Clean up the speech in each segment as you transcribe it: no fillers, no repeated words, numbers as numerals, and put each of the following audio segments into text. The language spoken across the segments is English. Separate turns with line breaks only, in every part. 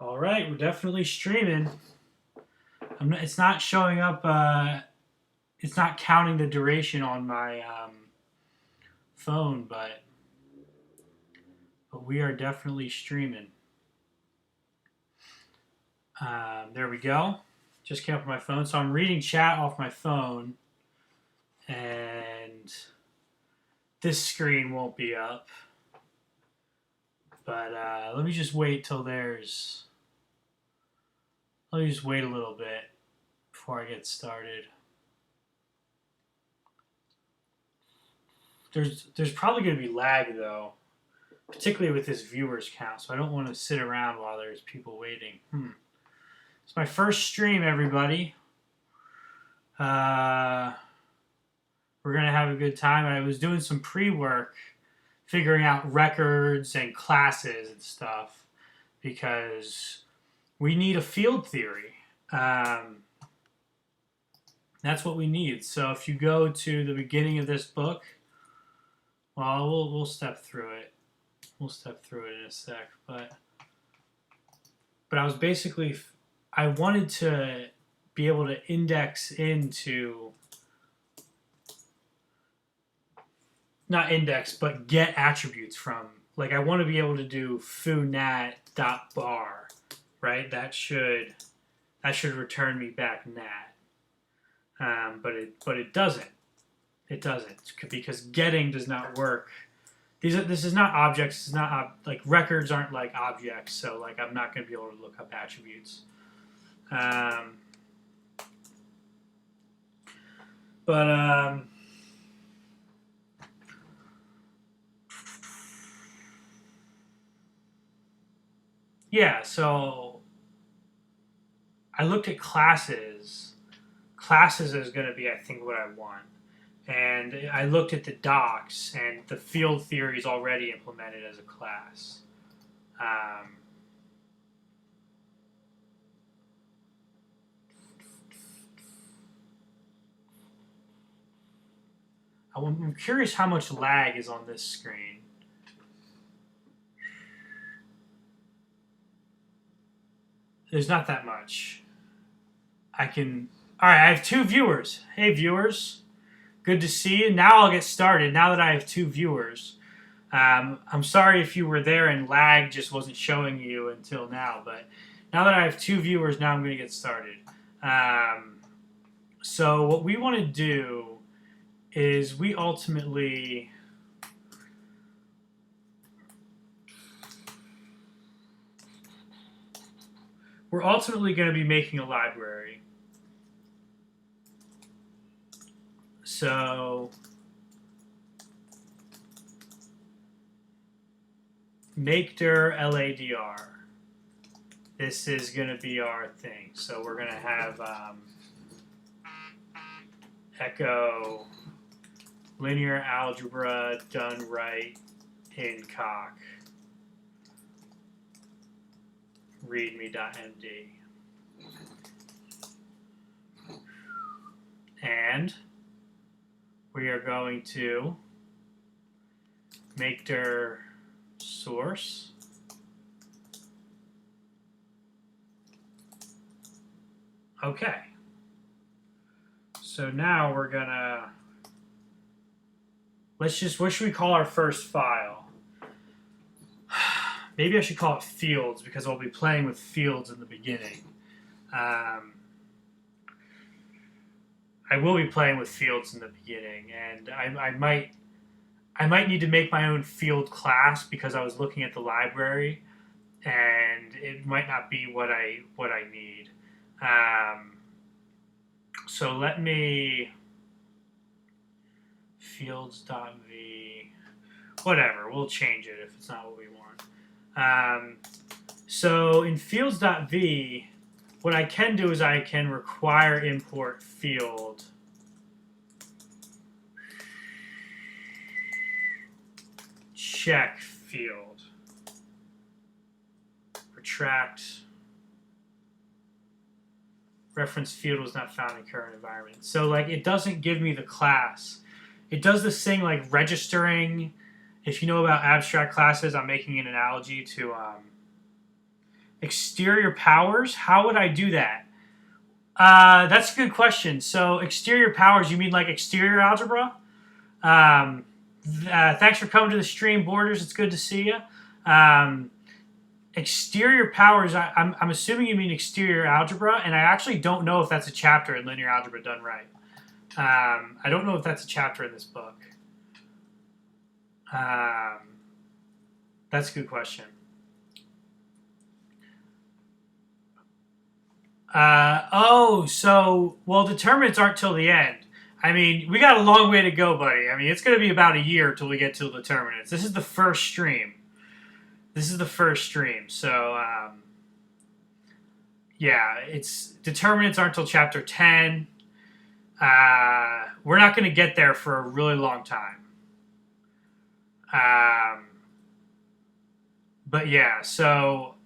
All right, we're definitely streaming. It's not showing up. It's not counting the duration on my phone, but we are definitely streaming. There we go. Just came up on my phone, so I'm reading chat off my phone, and this screen won't be up. But let me just wait till there's. Let me just wait a little bit before I get started. There's probably going to be lag though, particularly with this viewers count. So I don't want to sit around while there's people waiting. It's my first stream, everybody. We're gonna have a good time. I was doing some pre-work, figuring out records and classes and stuff, because we need a field theory. That's what we need. So if you go to the beginning of this book, well, we'll step through it. We'll step through it in a sec. But I was basically, I wanted to be able to index into, not index, but get attributes from. Like I want to be able to do foo_nat.bar, right? That should return me back nat. But it doesn't. It doesn't, because getting does not work. This is not objects. This is not like records aren't like objects. So like I'm not going to be able to look up attributes. Yeah. So I looked at classes. Classes is going to be, I think, what I want. And I looked at the docs, and the field theory is already implemented as a class. I'm curious how much lag is on this screen. There's not that much. All right, I have 2 viewers. Hey, viewers. Good to see you. Now I'll get started. Now that I have 2 viewers. I'm sorry if you were there and lag just wasn't showing you until now. But now that I have 2 viewers, now I'm going to get started. So what we want to do is we're ultimately going to be making a library. So make dir ladr. This is going to be our thing. So we're going to have echo linear algebra done right in cock readme.md. And we are going to make dir source. Okay. So now we're gonna, what should we call our first file? Maybe I should call it fields, because I'll be playing with fields in the beginning. I will be playing with fields in the beginning, and I might need to make my own field class, because I was looking at the library, and it might not be what I need. So let me fields.v, whatever. We'll change it if it's not what we want. So in fields.v, what I can do is I can require import field check field retract reference field was not found in current environment. So like it doesn't give me the class. It does this thing like registering. If you know about abstract classes, I'm making an analogy to Exterior powers? How would I do that? That's a good question. So exterior powers, you mean like exterior algebra? Um, Thanks for coming to the stream, Borders. It's good to see you. Exterior powers, I'm assuming you mean exterior algebra, and I actually don't know if that's a chapter in linear algebra done right. I don't know if that's a chapter in this book. That's a good question. Well, determinants aren't till the end. I mean, we got a long way to go, buddy. I mean, it's going to be about a year till we get to determinants. This is the first stream. So, yeah, it's determinants aren't till chapter 10. We're not going to get there for a really long time. But yeah, so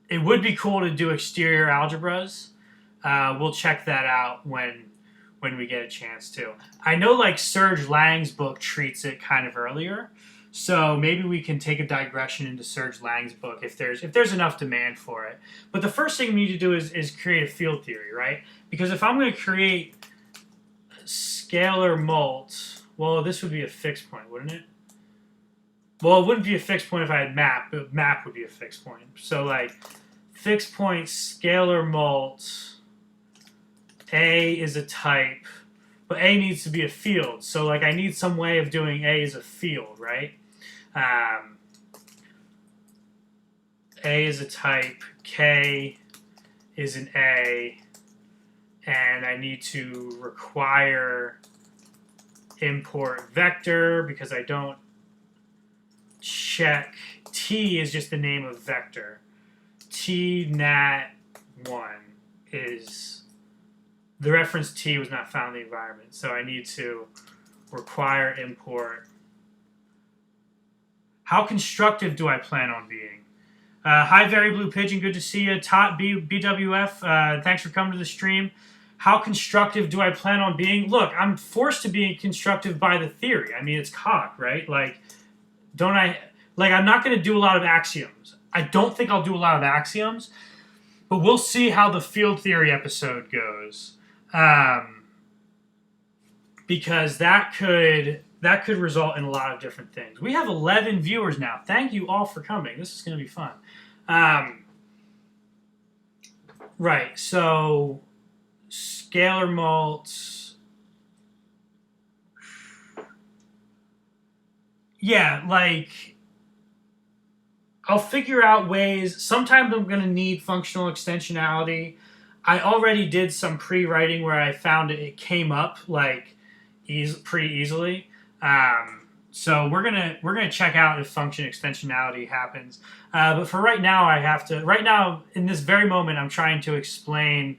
it would be cool to do exterior algebras. We'll check that out when we get a chance to. I know like Serge Lang's book treats it kind of earlier, so maybe we can take a digression into Serge Lang's book if there's enough demand for it. But the first thing we need to do is create a field theory, right? Because if I'm going to create scalar mult, well, this would be a fixed point, wouldn't it? Well, it wouldn't be a fixed point if I had map, but map would be a fixed point. So like fixed point scalar mult, A is a type, but A needs to be a field. So like I need some way of doing A as a field, right? A is a type, K is an A, and I need to require import vector because I don't check. T is just the name of vector. T nat 1 is the reference T was not found in the environment, so I need to require import. How constructive do I plan on being? Hi, Very Blue Pigeon. Good to see you. Tot BWF, thanks for coming to the stream. How constructive do I plan on being? Look, I'm forced to be constructive by the theory. I mean, it's cock, right? Like, I'm not going to do a lot of axioms. I don't think I'll do a lot of axioms, but we'll see how the field theory episode goes. Because that could result in a lot of different things. We have 11 viewers now. Thank you all for coming. This is going to be fun. Right, so scalar mults. Yeah, like I'll figure out ways. Sometimes I'm going to need functional extensionality. I already did some pre-writing where I found it came up like pretty easily. So we're gonna check out if function extensionality happens. But for right now, I have to. Right now, in this very moment, I'm trying to explain.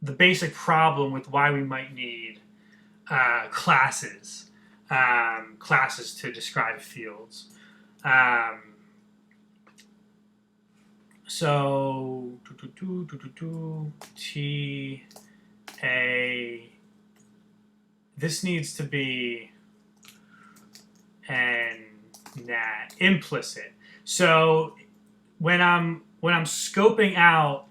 The basic problem with why we might need classes to describe fields. So T A. This needs to be an nat implicit. So when I'm scoping out.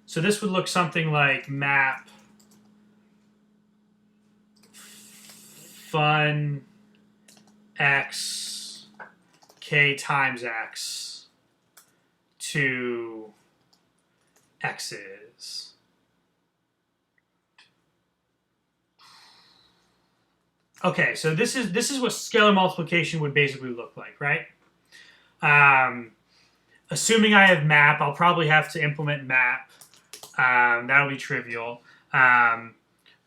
So this would look something like map fun x k times x to x's. Okay, so this is what scalar multiplication would basically look like, right? Assuming I have map, I'll probably have to implement map. That'll be trivial.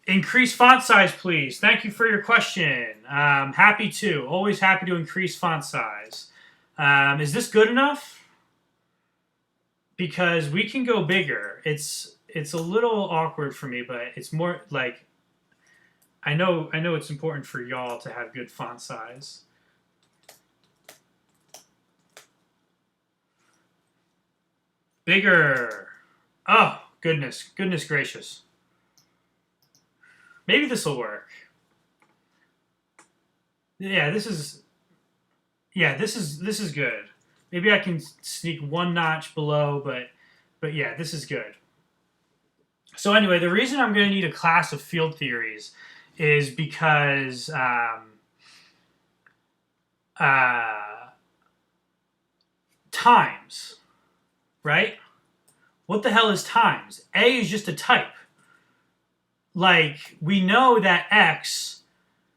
Increase font size, please. Thank you for your question. Happy to. Always happy to increase font size. Is this good enough? Because we can go bigger. It's a little awkward for me, but it's more like I know it's important for y'all to have good font size. Bigger. Oh, Goodness gracious. Maybe this will work. Yeah, this is good. Maybe I can sneak one notch below, but yeah, this is good. So anyway, the reason I'm going to need a class of field theories is because times, right? What the hell is times? A is just a type. Like, we know that X,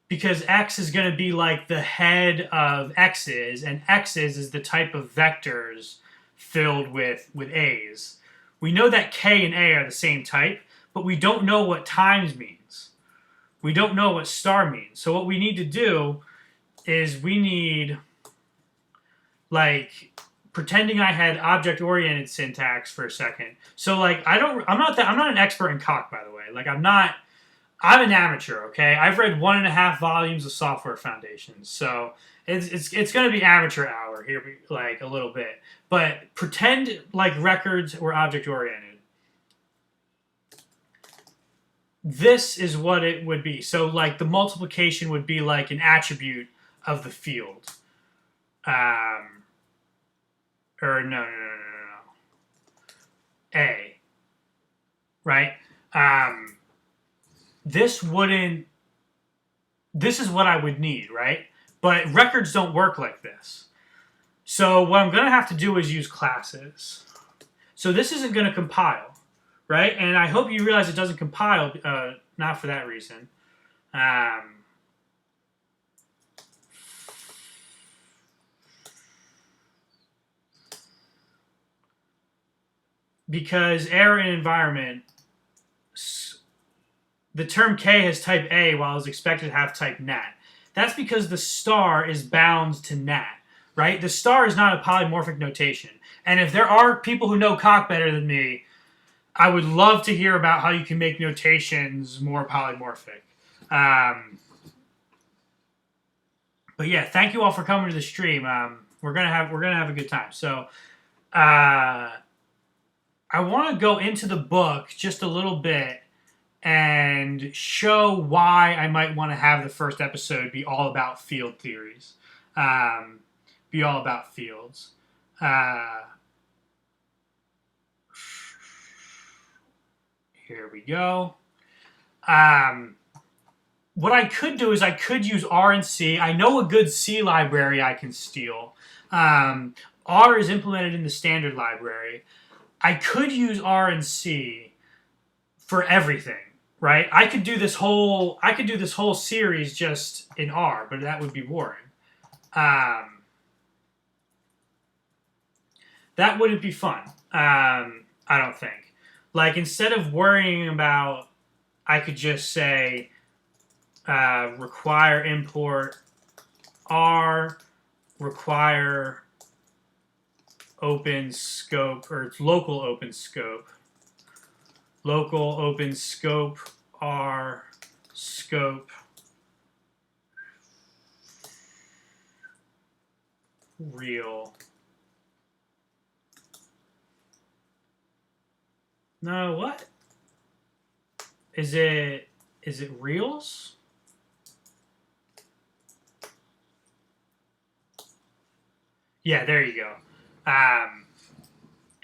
because X is going to be like the head of X's, and X's is the type of vectors filled with A's. We know that K and A are the same type, but we don't know what times means. We don't know what star means. So what we need to do is we need, like, pretending I had object-oriented syntax for a second. So like I'm not an expert in Coq, by the way. Like I'm an amateur, okay? I've read 1.5 volumes of Software Foundations, so it's going to be amateur hour here, like a little bit. But pretend like records were object-oriented. This is what it would be. So like the multiplication would be like an attribute of the field. Or no. A. Right? This is what I would need, right? But records don't work like this. So what I'm going to have to do is use classes. So this isn't going to compile, right? And I hope you realize it doesn't compile, not for that reason. Because error in environment, the term K has type A while it's expected to have type nat. That's because the star is bound to nat, right? The star is not a polymorphic notation. And if there are people who know Coq better than me, I would love to hear about how you can make notations more polymorphic. But yeah, thank you all for coming to the stream. We're gonna have a good time. So I want to go into the book just a little bit and show why I might want to have the first episode be all about field theories. Be all about fields. Here we go. What I could do is I could use R and C. I know a good C library I can steal. R is implemented in the standard library. I could use R and C for everything, right? I could do this whole series just in R, but that would be boring. That wouldn't be fun. I don't think. Like, instead of worrying about, I could just say require import R, require open scope, or local open scope R scope real. No, what? Is it reals? Yeah, there you go.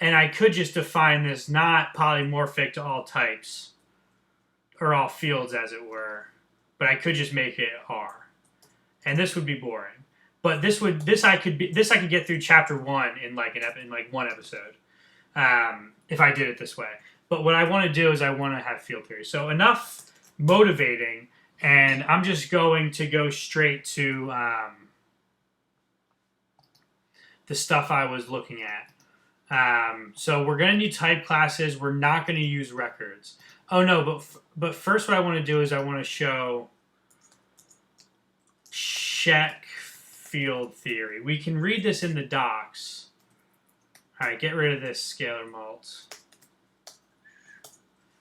And I could just define this not polymorphic to all types, or all fields, as it were. But I could just make it R, and this would be boring. But this I could get through chapter 1 in like one episode, if I did it this way. But what I want to do is I want to have field theory. So enough motivating, and I'm just going to go straight to the stuff I was looking at. So we're going to need type classes. We're not going to use records. Oh no, but first what I want to do is I want to show check field theory. We can read this in the docs. All right, get rid of this scalar mult.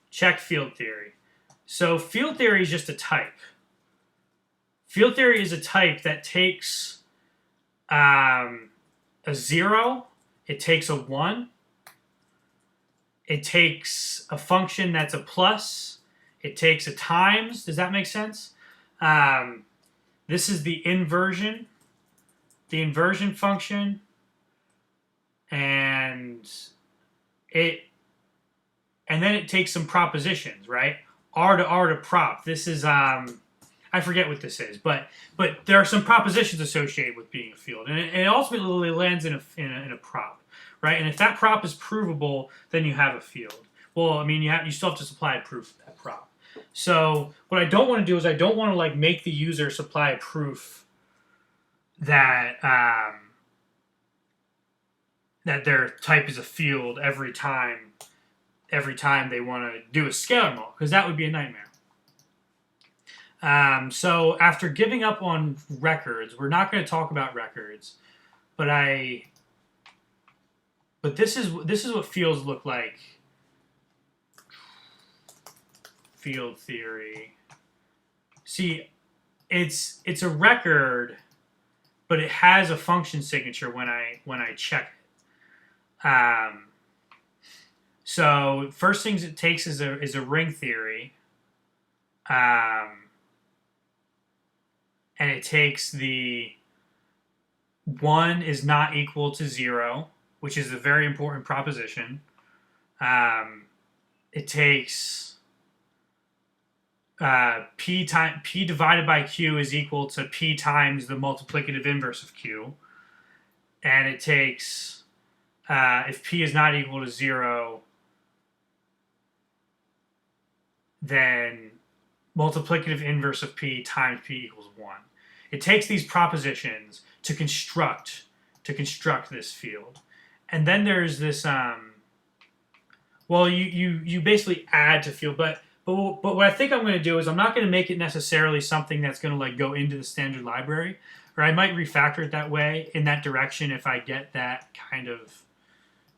Check field theory. So field theory is just a type. Field theory is a type that takes a 0, it takes a 1, it takes a function that's a plus. It takes a times. Does that make sense? This is the inversion function, and then it takes some propositions, right? R to prop. This is I forget what this is, but there are some propositions associated with being a field, and it ultimately lands in a prop, right? And if that prop is provable, then you have a field. Well, I mean, you still have to supply a proof of that prop. So what I don't want to do is I don't want to like make the user supply a proof that that their type is a field every time they want to do a scalar model, because that would be a nightmare. So after giving up on records, we're not going to talk about records, but this is what fields look like. Field theory. See, it's a record, but it has a function signature when I check it. So first things it takes is a ring theory, and it takes the 1 is not equal to 0, which is a very important proposition. It takes P divided by Q is equal to P times the multiplicative inverse of Q. And it takes, if P is not equal to 0, then multiplicative inverse of P times P equals 1. It takes these propositions to construct this field. And then there's this, well, you basically add to field, but what I think I'm going to do is I'm not going to make it necessarily something that's going to like go into the standard library, or I might refactor it that way in that direction if I get that kind of,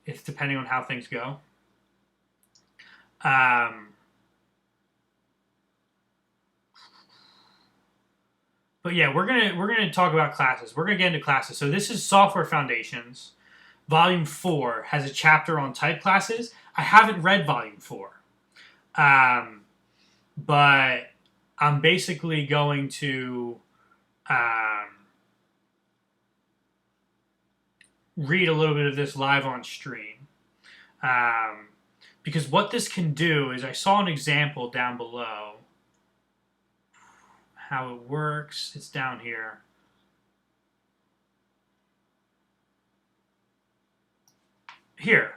if depending on how things go. But yeah, we're gonna talk about classes. We're gonna get into classes. So this is Software Foundations. Volume 4 has a chapter on type classes. I haven't read Volume 4. But I'm basically going to read a little bit of this live on stream. Because what this can do is, I saw an example down below how it works. It's down here. Here.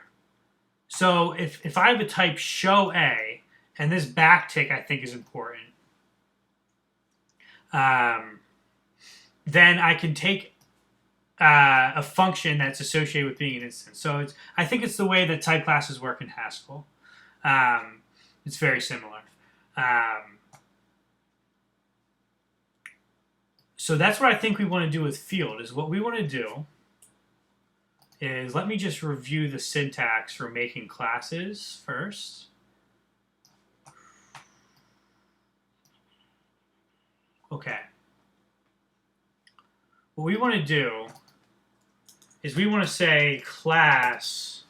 So if I have a type show A, and this backtick I think is important, then I can take a function that's associated with being an instance. So I think it's the way that type classes work in Haskell. It's very similar. So that's what I think we want to do with field. Is what we want to do is, let me just review the syntax for making classes first. Okay. What we want to do is we want to say class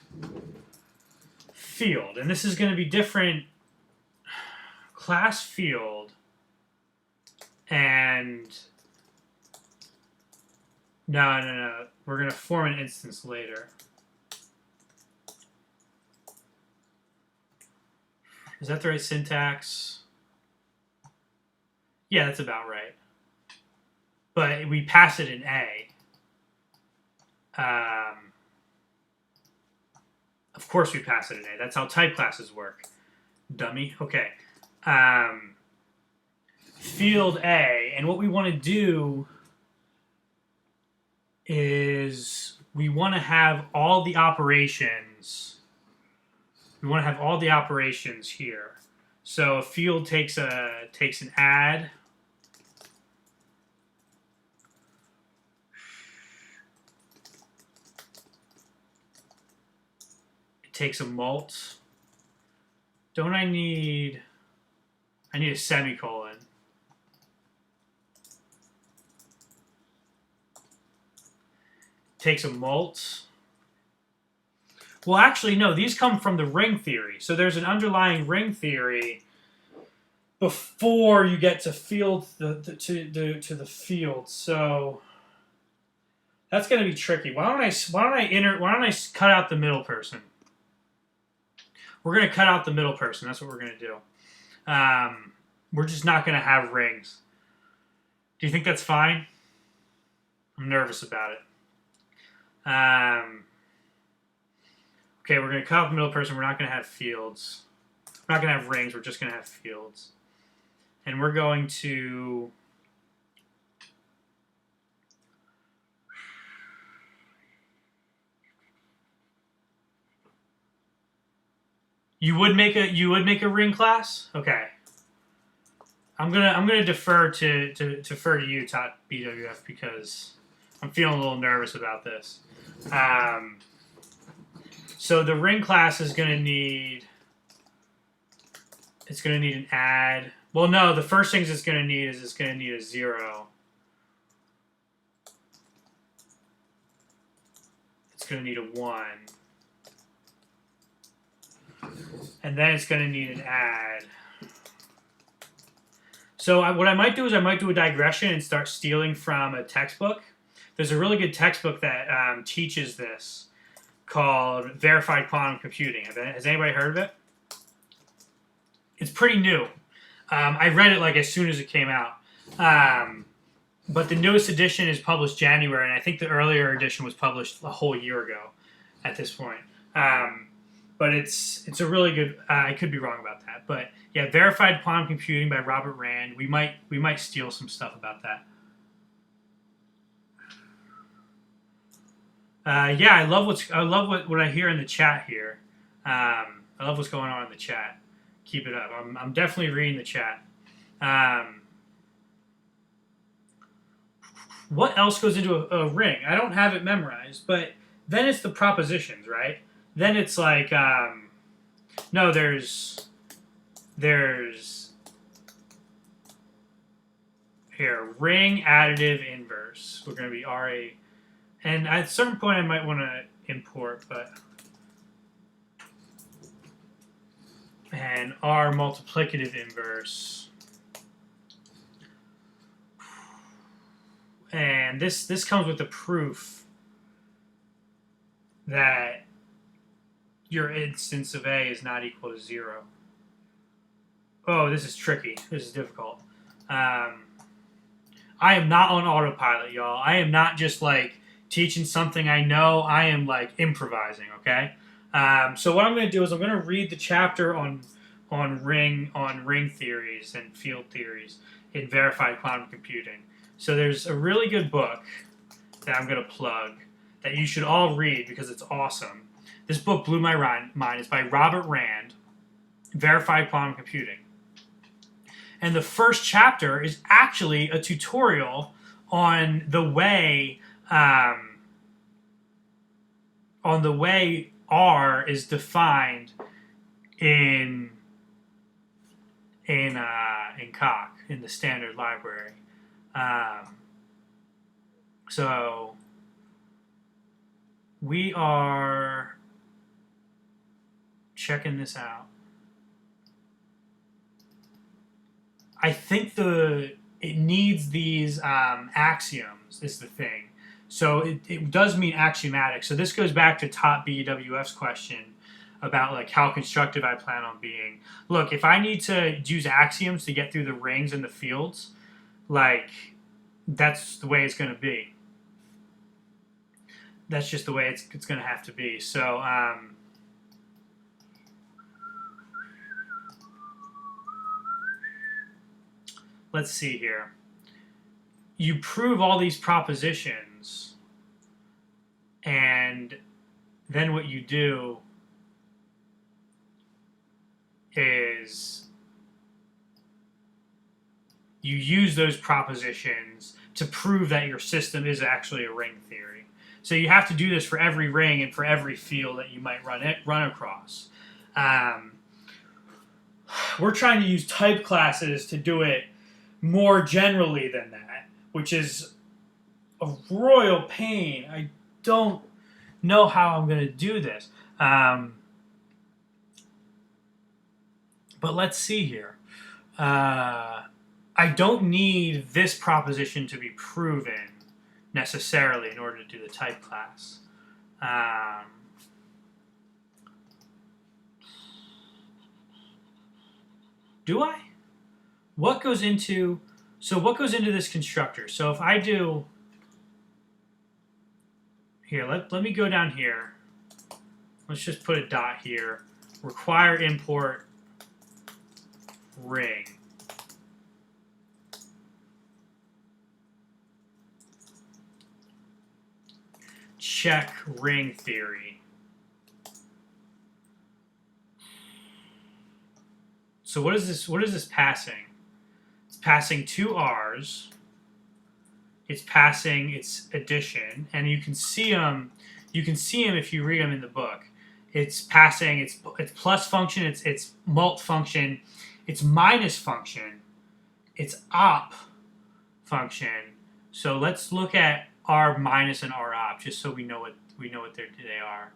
field. And this is going to be different. Class field and... No. We're going to form an instance later. Is that the right syntax? Yeah, that's about right. But we pass it in A. Of course we pass it in A. That's how type classes work. Dummy. Okay. Field A. And what we want to do is we want to have all the operations. We want to have all the operations here. So a field takes an add. It takes a mult. Don't I need a semicolon. Takes a mult. Well, actually, no. These come from the ring theory. So there's an underlying ring theory before you get to to the field. So that's going to be tricky. Why don't I cut out the middle person? We're going to cut out the middle person. That's what we're going to do. We're just not going to have rings. Do you think that's fine? I'm nervous about it. Okay, we're going to cut out the middle person. We're not going to have fields. We're not going to have rings. We're just going to have fields. And we're going to... You would make a ring class? Okay. I'm gonna defer to you, Tot BWF, because I'm feeling a little nervous about this. So the ring class is gonna need an add. Well, no, the first things it's gonna need is a 0. It's gonna need a 1. And then it's going to need an add. So what I might do is I might do a digression and start stealing from a textbook. There's a really good textbook that teaches this called Verified Quantum Computing. Has anybody heard of it? It's pretty new. I read it like as soon as it came out. But the newest edition is published January, and I think the earlier edition was published a whole year ago at this point. But it's a really good. I could be wrong about that, but yeah, Verified Quantum Computing by Robert Rand. We might steal some stuff about that. Yeah, I love what I hear in the chat here. I love what's going on in the chat. Keep it up. I'm definitely reading the chat. What else goes into a ring? I don't have it memorized, but then it's the propositions, right? Then it's like, no, there's here, ring additive inverse. We're going to be RA. And at a certain point, I might want to import, but. And R multiplicative inverse. And this comes with the proof that your instance of A is not equal to 0. Oh, this is tricky. This is difficult. I am not on autopilot, y'all. I am not just like teaching something I know. I am like improvising, okay? So what I'm going to do is I'm going to read the chapter on ring theories and field theories in Verified Quantum Computing. So there's a really good book that I'm going to plug that you should all read because it's awesome. This book blew my mind. It's by Robert Rand, Verified Quantum Computing. And the first chapter is actually a tutorial on the way R is defined in Coq, in the standard library. So we are checking this out. I think it needs these axioms is the thing. So it does mean axiomatic. So this goes back to Top BWF's question about like how constructive I plan on being. Look, if I need to use axioms to get through the rings and the fields, like that's the way it's going to be. That's just the way it's going to have to be. So let's see here. You prove all these propositions, and then what you do is you use those propositions to prove that your system is actually a ring theory. So you have to do this for every ring and for every field that you might run across. We're trying to use type classes to do it more generally than that, which is a royal pain. I don't know how I'm going to do this. Um, but let's see here. I don't need this proposition to be proven necessarily in order to do the type class. Do I? What goes into this constructor? So if I do here, let me go down here. Let's just put a dot here. Require import ring. Check ring theory. So what is this? What is this passing? It's passing two R's. It's passing its addition, and you can see them. You can see them if you read them in the book. It's passing its plus function. It's mult function. It's minus function. It's op function. So let's look at R minus and R op just so we know what they are.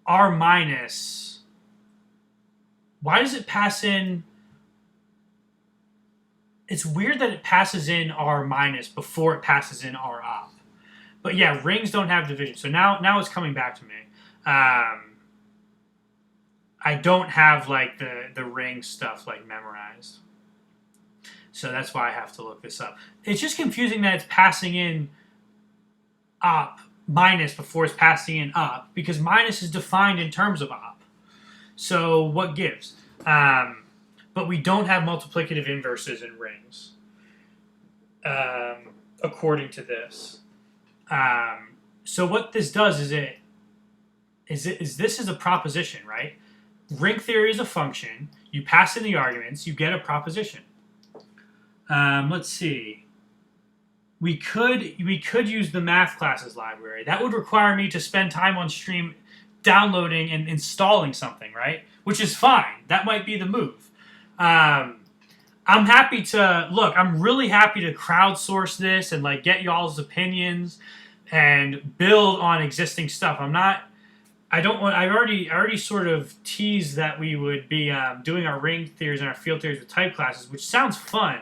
R minus. Why does it pass in? It's weird that it passes in R minus before it passes in R op. But yeah, rings don't have division. So now it's coming back to me. I don't have like the ring stuff like memorized. So that's why I have to look this up. It's just confusing that it's passing in op minus before it's passing in op, because minus is defined in terms of op. So what gives? But we don't have multiplicative inverses in rings, according to this. So what this does is this is a proposition, right? Ring theory is a function. You pass in the arguments, you get a proposition. Let's see. We could use the math classes library. That would require me to spend time on stream downloading and installing something, right? Which is fine. That might be the move. I'm happy to look. I'm really happy to crowdsource this and like get y'all's opinions and build on existing stuff. I already sort of teased that we would be doing our ring theories and our field theories with type classes, which sounds fun.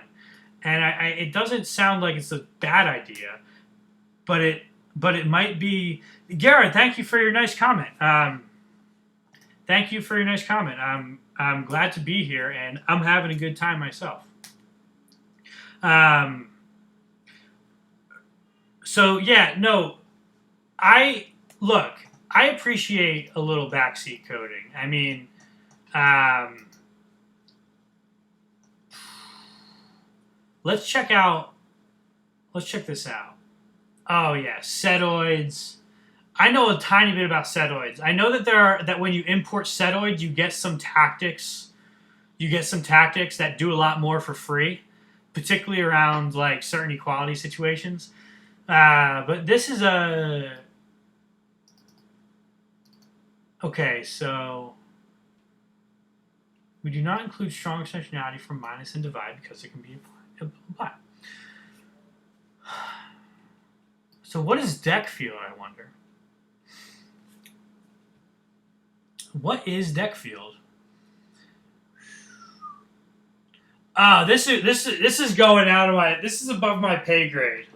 And it doesn't sound like it's a bad idea, but it might be. Garrett, thank you for your nice comment. Thank you for your nice comment. I'm glad to be here, and I'm having a good time myself. So yeah, no, I appreciate a little backseat coding. I mean, let's check this out. Oh yeah, setoids. I know a tiny bit about setoids. I know that when you import setoids, you get some tactics. You get some tactics that do a lot more for free, particularly around like certain equality situations. But this is a okay. So we do not include strong extensionality for minus and divide because it can be applied. So what is deck field, I wonder? What is deck field? This is going out of my. This is above my pay grade.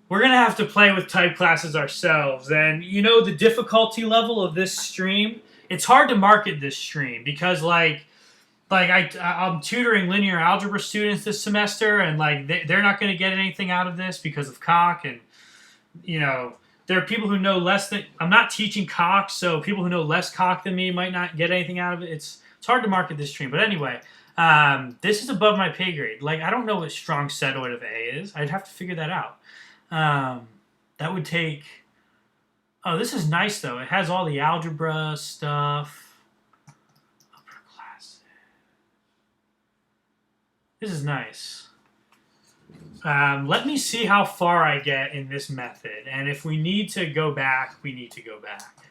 We're gonna have to play with type classes ourselves, and you know the difficulty level of this stream. It's hard to market this stream because I'm tutoring linear algebra students this semester, and like they're not gonna get anything out of this because of cock, and you know. There are people who know less than... I'm not teaching cock, so people who know less cock than me might not get anything out of it. It's hard to market this stream. But anyway, this is above my pay grade. Like, I don't know what strong setoid of A is. I'd have to figure that out. That would take... Oh, this is nice, though. It has all the algebra stuff. Upper class. This is nice. Let me see how far I get in this method. And if we need to go back, we need to go back.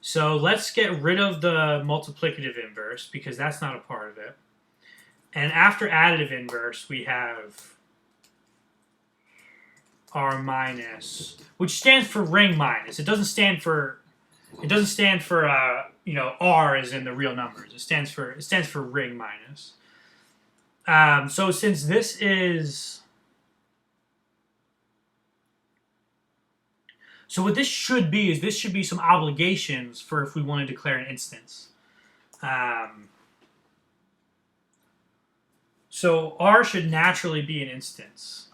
So let's get rid of the multiplicative inverse because that's not a part of it. And after additive inverse, we have R minus, which stands for ring minus. It doesn't stand for R as in the real numbers. It stands for ring minus. So since this is, so what this should be is this should be some obligations for if we want to declare an instance. So R should naturally be an instance.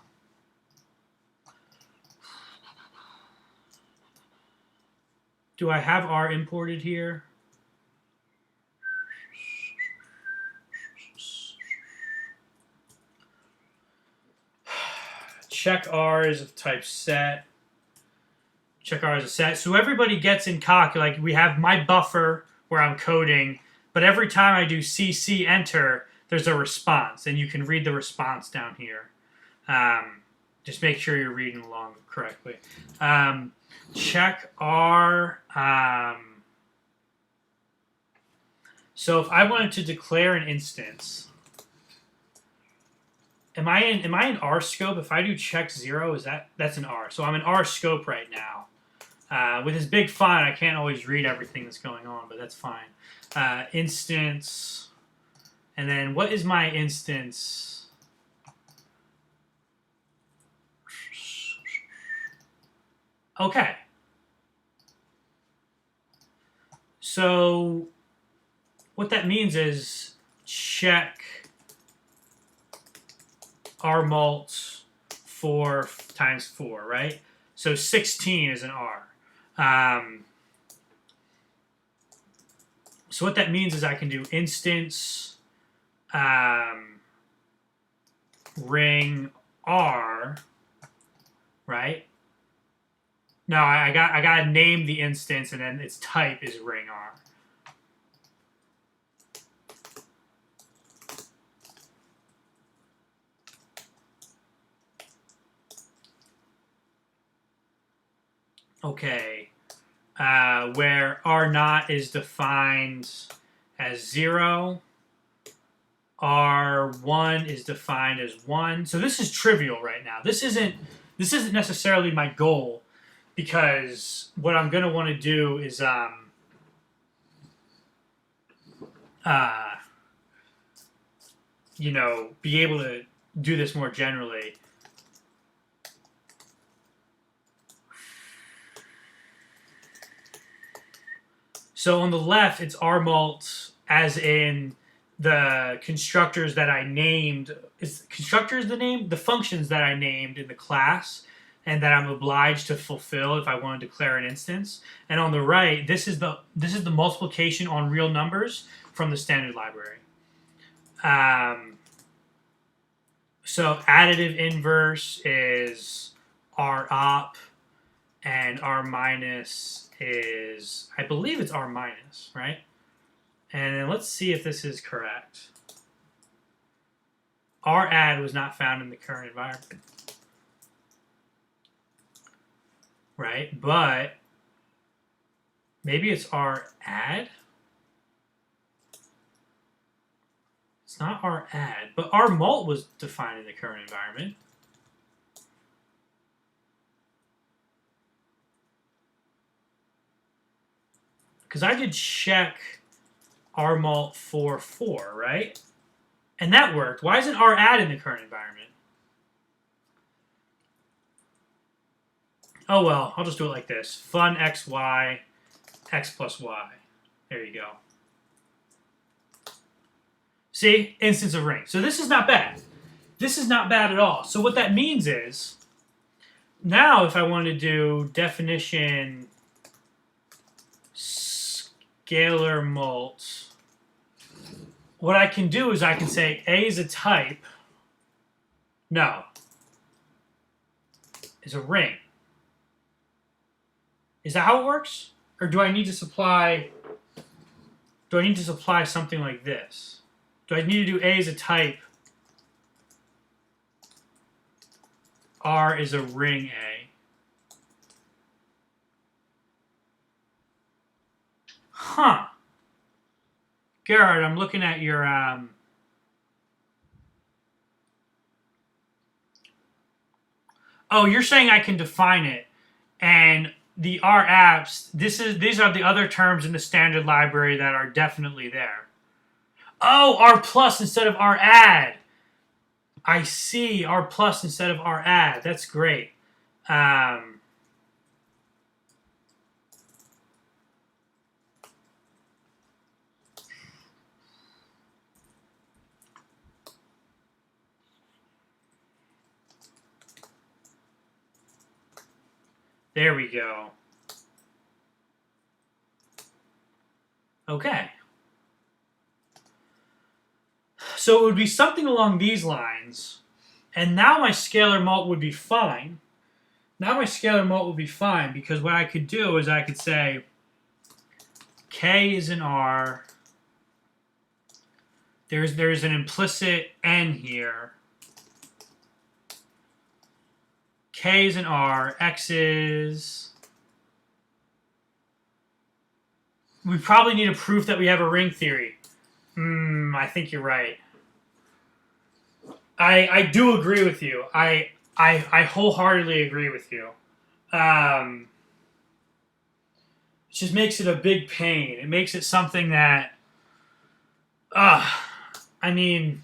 Do I have R imported here? Check R is of type set. Check R as a set. So everybody gets in calc, like we have my buffer where I'm coding, but every time I do CC enter, there's a response, and you can read the response down here. Just make sure you're reading along correctly. Check R. So if I wanted to declare an instance, am I in R scope? If I do check 0, that's an R. So I'm in R scope right now. With this big font, I can't always read everything that's going on, but that's fine. Instance, and then what is my instance? Okay. So what that means is check R mult 4 times 4, right? So 16 is an R. So what that means is I can do instance ring R, right? No, I gotta name the instance, and then its type is ring R. Okay, where R naught is defined as 0, R1 is defined as 1. So this is trivial right now. This isn't necessarily my goal, because what I'm gonna want to do is be able to do this more generally. So on the left, it's R mult as in the constructors that I named. Is constructors the name? The functions that I named in the class and that I'm obliged to fulfill if I want to declare an instance. And on the right, this is the multiplication on real numbers from the standard library. So additive inverse is R op, and R minus is, I believe it's R minus, right? And then let's see if this is correct. R add was not found in the current environment, right? But maybe it's R add. It's not R add, but R mult was defined in the current environment. Because I did check R mult for 4, right? And that worked. Why isn't R add in the current environment? Oh well, I'll just do it like this. Fun x, y, x plus y. There you go. See? Instance of ring. So this is not bad. This is not bad at all. So what that means is, now if I want to do definition scalar mult, what I can do is I can say A is a type. No. Is a ring. Is that how it works? Or do I need to supply something like this? Do I need to do A as a type? R is a ring A. Huh. Garrett, I'm looking at your Oh, you're saying I can define it, and the R apps. These are the other terms in the standard library that are definitely there. Oh, R plus instead of R add. I see, R plus instead of R add. That's great. Um, there we go. Okay. So it would be something along these lines. And now my scalar mult would be fine. Now my scalar mult would be fine because what I could do is I could say K is an R. There's an implicit N here. K is an R. X is... We probably need a proof that we have a ring theory. I think you're right. I do agree with you. I wholeheartedly agree with you. It just makes it a big pain. It makes it something that... I mean...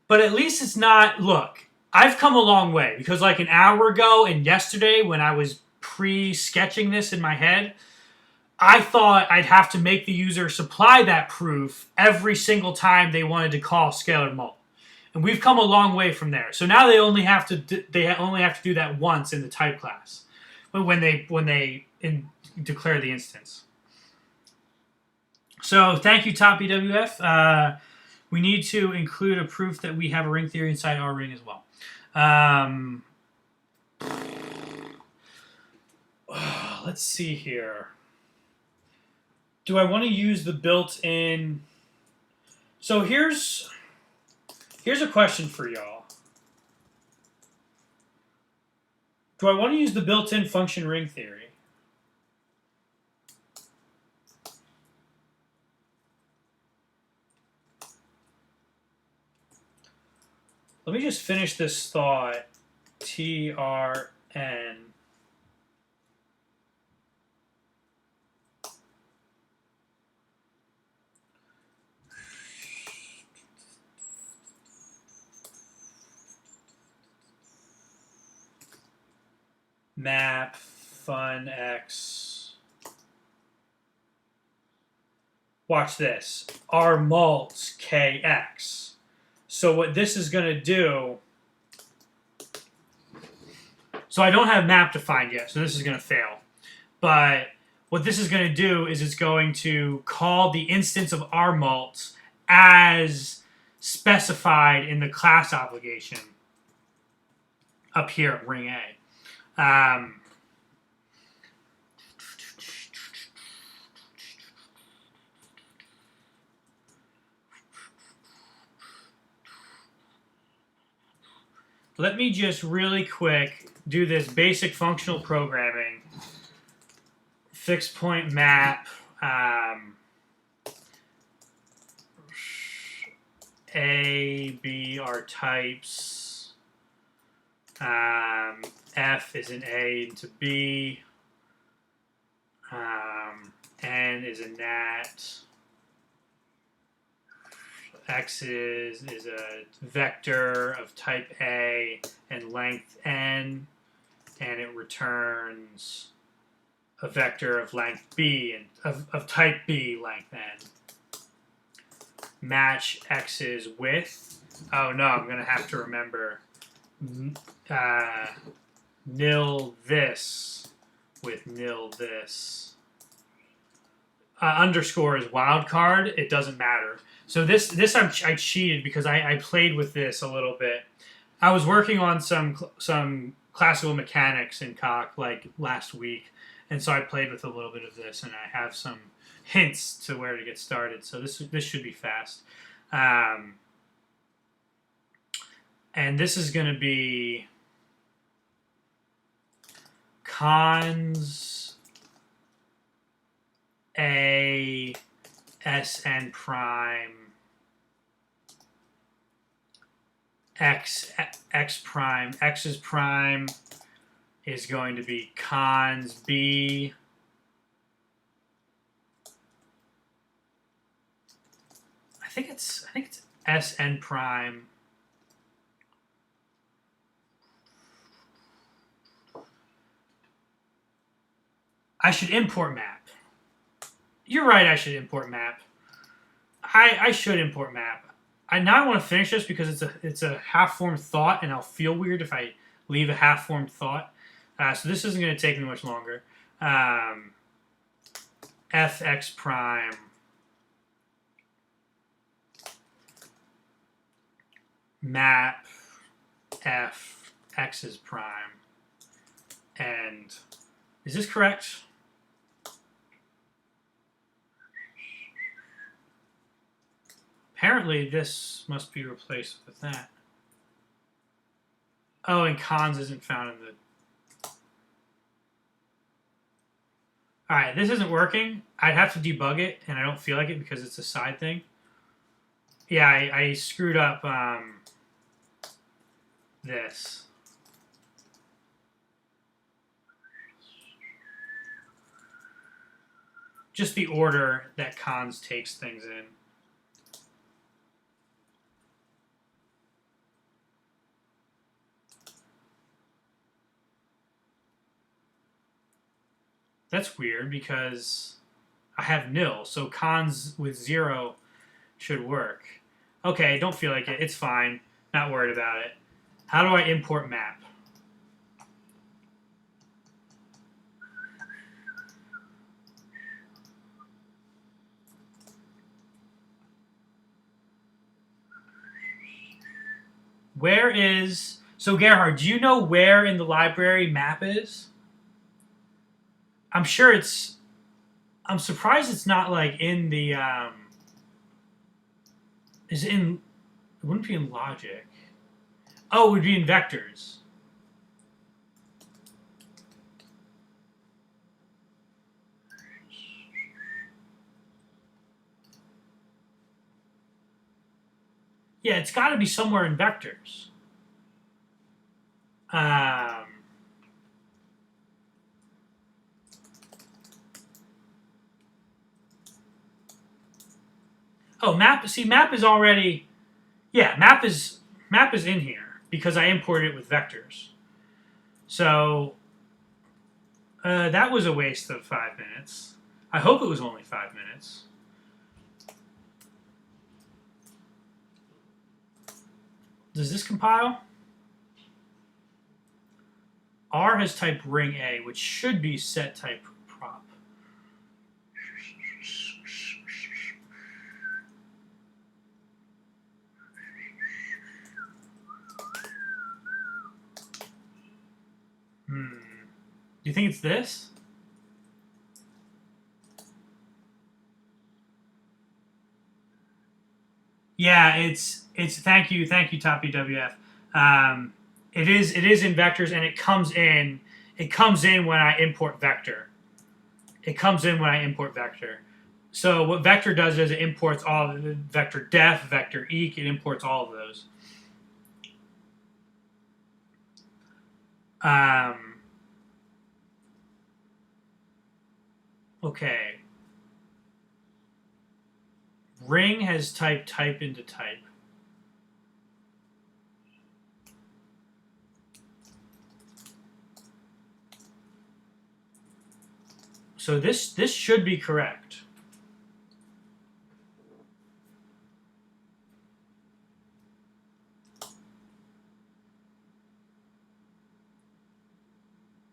But at least it's not... Look, I've come a long way. Because like an hour ago and yesterday when I was pre-sketching this in my head... I thought I'd have to make the user supply that proof every single time they wanted to call scalar mult, and we've come a long way from there. So now they only have to do that once in the type class, when they declare the instance. So thank you, Top EWF. We need to include a proof that we have a ring theory inside our ring as well. Let's see here. Do I want to use the built-in... So here's a question for y'all. Do I want to use the built-in function ring theory? Let me just finish this thought. TRN. Map fun x. Watch this. R mult kx. So what this is going to do... So I don't have map defined yet, so this is going to fail. But what this is going to do is it's going to call the instance of R mult as specified in the class obligation up here at ring A. Let me just really quick do this basic functional programming. Fixed point map. A, B are types. F is an A into B. N is a nat. X is a vector of type A and length n, and it returns a vector of length B and of type B length n. Match X's with. Oh no, I'm gonna have to remember nil this with nil this. Underscore is wildcard. It doesn't matter. So this I cheated because I played with this a little bit. I was working on some classical mechanics in Coq like last week, and so I played with a little bit of this, and I have some hints to where to get started. So this should be fast. And this is going to be cons A Sn prime x prime. X's prime is going to be cons b. I think it's Sn prime. I should import map. You're right, I should import map. I should import map. Now I want to finish this because it's a half-formed thought, and I'll feel weird if I leave a half-formed thought. So this isn't going to take me much longer. Fx prime map f x's prime. And is this correct? Apparently, this must be replaced with that. Oh, and cons isn't found in the... Alright, this isn't working. I'd have to debug it, and I don't feel like it because it's a side thing. Yeah, I screwed up this. Just the order that cons takes things in. That's weird because I have nil, so cons with 0 should work. Okay, don't feel like it. It's fine. Not worried about it. How do I import map? Where is... So, Gerhard, do you know where in the library map is? I'm sure it's... I'm surprised it's not, like, in the... Is it in... It wouldn't be in logic. Oh, it would be in vectors. Yeah, it's got to be somewhere in vectors. Oh, map. See, map is already... Yeah, map is in here because I imported it with vectors. So that was a waste of 5 minutes. I hope it was only 5 minutes. Does this compile? R has type ring A, which should be set type prop. Do you think it's this? Yeah, it's thank you top BWF. It is in vectors, and it comes in when I import vector. It comes in when I import vector. So what vector does is it imports all of the vector def, vector eq, it imports all of those. Okay. Ring has type into type. So this should be correct.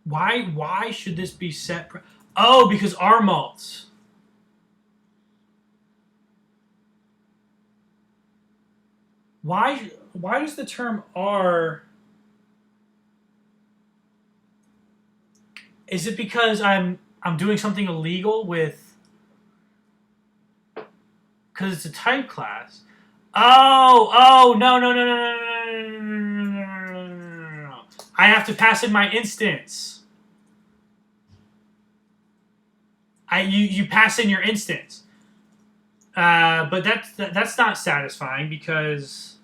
Why should this be set? Oh, because R mults. Why does the term R... Is it because I'm doing something illegal with... Because it's a type class. Oh, no. I have to pass in my instance. You pass in your instance. But that's not satisfying because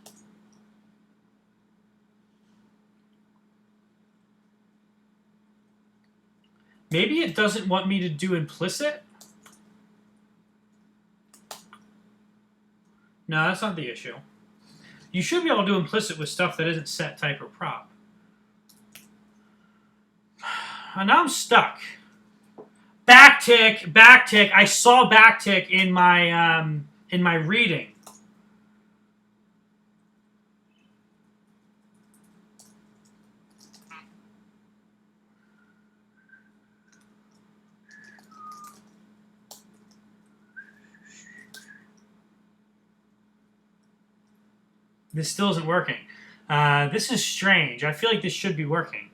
Maybe it doesn't want me to do implicit? No, that's not the issue. You should be able to do implicit with stuff that isn't set type or prop. And now I'm stuck. Backtick, backtick. I saw backtick in my reading. This still isn't working. This is strange. I feel like this should be working.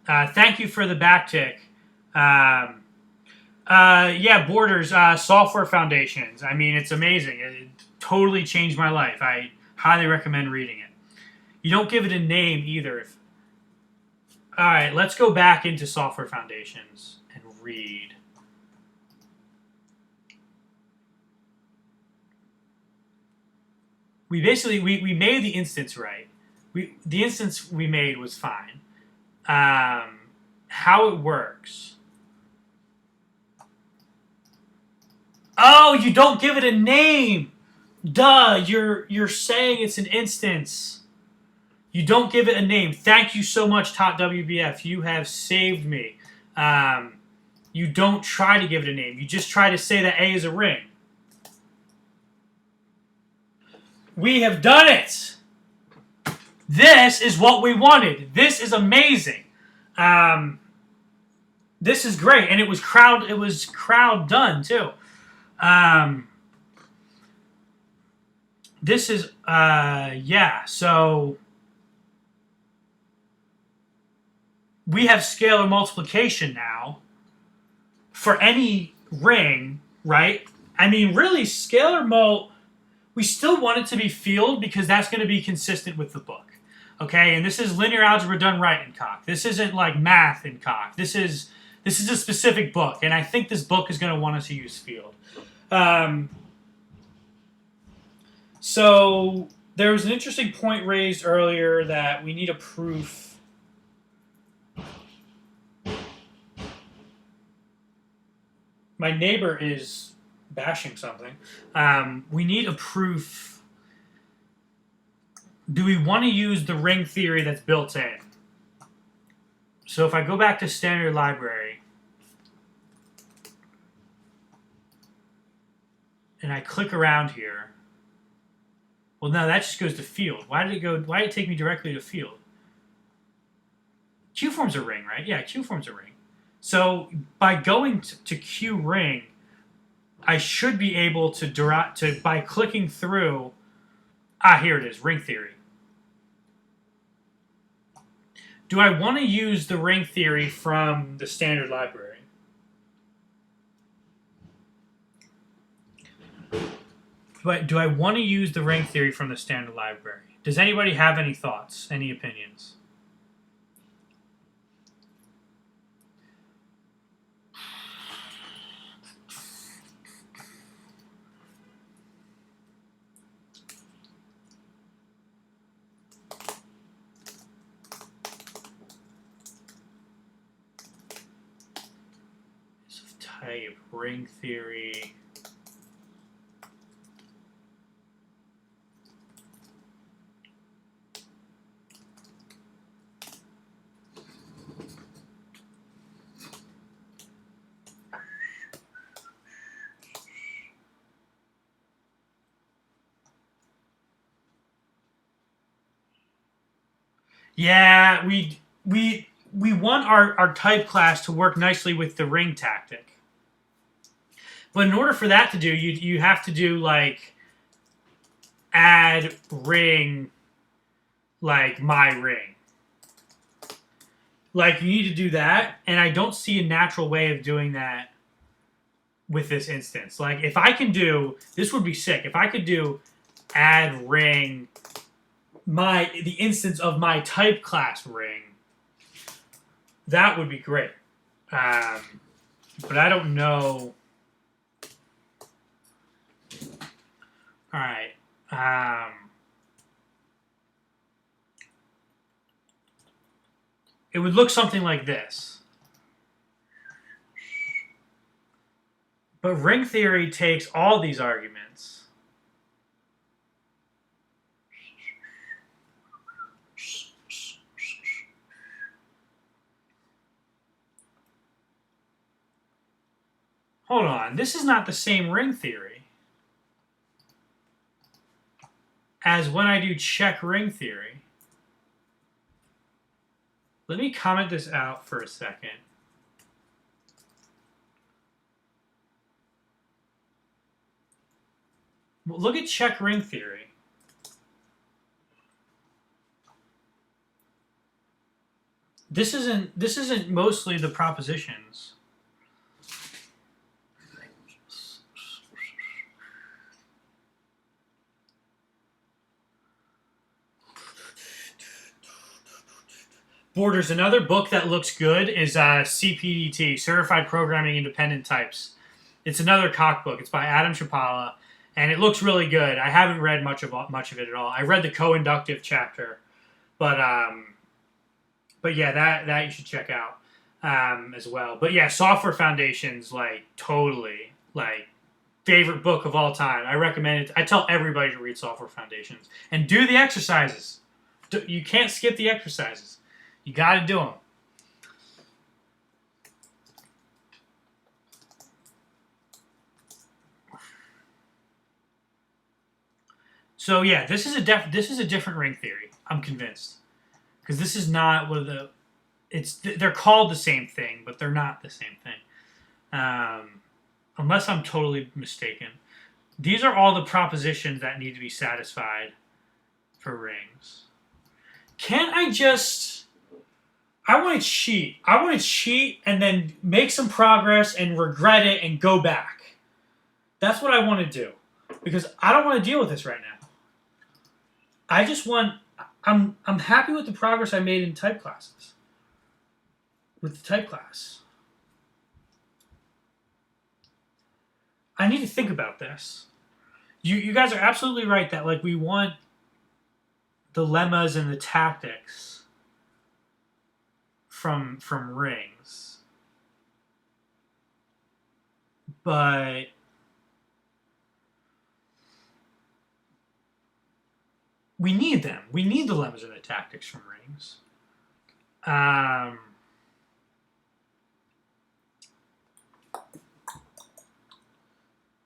Thank you for the backtick. Yeah, Borders, Software Foundations. I mean, it's amazing. It totally changed my life. I highly recommend reading it. You don't give it a name either. All right, let's go back into Software Foundations and read. We basically, we made the instance right. The instance we made was fine. How it works. Oh, you don't give it a name. Duh, you're saying it's an instance. You don't give it a name. Thank you so much, TopWBF. You have saved me. You don't try to give it a name. You just try to say that A is a ring. We have done it. This is what we wanted. This is amazing. This is great, and it was crowd done too. This is yeah. So we have scalar multiplication now for any ring, right? I mean, really, scalar mul. We still want it to be field because that's going to be consistent with the book. Okay, and this is linear algebra done right in Coq. This isn't like math in Coq. This is a specific book, and I think this book is going to want us to use field. So there was an interesting point raised earlier that we need a proof. My neighbor is bashing something. We need a proof. Do we want to use the ring theory that's built in? So if I go back to standard library and I click around here, well, no, that just goes to field. Why did it take me directly to field? Q forms a ring, right? Yeah, Q forms a ring. So by going to Q ring, I should be able to by clicking through. Here it is, ring theory. Do I want to use the ring theory from the standard library? But do I want to use the ring theory from the standard library? Does anybody have any thoughts, any opinions? Type ring theory. Yeah, we want our type class to work nicely with the ring tactic. But in order for that to do, you have to do like add ring, like my ring. Like you need to do that, and I don't see a natural way of doing that with this instance. Like if I can do, this would be sick. If I could do add ring, the instance of my type class ring, that would be great. But I don't know. All right. It would look something like this. But ring theory takes all these arguments. Hold on, this is not the same ring theory as when I do check ring theory. Let me comment this out for a second. Look at check ring theory. This isn't mostly the propositions. Borders, another book that looks good is CPDT, Certified Programming Independent Types. It's another Coq book. It's by Adam Chapala, and it looks really good. I haven't read much of it at all. I read the co-inductive chapter, but yeah, that you should check out as well. But yeah, Software Foundations, like totally, like favorite book of all time. I recommend it. I tell everybody to read Software Foundations and do the exercises. You can't skip the exercises. You got to do them. So yeah, this is a different ring theory. I'm convinced, because this is not one of the. They're called the same thing, but they're not the same thing, unless I'm totally mistaken. These are all the propositions that need to be satisfied for rings. Can't I just? I want to cheat. I want to cheat and then make some progress and regret it and go back. That's what I want to do, because I don't want to deal with this right now. I just want. I'm happy with the progress I made in type classes. With the type class. I need to think about this. You guys are absolutely right that like we want the lemmas and the tactics from rings. But we need them. We need the lemmas and the tactics from rings.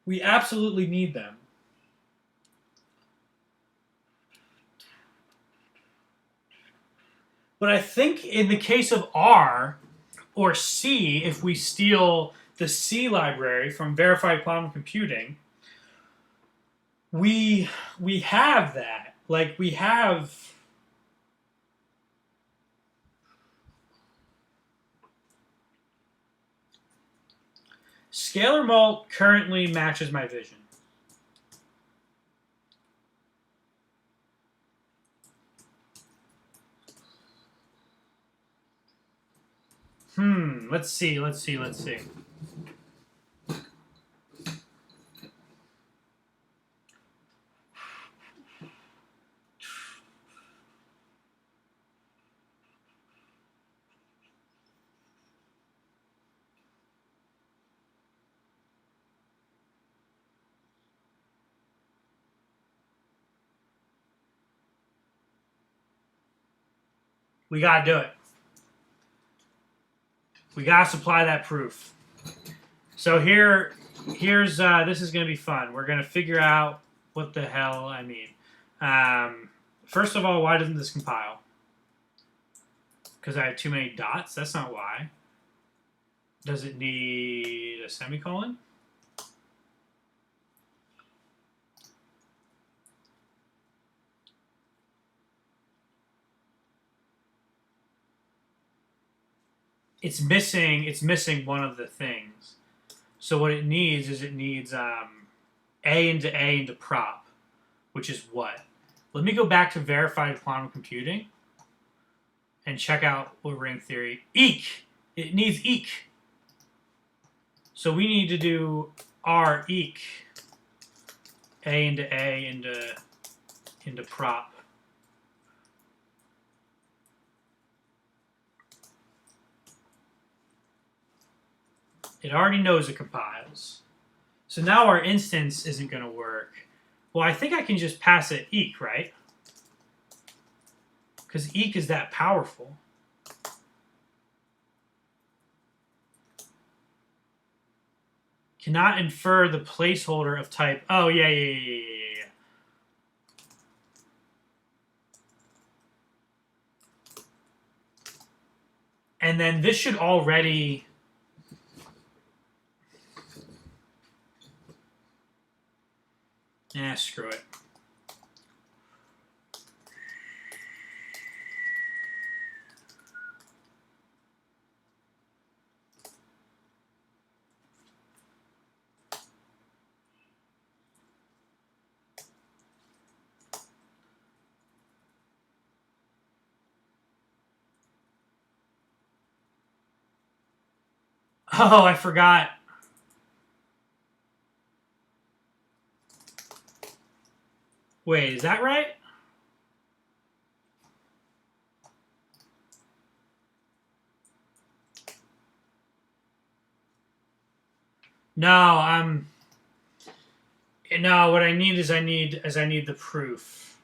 We absolutely need them. But I think in the case of R or C, if we steal the C library from verified quantum computing, we have that. Like we have scalar mult currently matches my vision. Let's see. We gotta do it. We gotta supply that proof. So here's this is gonna be fun. We're gonna figure out what the hell I mean. First of all, why doesn't this compile? Because I have too many dots? That's not why. Does it need a semicolon? It's missing one of the things. So what it needs is A into prop, which is what? Let me go back to verified quantum computing and check out what ring theory. Eq. It needs eq. So we need to do R eq. A into prop. It already knows it compiles. So now our instance isn't going to work. Well, I think I can just pass it eq, right? Because eq is that powerful. Cannot infer the placeholder of type. Oh, yeah. And then this should already... screw it. Oh, I forgot. Wait, is that right? No, no, what I need is I need the proof.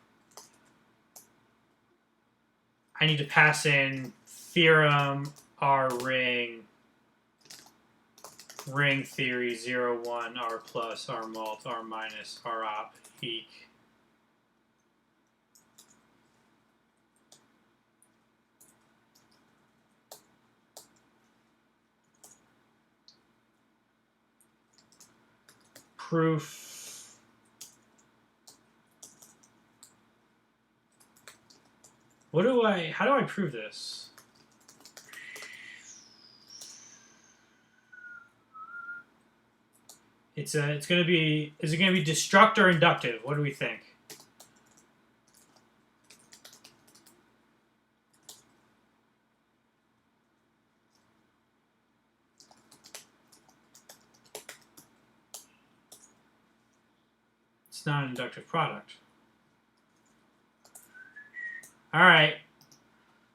I need to pass in theorem R ring theory 0, 1, R plus, R mult, R minus, R op, eq. Proof. How do I prove this? It's going to be, is it going to be destruct or inductive? What do we think? It's not an inductive product. All right.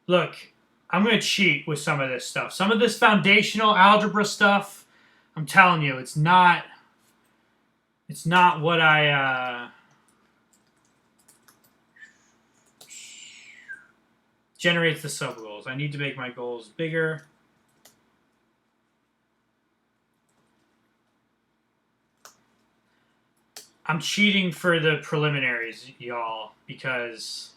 Look, I'm going to cheat with some of this stuff. Some of this foundational algebra stuff, I'm telling you, it's not what I... generates the sub-goals. I need to make my goals bigger. I'm cheating for the preliminaries, y'all, because...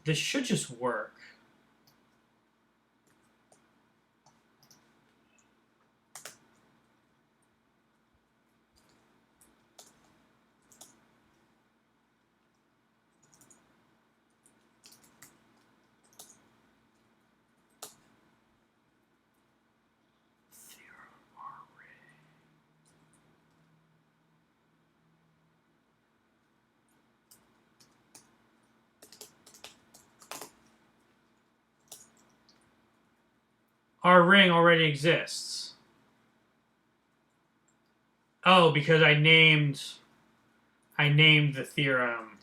this should just work. Our ring already exists. Oh, because I named the theorem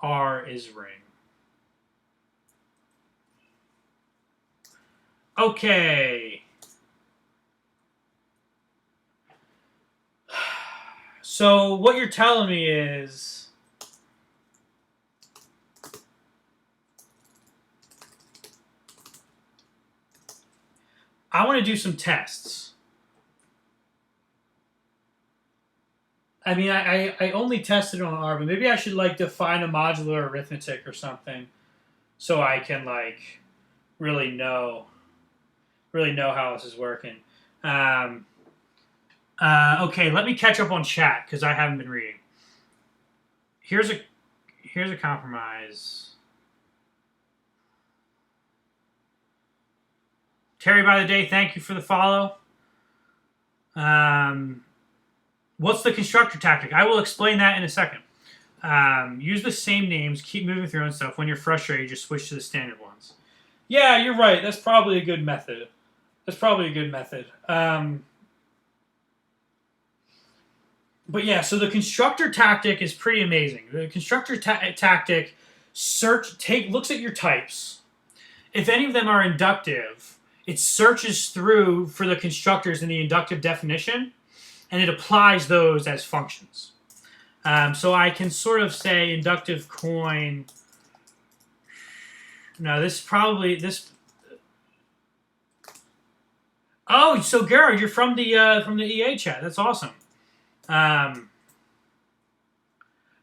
R is ring. Okay. So what you're telling me is I want to do some tests. I mean, I only tested on R, but maybe I should like define a modular arithmetic or something, so I can like really know how this is working. Okay, let me catch up on chat because I haven't been reading. Here's a compromise. Terry by the day, thank you for the follow. What's the constructor tactic? I will explain that in a second. Use the same names, keep moving through and stuff. When you're frustrated, just switch to the standard ones. Yeah, you're right. That's probably a good method. But yeah, so the constructor tactic is pretty amazing. The constructor tactic looks at your types if any of them are inductive, it searches through for the constructors in the inductive definition, and it applies those as functions. So I can sort of say inductive coin. No, this probably this. Oh, so Gerard, you're from the EA chat. That's awesome. All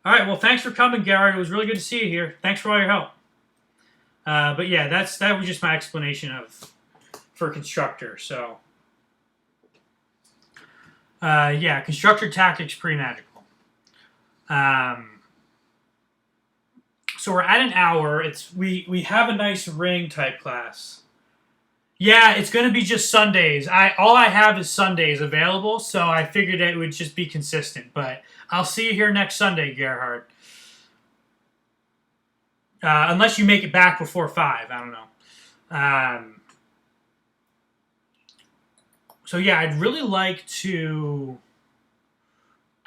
right. Well, thanks for coming, Gerard. It was really good to see you here. Thanks for all your help. But yeah, that was just my explanation for constructor. So yeah, constructor tactics pretty magical. So we're at an hour. We have a nice ring type class. Yeah, it's going to be just Sundays. All I have is Sundays available, so I figured it would just be consistent. But I'll see you here next Sunday, Gerhard. Unless you make it back before 5. I don't know. So yeah, I'd really like to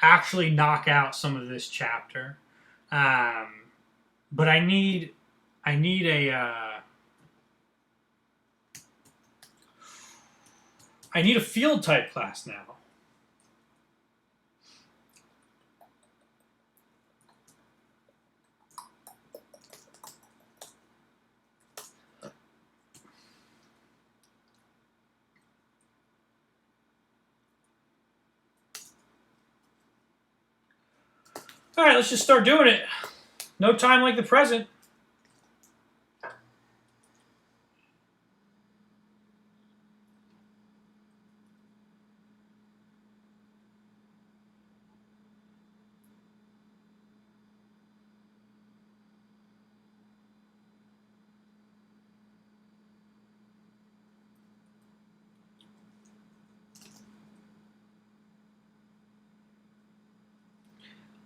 actually knock out some of this chapter. But I need a field type class now. All right, let's just start doing it. No time like the present.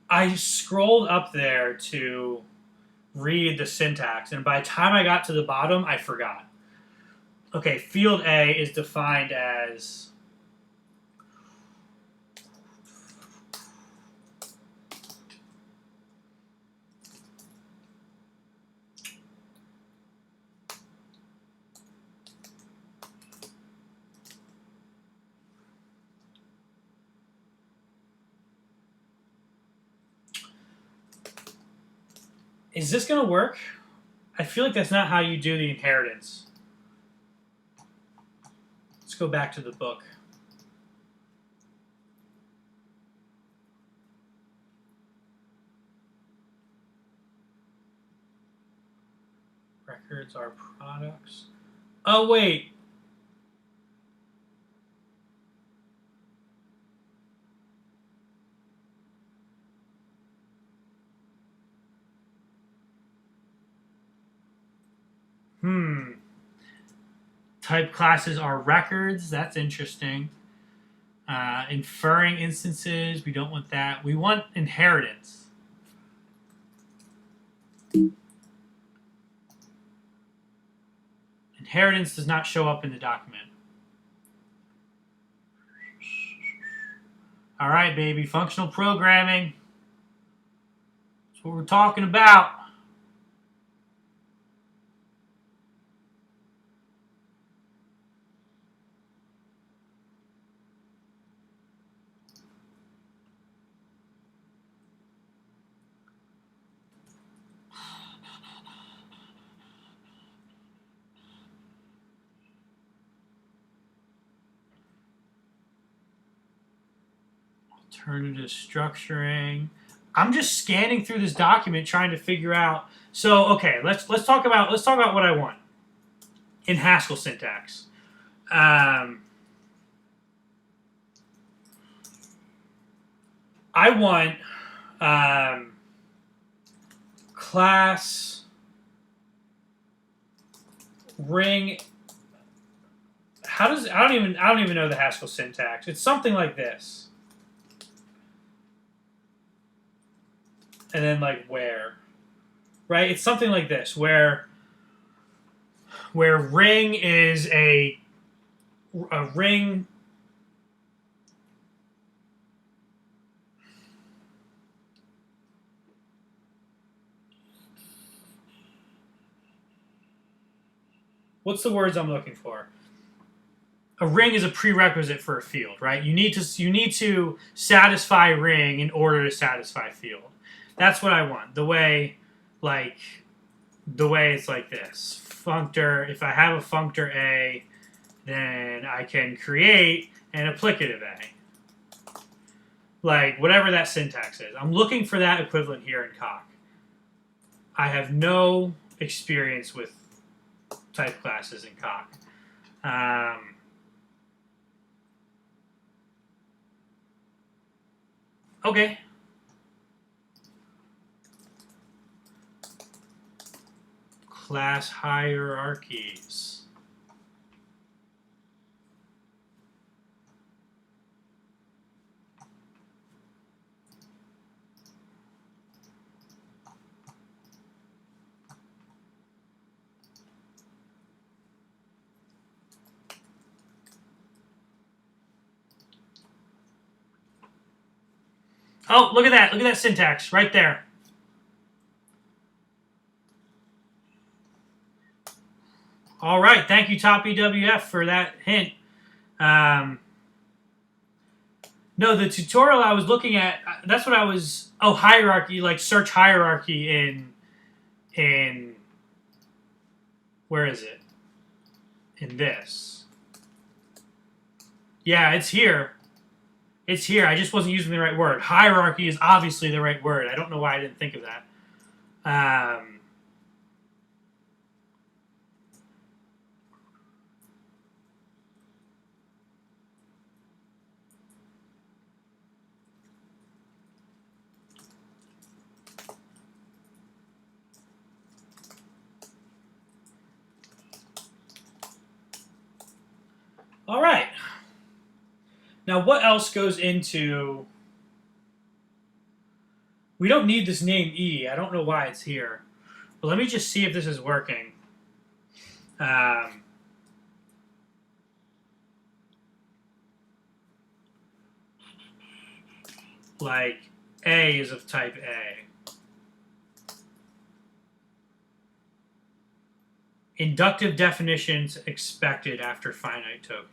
I scrolled up there to read the syntax, and by the time I got to the bottom, I forgot. Okay, field A is defined as Is this going to work? I feel like that's not how you do the inheritance. Let's go back to the book. Records are products. Oh, wait. Type classes are records. That's interesting. Inferring instances. We don't want that. We want inheritance. Inheritance does not show up in the document. All right, baby. Functional programming. That's what we're talking about. Alternative structuring. I'm just scanning through this document trying to figure out. So okay, let's talk about what I want in Haskell syntax. I want class ring. I don't even know the Haskell syntax. It's something like this. And then like where, right? It's something like this, where ring is a ring. what's the words I'm looking for? A ring is a prerequisite for a field, right? You need to satisfy ring in order to satisfy field. That's what I want. The way it's like this. Functor, if I have a functor A, then I can create an applicative A. Like, whatever that syntax is. I'm looking for that equivalent here in Coq. I have no experience with type classes in Coq. Okay. Class hierarchies. Oh, look at that. Look at that syntax right there. All right. Thank you, Top EWF, for that hint. No, the tutorial I was looking at, that's what I was... Oh, hierarchy, like search hierarchy in... Where is it? In this. Yeah, it's here. It's here. I just wasn't using the right word. Hierarchy is obviously the right word. I don't know why I didn't think of that. All right. Now, what else goes into... We don't need this name E. I don't know why it's here. But let me just see if this is working. Like, A is of type A. Inductive definitions expected after finite token.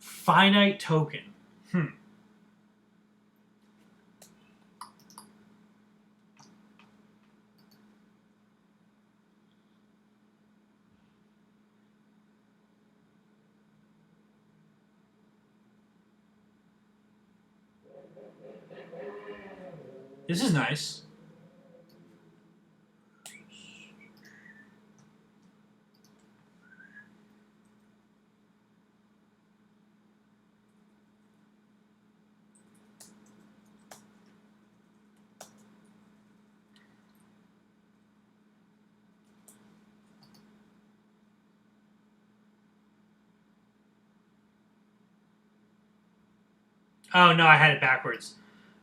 Finite token. This is nice. Oh, no, I had it backwards.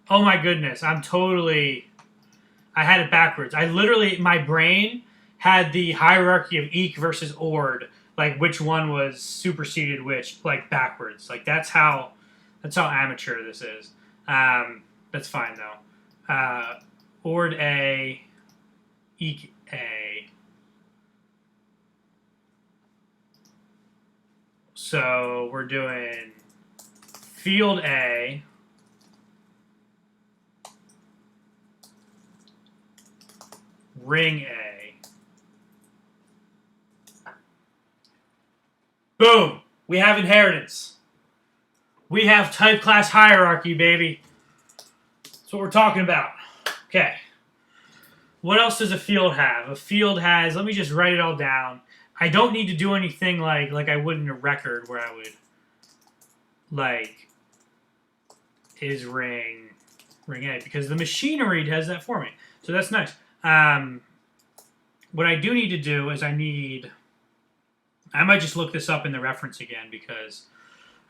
Oh, my goodness. I had it backwards. I literally, my brain had the hierarchy of eq versus ord, like which one was superseded which, like backwards. Like that's how amateur this is. That's fine though. Ord A, eq A. So we're doing field A, ring A. Boom! We have inheritance. We have type class hierarchy, baby. That's what we're talking about. Okay. What else does a field have? A field has, let me just write it all down. I don't need to do anything like I would in a record where I would, like, is ring A, because the machinery does that for me. So that's nice. What I do need to do is I might just look this up in the reference again because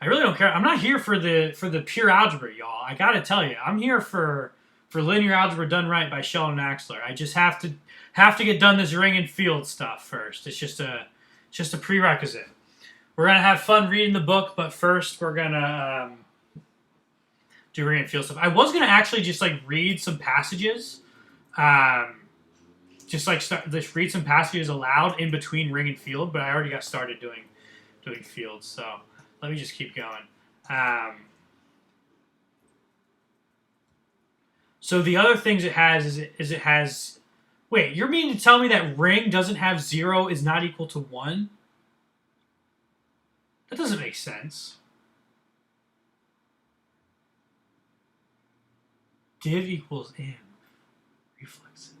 I really don't care. I'm not here for the pure algebra, y'all. I gotta tell you, I'm here for linear algebra done right by Sheldon Axler. I just have to get done this ring and field stuff first. It's just a prerequisite. We're gonna have fun reading the book, but first we're gonna do ring and field stuff. I was gonna actually just like read some passages. just like just read some passages aloud in between ring and field, but I already got started doing fields, so let me just keep going. So the other things it has is it has. Wait, you're meaning to tell me that ring doesn't have 0 is not equal to 1? That doesn't make sense. Div equals im. Reflex.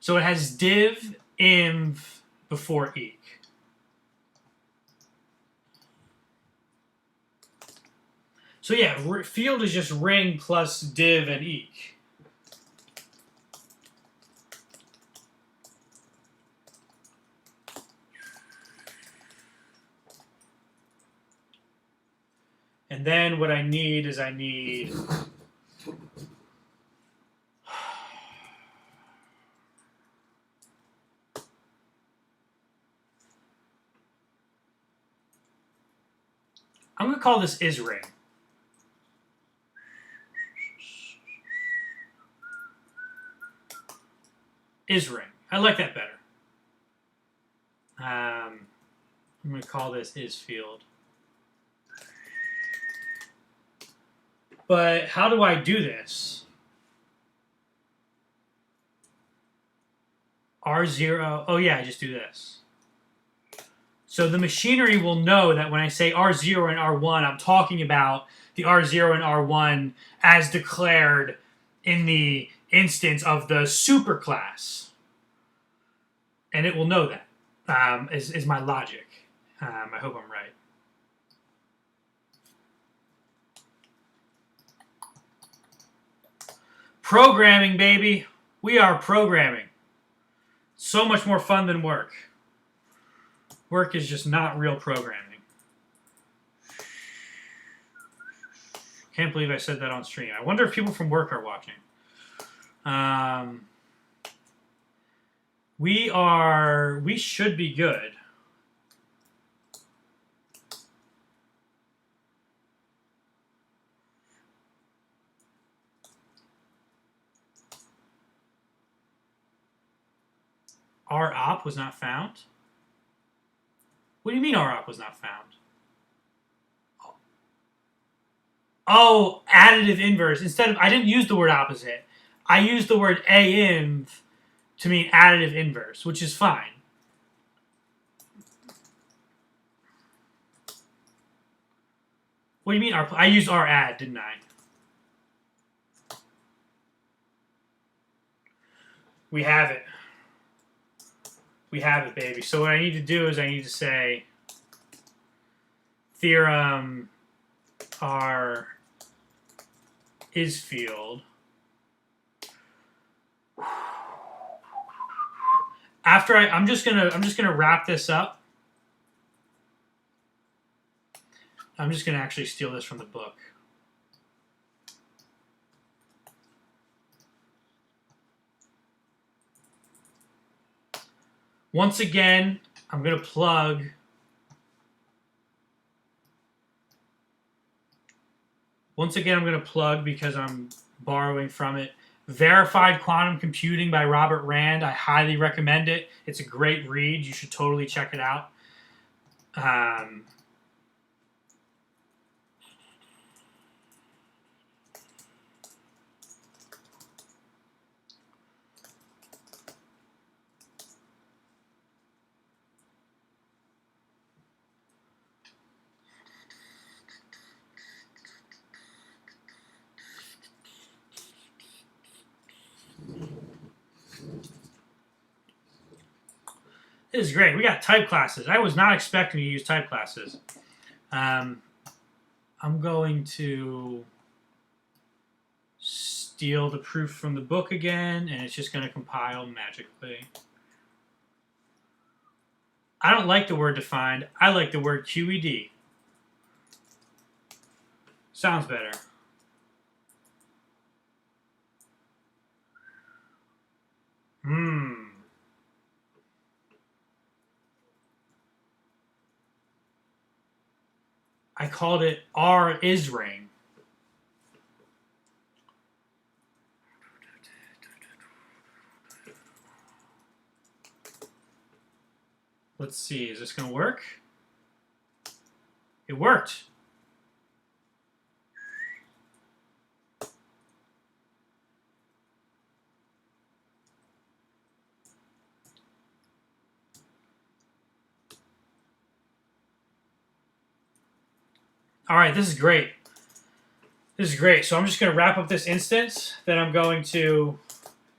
So it has div inv before eq. So yeah, field is just ring plus div and eq. And then what I need is I need I'm going to call this is ring. Is ring. I like that better. I'm going to call this is field. But how do I do this? R0. Oh yeah, I just do this. So the machinery will know that when I say R0 and R1, I'm talking about the R0 and R1 as declared in the instance of the superclass. And it will know that, is my logic. I hope I'm right. Programming, baby. We are programming. So much more fun than work. Work is just not real programming. Can't believe I said that on stream. I wonder if people from work are watching. We should be good. Our op was not found? What do you mean our op was not found? Oh, additive inverse. Instead of, I didn't use the word opposite. I used the word ainv to mean additive inverse, which is fine. What do you mean? I used our add, didn't I? We have it. We have it, baby. So what I need to do is I need to say theorem R is field. After I'm just gonna wrap this up. I'm just gonna actually steal this from the book. Once again, I'm gonna plug because I'm borrowing from it. Verified Quantum Computing by Robert Rand. I highly recommend it. It's a great read. You should totally check it out. This is great. We got type classes. I was not expecting to use type classes. I'm going to steal the proof from the book again, and it's just going to compile magically. I don't like the word defined. I like the word QED. Sounds better. I called it R is ring. Let's see, is this going to work? It worked. All right, this is great. This is great. So I'm just going to wrap up this instance. Then I'm going to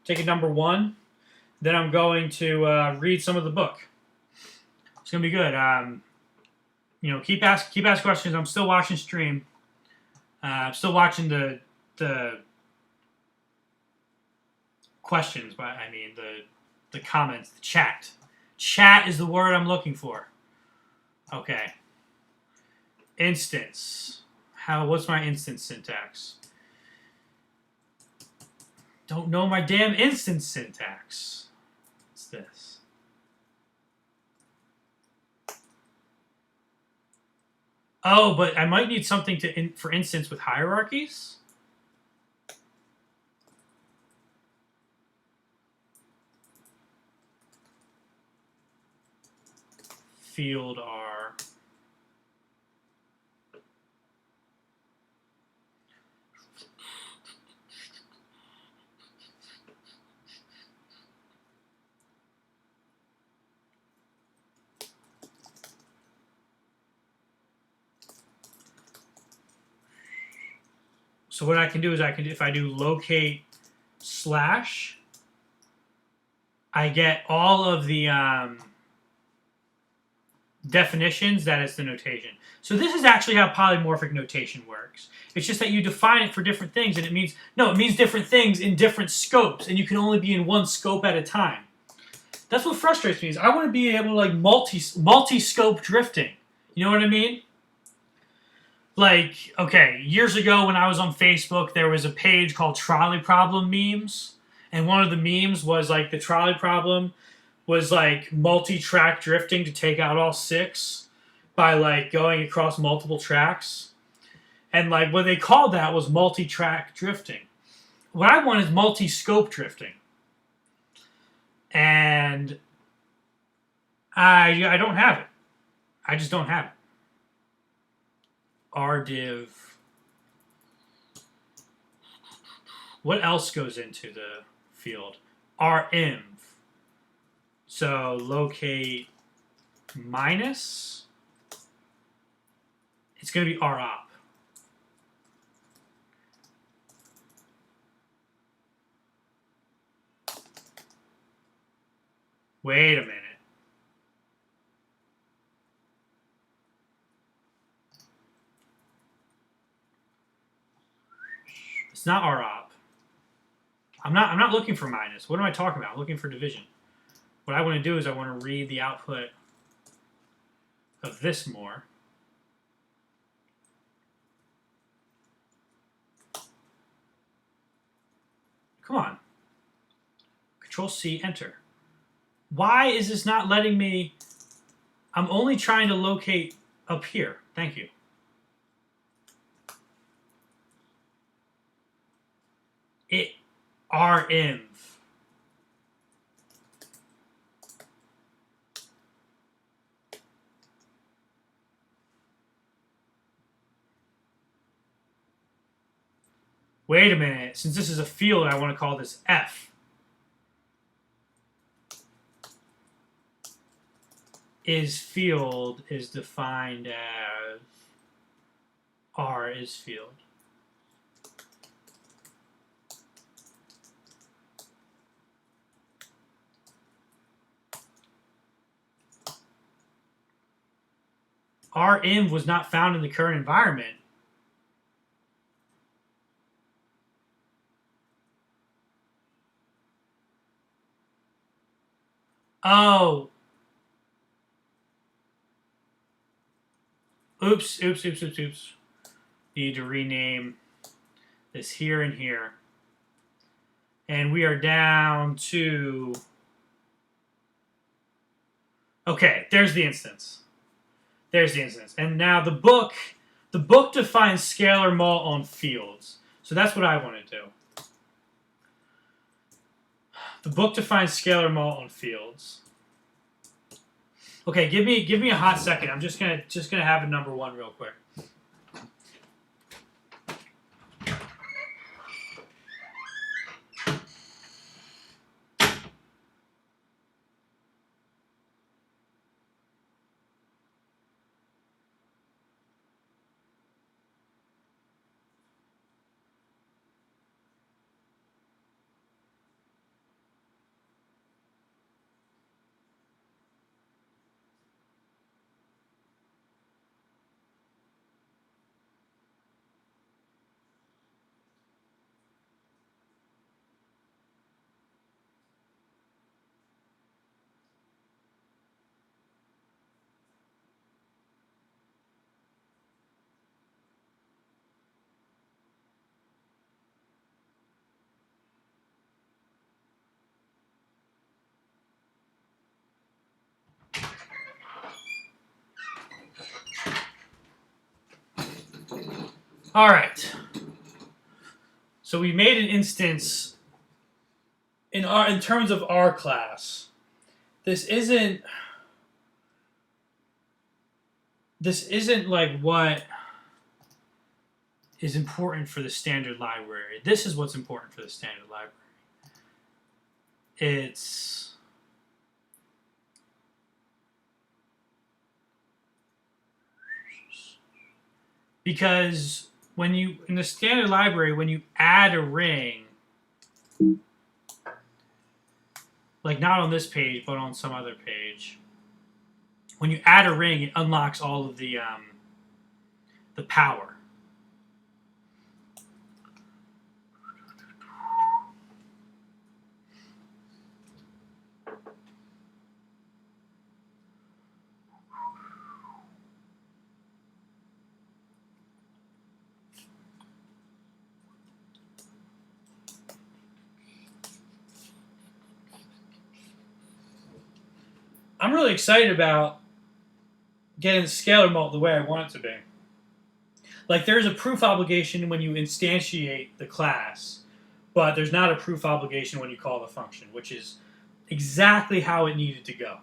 take a number 1. Then I'm going to read some of the book. It's going to be good. You know, keep asking questions. I'm still watching stream. I'm still watching the questions, but I mean the comments, the chat. Chat is the word I'm looking for. Okay. Instance. What's my instance syntax? Don't know my damn instance syntax. What's this? Oh, but I might need something for instance with hierarchies. Field R. So what I can do is if I do locate slash, I get all of the definitions. That is the notation. So this is actually how polymorphic notation works. It's just that you define it for different things, and it means different things in different scopes, and you can only be in one scope at a time. That's what frustrates me. Is I want to be able to like multi-scope drifting. You know what I mean? Like, okay, years ago when I was on Facebook, there was a page called Trolley Problem Memes. And one of the memes was like the trolley problem was like multi-track drifting to take out all 6 by like going across multiple tracks. And like what they called that was multi-track drifting. What I want is multi-scope drifting. And I don't have it. I just don't have it. rdiv. What else goes into the field? Rinv. So locate minus. It's going to be rop. Wait a minute. It's not rop. I'm not looking for minus. What am I talking about? I'm looking for division. What I want to do is I want to read the output of this more. Come on. Control C, enter. Why is this not letting me? I'm only trying to locate up here. Thank you. Rinv. Wait a minute. Since this is a field, I want to call this F. Is field is defined as R is field. Rinv was not found in the current environment. Oh. Oops. Need to rename this here and here. And we are down to... Okay, there's the instance. There's the instance. And now the book The book defines scalar mult on fields. So that's what I want to do. The book defines scalar mult on fields. Okay, give me a hot second. I'm just gonna have a number one real quick. All right. So we made an instance in terms of our class. This isn't like what is important for the standard library. This is what's important for the standard library. It's because when you, in the standard library, when you add a ring, like not on this page, but on some other page, when you add a ring, it unlocks all of the power. I'm really excited about getting the scalar mult the way I want it to be. Like, there's a proof obligation when you instantiate the class, but there's not a proof obligation when you call the function, which is exactly how it needed to go.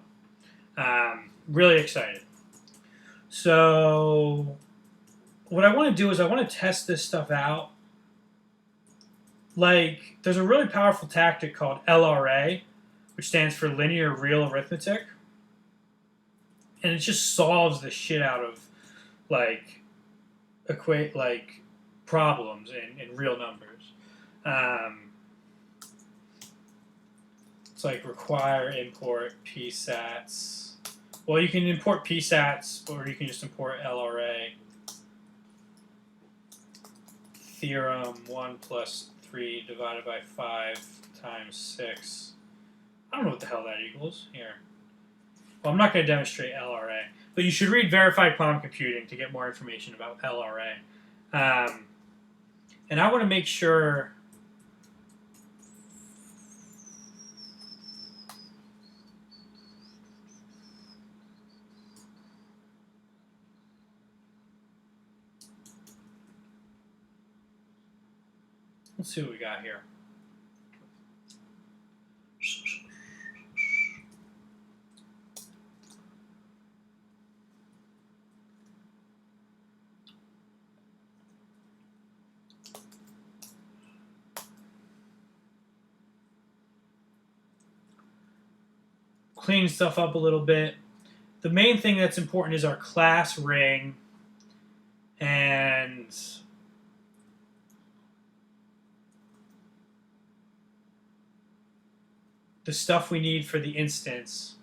Really excited. So what I want to do is I want to test this stuff out. Like, there's a really powerful tactic called LRA, which stands for linear real arithmetic. And it just solves the shit out of like problems in real numbers. It's like require import psats. Well, you can import psats, or you can just import LRA. Theorem 1 plus 3 divided by 5 times 6. I don't know what the hell that equals here. Well, I'm not going to demonstrate LRA, but you should read Verified Quantum Computing to get more information about LRA. And I want to make sure let's see what we got here. Clean stuff up a little bit. The main thing that's important is our class ring and the stuff we need for the instance.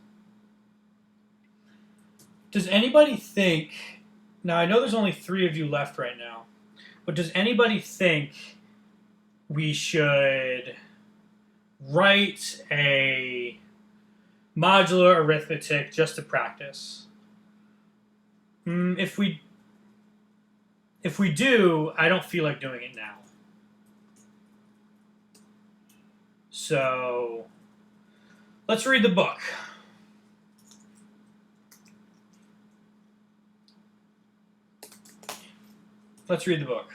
Does anybody think, now I know there's only 3 of you left right now, but does anybody think we should write a modular arithmetic just to practice? If we do, I don't feel like doing it now. So let's read the book. Let's read the book.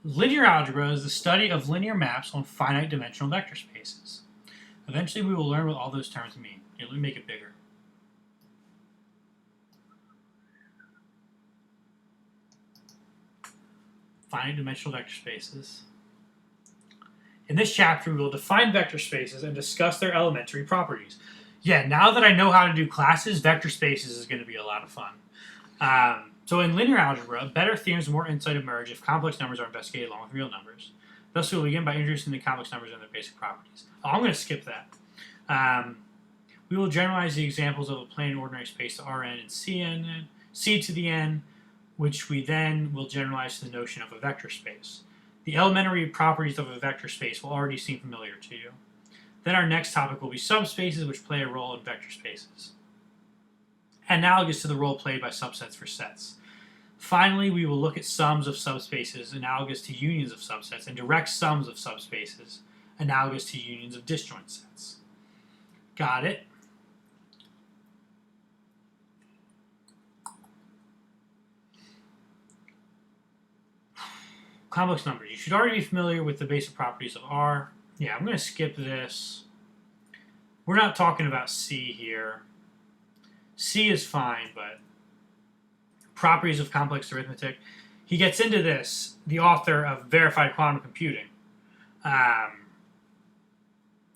Linear algebra is the study of linear maps on finite dimensional vector spaces. Eventually we will learn what all those terms mean. Here, let me make it bigger. Finite dimensional vector spaces. In this chapter, we will define vector spaces and discuss their elementary properties. Yeah, now that I know how to do classes, vector spaces is going to be a lot of fun. So in linear algebra, better theorems and more insight emerge if complex numbers are investigated along with real numbers. Thus, we will begin by introducing the complex numbers and their basic properties. Oh, I'm going to skip that. We will generalize the examples of a plane ordinary space to Rn and Cn, C to the n, which we then will generalize to the notion of a vector space. The elementary properties of a vector space will already seem familiar to you. Then our next topic will be subspaces, which play a role in vector spaces, analogous to the role played by subsets for sets. Finally, we will look at sums of subspaces analogous to unions of subsets and direct sums of subspaces analogous to unions of disjoint sets. Got it? Complex numbers. You should already be familiar with the basic properties of R. Yeah, I'm going to skip this. We're not talking about C here. C is fine, but properties of complex arithmetic. He gets into this, the author of Verified Quantum Computing.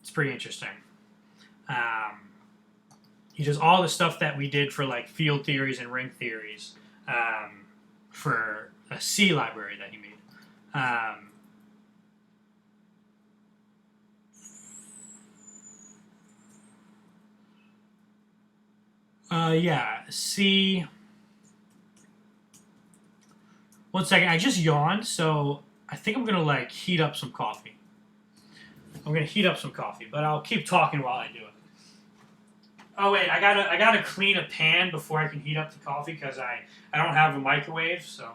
It's pretty interesting. He does all the stuff that we did for like field theories and ring theories for a C library that he made. Yeah, C. One second, I just yawned, so I think I'm gonna like heat up some coffee. I'm gonna heat up some coffee, but I'll keep talking while I do it. Oh wait, I gotta clean a pan before I can heat up the coffee because I don't have a microwave, so.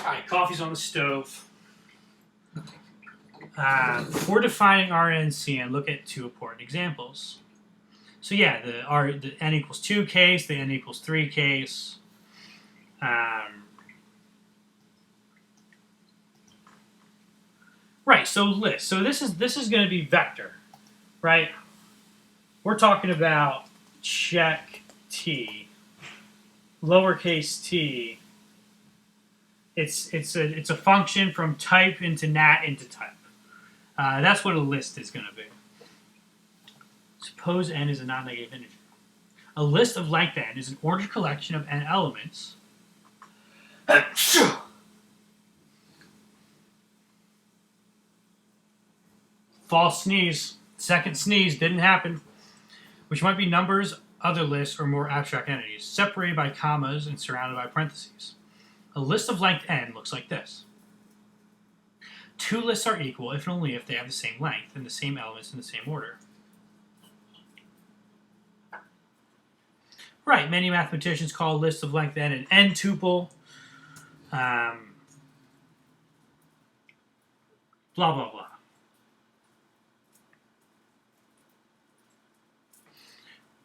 Alright, coffee's on the stove. Before defining Rn and Cn, look at two important examples. So yeah, the n equals 2 case, the n equals 3 case. Right, so list. So this is going to be vector, right? We're talking about check t, lowercase t. It's a function from type into nat into type. That's what a list is going to be. Suppose n is a non-negative integer. A list of length n is an ordered collection of n elements. False sneeze. Second sneeze didn't happen. Which might be numbers, other lists, or more abstract entities, separated by commas and surrounded by parentheses. A list of length n looks like this. Two lists are equal if and only if they have the same length and the same elements in the same order. Right, many mathematicians call a list of length n an n-tuple. Blah, blah, blah.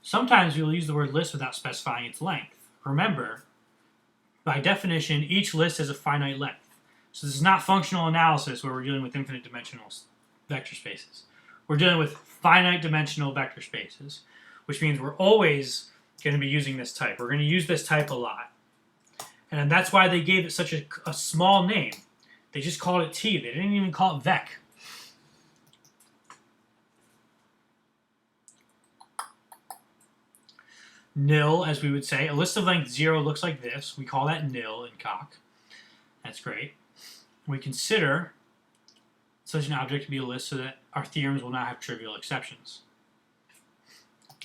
Sometimes we will use the word list without specifying its length. Remember, by definition, each list has a finite length. So this is not functional analysis where we're dealing with infinite dimensional vector spaces. We're dealing with finite dimensional vector spaces, which means we're always going to be using this type. We're going to use this type a lot. And that's why they gave it such a small name. They just called it T. They didn't even call it vec. Nil, as we would say. A list of length 0 looks like this. We call that nil in Coq. That's great. we consider such an object to be a list so that our theorems will not have trivial exceptions.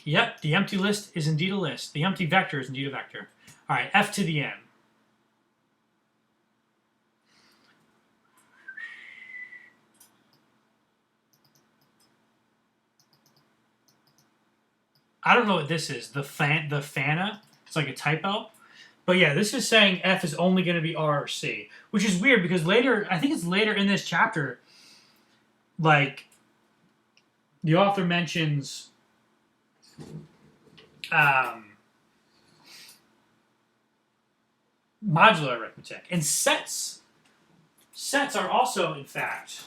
Yep, the empty list is indeed a list. The empty vector is indeed a vector. All right, f to the n. I don't know what this is. The fana. It's like a typo. But yeah, this is saying f is only going to be r or c, which is weird because later, I think it's later in this chapter, like the author mentions modular arithmetic and sets. Sets are also, in fact,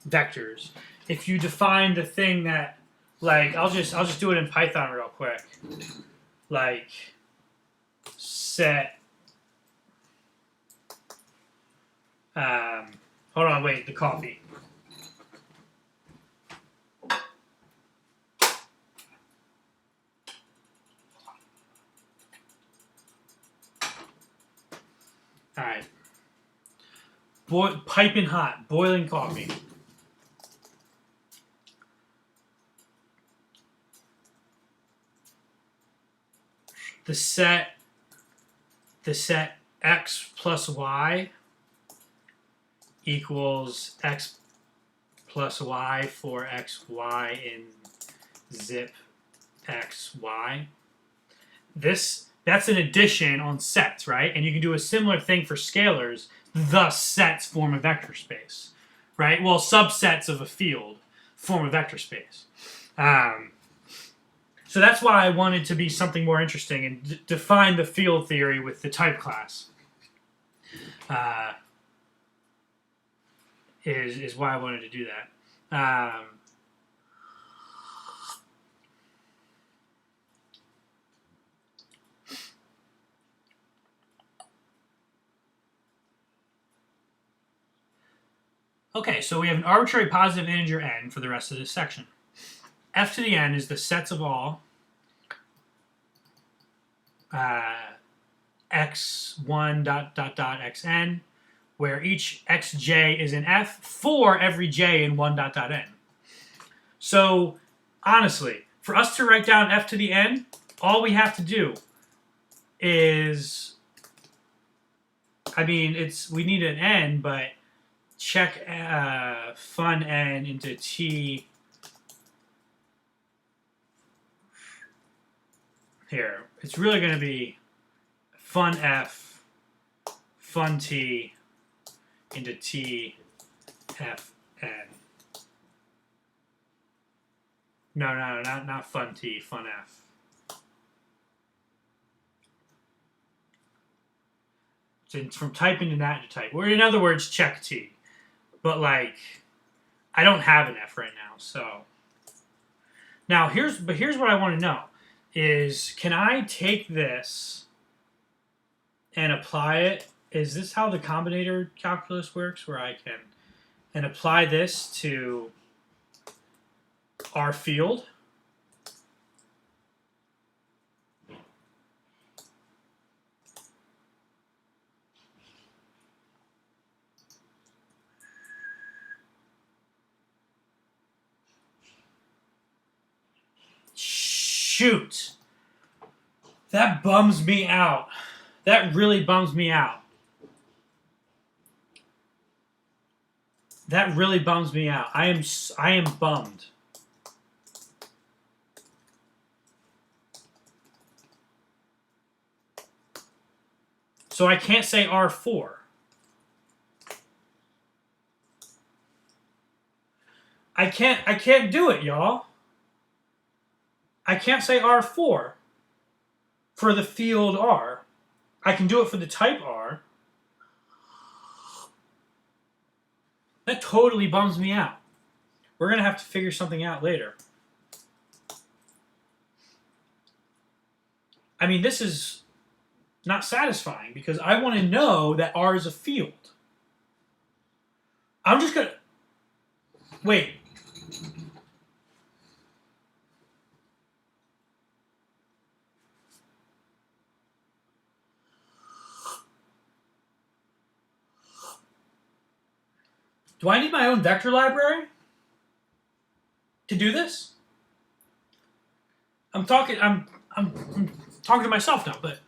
vectors. If you define the thing that, like, I'll just do it in Python real quick. Like, set. Hold on, wait, the coffee. All right. Piping hot, boiling coffee. The set x plus y equals x plus y for x, y in zip x, y. That's an addition on sets, right? And you can do a similar thing for scalars. Thus, sets form a vector space, right? Well, subsets of a field form a vector space. So that's why I wanted to be something more interesting and define the field theory with the type class. Is why I wanted to do that. Okay, so we have an arbitrary positive integer n for the rest of this section. F to the n is the sets of all x1 dot dot dot xn, where each xj is in f for every j in 1 dot dot n. So honestly, for us to write down f to the n, all we have to do is, I mean, we need an n, but check fun n into t. Here, it's really going to be fun f, fun t into t f n. No, not fun t, fun f. It's from type into nat to type. Or in other words, check t. But like, I don't have an f right now, so. Now here's what I want to know is, can I take this and apply it? Is this how the combinator calculus works, where I can and apply this to our field? Shoot. That bums me out. That really bums me out. That really bums me out. I am bummed. So I can't say R4. I can't do it, y'all. I can't say R4 for the field R. I can do it for the type R. That totally bums me out. We're going to have to figure something out later. I mean, this is not satisfying because I want to know that R is a field. I'm just going to... Wait. Do I need my own vector library to do this? I'm talking to myself now, but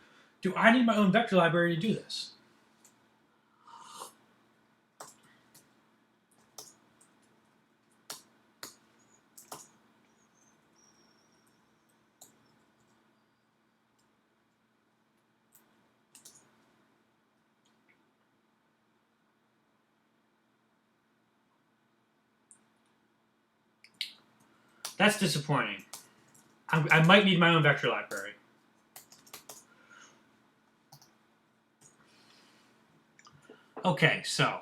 do I need my own vector library to do this? That's disappointing. I might need my own vector library. Okay, so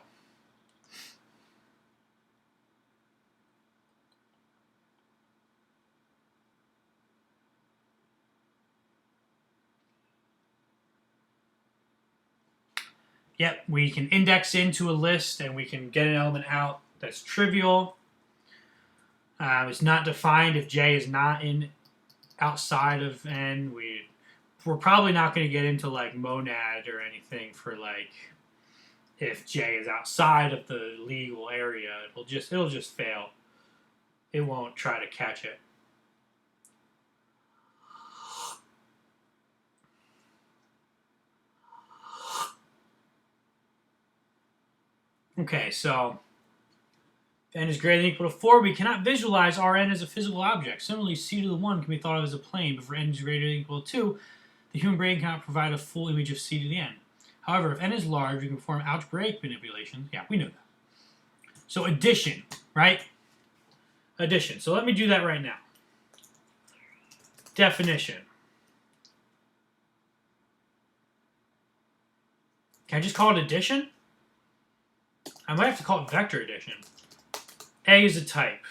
yep, we can index into a list and we can get an element out that's trivial. It's not defined if J is not in outside of N. We're probably not going to get into like monad or anything for like if J is outside of the legal area. It'll just fail. It won't try to catch it. Okay, so if n is greater than or equal to 4, we cannot visualize Rn as a physical object. Similarly, c to the 1 can be thought of as a plane, but for n is greater than or equal to 2, the human brain cannot provide a full image of c to the n. However, if n is large, we can perform algebraic manipulations. Yeah, we know that. So addition, right? Addition. So let me do that right now. Definition. Can I just call it addition? I might have to call it vector addition. A is a type.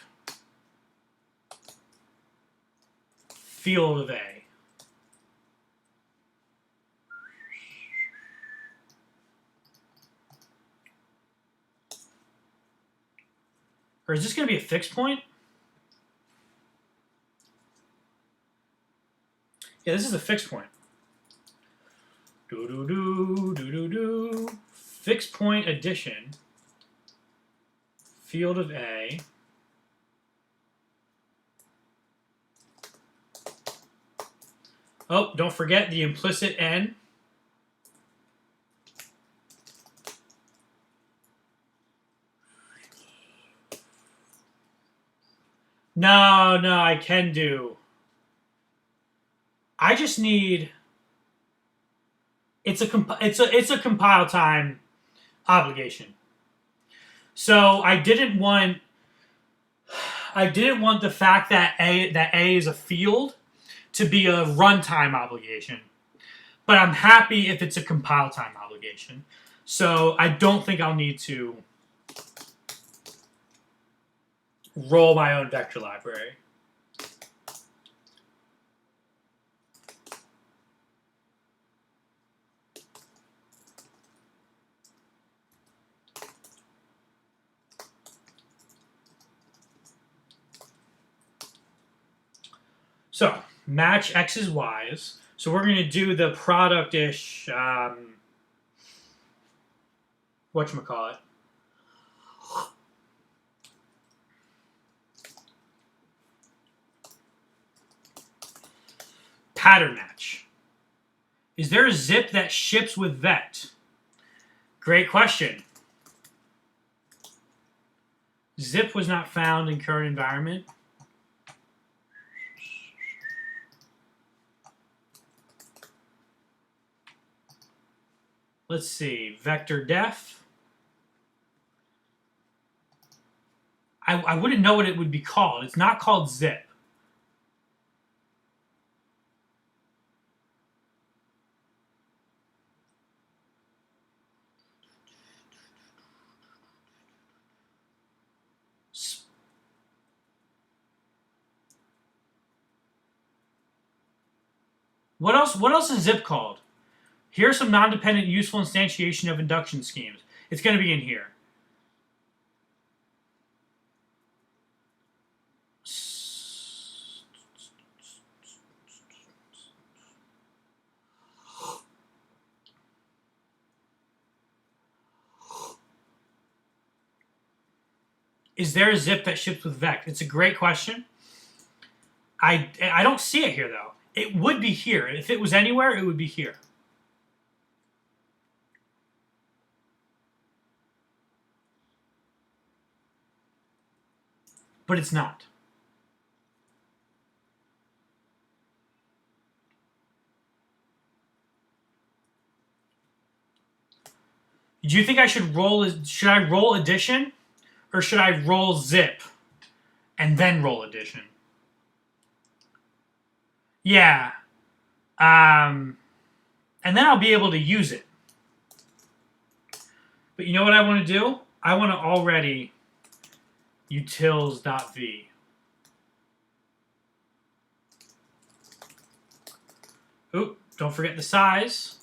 Field of A. Or is this going to be a fixed point? Yeah, this is a fixed point. Fixed point addition. Field of A. Oh, don't forget the implicit N. No, I can do. I just need. It's a compile time obligation. So I didn't want the fact that A is a field to be a runtime obligation. But I'm happy if it's a compile time obligation. So I don't think I'll need to roll my own vector library. So match x's, y's. So we're going to do the product-ish, whatchamacallit. Pattern match. Is there a zip that ships with vet? Great question. Zip was not found in current environment. Let's see, vector def. I wouldn't know what it would be called. It's not called zip. What else is zip called? Here's some non-dependent useful instantiation of induction schemes. It's going to be in here. Is there a zip that ships with vect? It's a great question. I don't see it here, though. It would be here. If it was anywhere, it would be here. But it's not. Do you think I should roll? Should I roll addition, or should I roll zip, and then roll addition? Yeah. And then I'll be able to use it. But you know what I want to do? I want to already utils.v. Oop! Don't forget the size.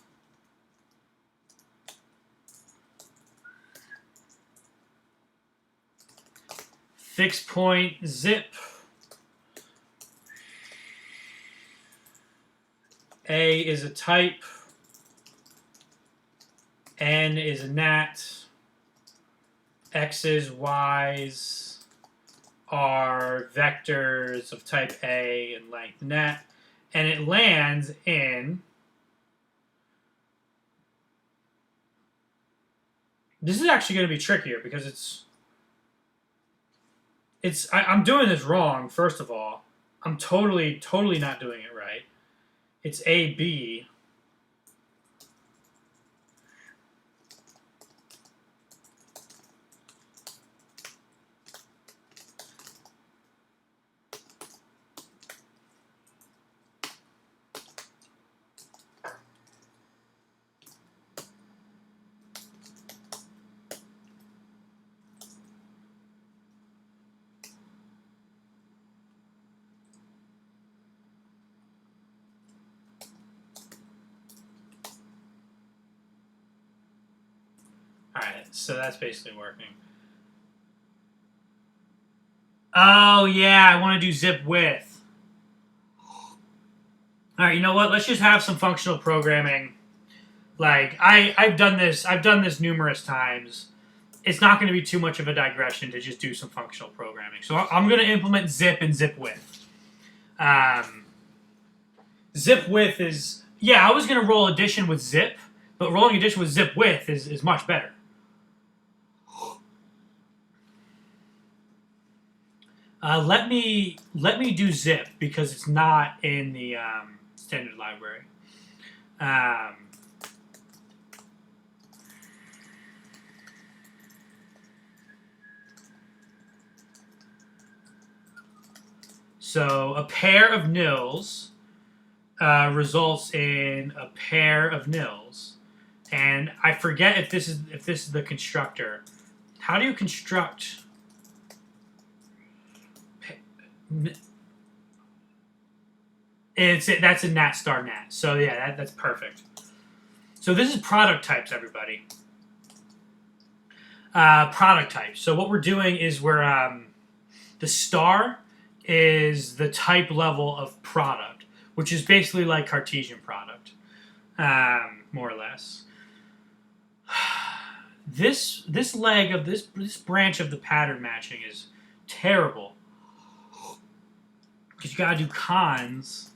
Fixed point zip. A is a type. N is a nat. X's, Y's are vectors of type A and length nat. And it lands in... This is actually going to be trickier because I'm doing this wrong, first of all. I'm totally not doing it right. It's AB. Alright, so that's basically working. Oh, yeah, I want to do zip width. Alright, you know what? Let's just have some functional programming. Like, I've done this numerous times. It's not going to be too much of a digression to just do some functional programming. So I'm going to implement zip and zip width. Zip width is... Yeah, I was going to roll addition with zip, but rolling addition with zip width is much better. Let me do zip because it's not in the standard library. So a pair of nils results in a pair of nils, and I forget if this is the constructor. How do you construct? That's a nat star nat. So yeah, that's perfect. So this is product types, everybody. Product types. So what we're doing is we're the star is the type level of product, which is basically like Cartesian product, more or less. This leg of this branch of the pattern matching is terrible because you gotta do cons.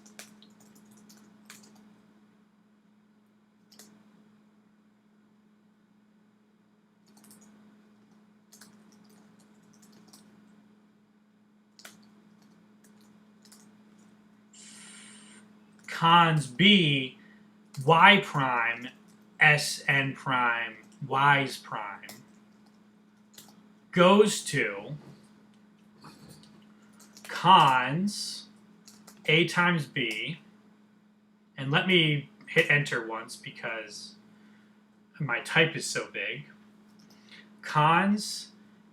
Cons B, y prime, Sn prime, y's prime goes to cons A times B, and let me hit enter once because my type is so big. Cons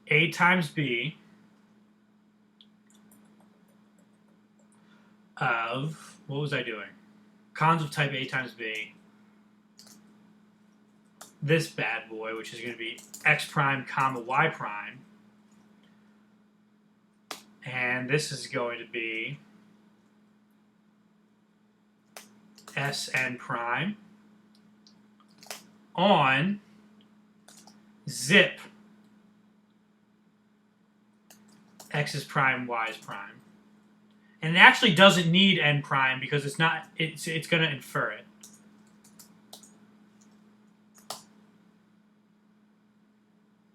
A times B of, what was I doing? Cons of type A times B. This bad boy, which is going to be x prime comma y prime. And this is going to be Sn prime on zip X is prime, Y is prime. And it actually doesn't need n prime because it's not. It's going to infer it.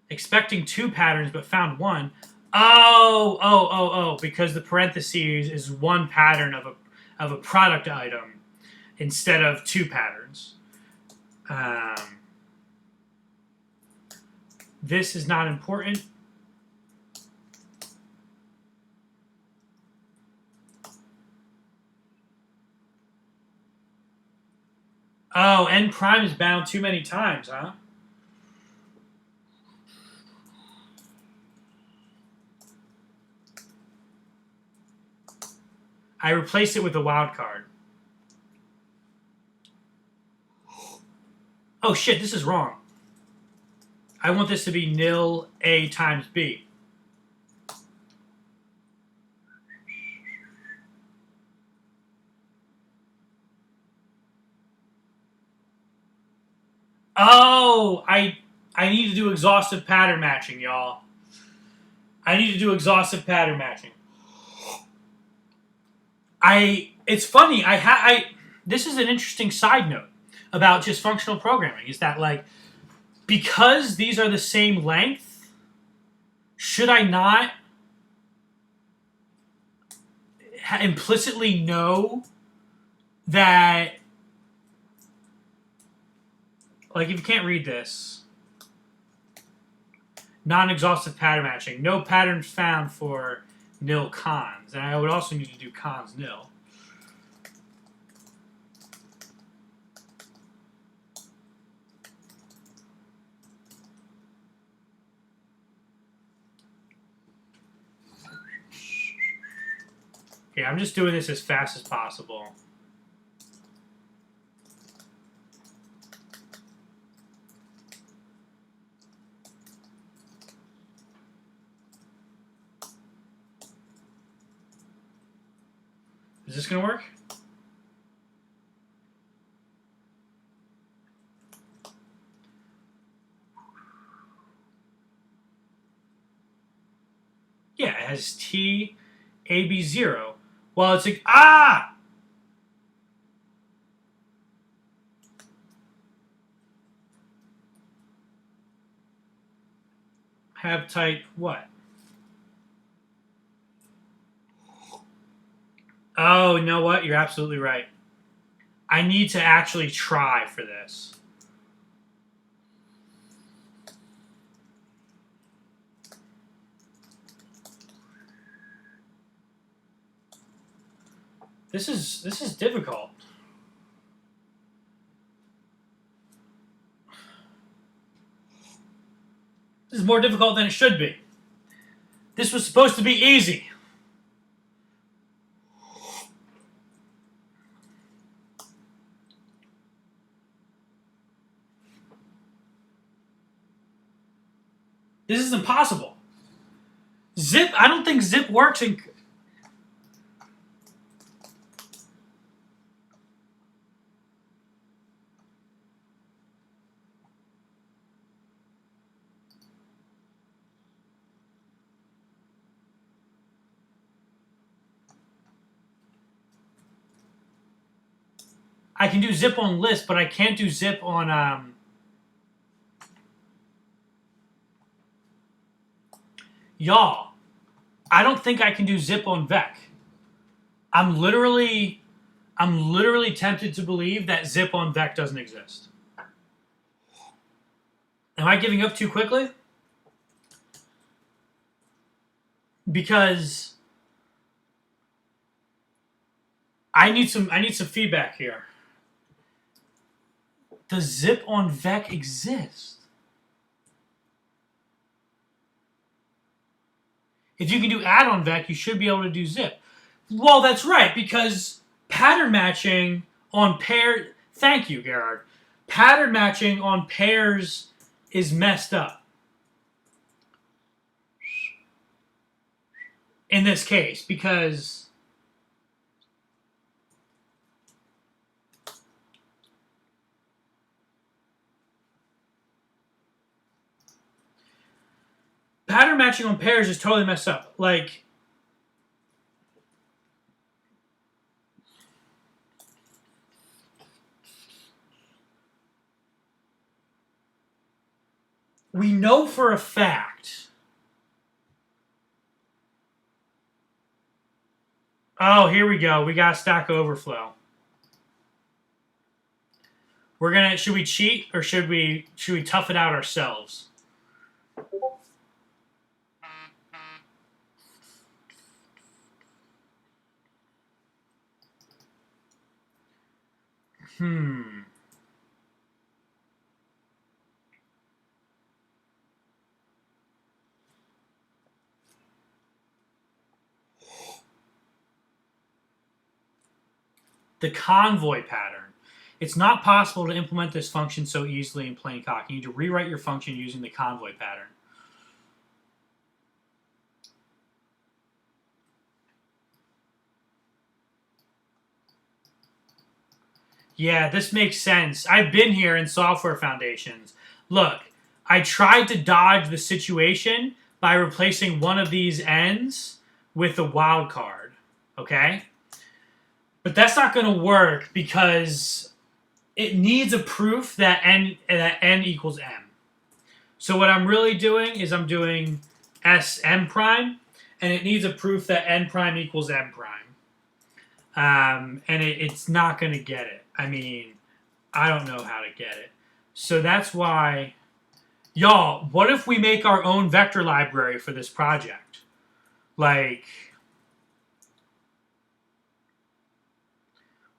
Expecting 2 patterns but found 1. Oh! Because the parentheses is 1 pattern of a product item instead of 2 patterns. This is not important. Oh, n prime is bound too many times, huh? I replaced it with a wildcard. Oh shit, this is wrong. I want this to be nil A times B. Oh, I need to do exhaustive pattern matching, y'all. I need to do exhaustive pattern matching. It's funny. This is an interesting side note about just functional programming. Is that like because these are the same length, should I not implicitly know that? Like, if you can't read this, non-exhaustive pattern matching, no pattern found for nil cons, and I would also need to do cons nil. Okay, I'm just doing this as fast as possible. Is this going to work? Yeah, it has T, AB0. Well, it's like, have type what? Oh, you know what? You're absolutely right. I need to actually try for this. This is difficult. This is more difficult than it should be. This was supposed to be easy. This is impossible. Zip, I don't think zip works in... I can do zip on list, but I can't do zip on... Y'all, I don't think I can do zip on vec. I'm literally tempted to believe that zip on vec doesn't exist. Am I giving up too quickly? Because I need some feedback here. Does zip on vec exist? If you can do add on vec, you should be able to do zip. Well, that's right, because pattern matching on pair... Thank you, Gerard. Pattern matching on pairs is messed up. In this case, because... pattern matching on pairs is totally messed up. Like, we know for a fact. Oh, here we go. We got Stack Overflow. We're gonna. Should we cheat or should we tough it out ourselves? The convoy pattern. It's not possible to implement this function so easily in plain cock. You need to rewrite your function using the convoy pattern. Yeah, this makes sense. I've been here in software foundations. Look, I tried to dodge the situation by replacing one of these ends with a wildcard. Okay? But that's not going to work because it needs a proof that n equals m. So what I'm really doing is I'm doing Sm prime, and it needs a proof that n prime equals m prime. And it's not going to get it. I mean, I don't know how to get it. So that's why, y'all, what if we make our own vector library for this project? Like,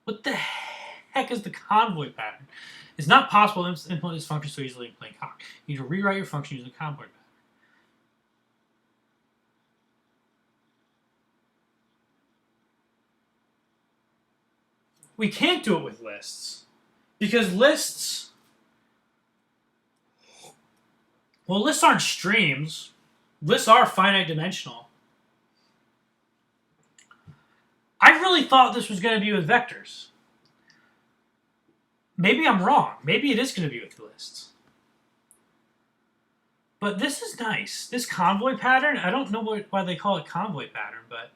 what the heck is the convoy pattern? It's not possible to implement this function so easily in plain cock. You need to rewrite your function using the convoy pattern. We can't do it with lists. Because lists... Well, lists aren't streams. Lists are finite dimensional. I really thought this was going to be with vectors. Maybe I'm wrong. Maybe it is going to be with lists. But this is nice. This convoy pattern, I don't know why they call it convoy pattern, but...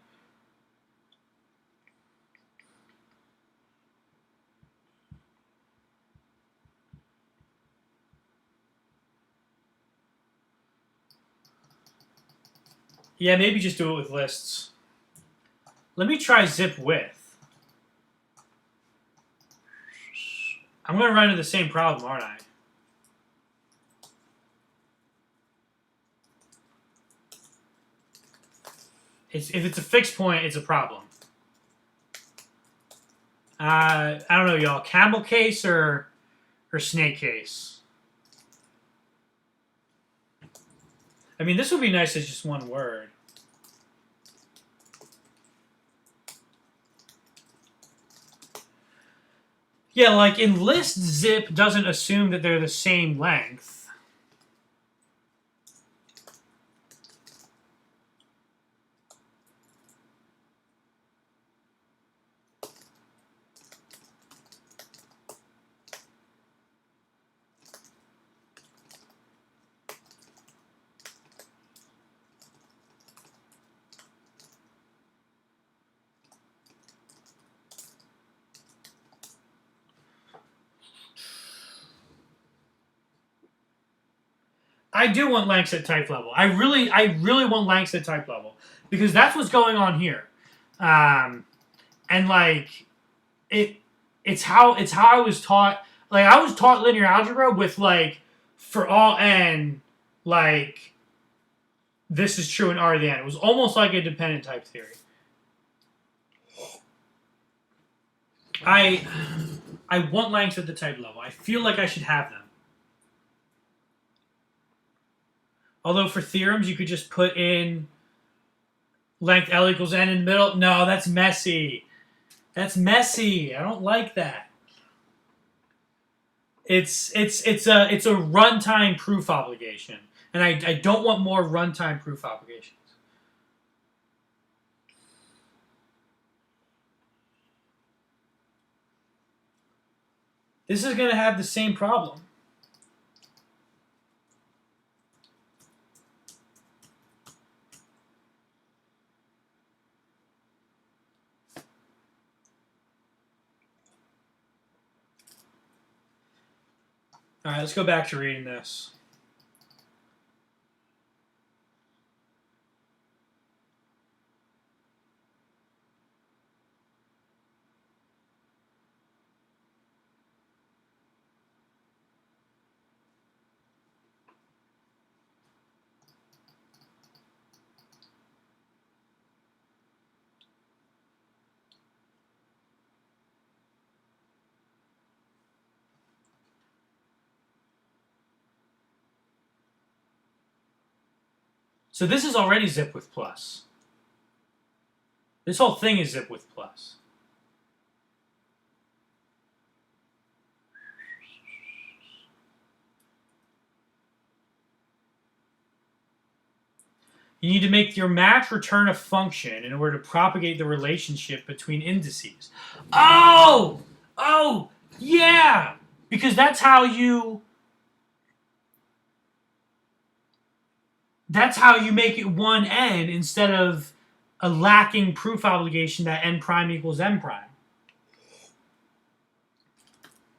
Yeah, maybe just do it with lists. Let me try zip width. I'm going to run into the same problem, aren't I? If it's a fixed point, it's a problem. I don't know, y'all. Camel case or snake case? I mean, this would be nice as just one word. Yeah, like in list, zip doesn't assume that they're the same length. I do want lengths at type level. I really want lengths at type level because that's what's going on here, and like it's how I was taught. Like I was taught linear algebra with like for all n, like this is true in R to the n. It was almost like a dependent type theory. I want lengths at the type level. I feel like I should have them. Although for theorems, you could just put in length L equals n in the middle. No, that's messy. That's messy. I don't like that. It's a runtime proof obligation, and I don't want more runtime proof obligations. This is going to have the same problem. All right, let's go back to reading this. So this is already zip with plus. This whole thing is zip with plus. You need to make your match return a function in order to propagate the relationship between indices. Oh! Oh! Yeah! Because that's how you make it 1n instead of a lacking proof obligation that n prime equals n prime.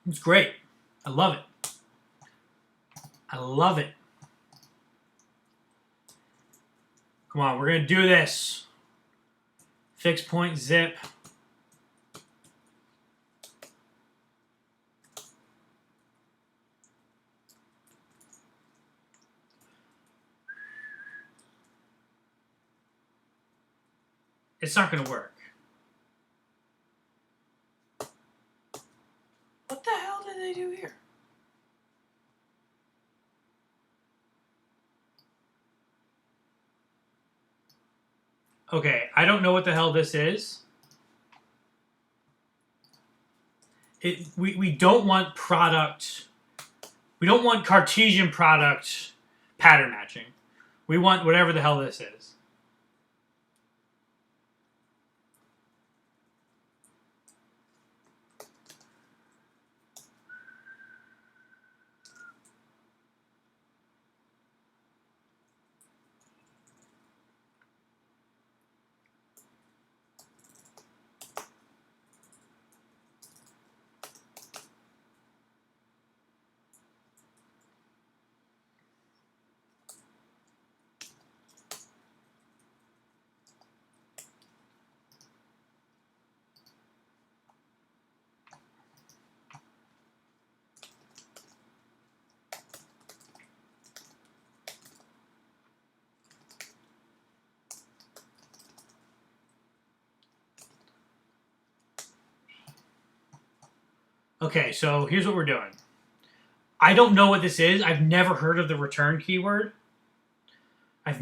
It's great. I love it. I love it. Come on, we're going to do this. Fixed point zip. It's not going to work. What the hell did they do here? Okay, I don't know what the hell this is. We don't want product. We don't want Cartesian product pattern matching. We want whatever the hell this is. Okay, so here's what we're doing. I don't know what this is. I've never heard of the return keyword. But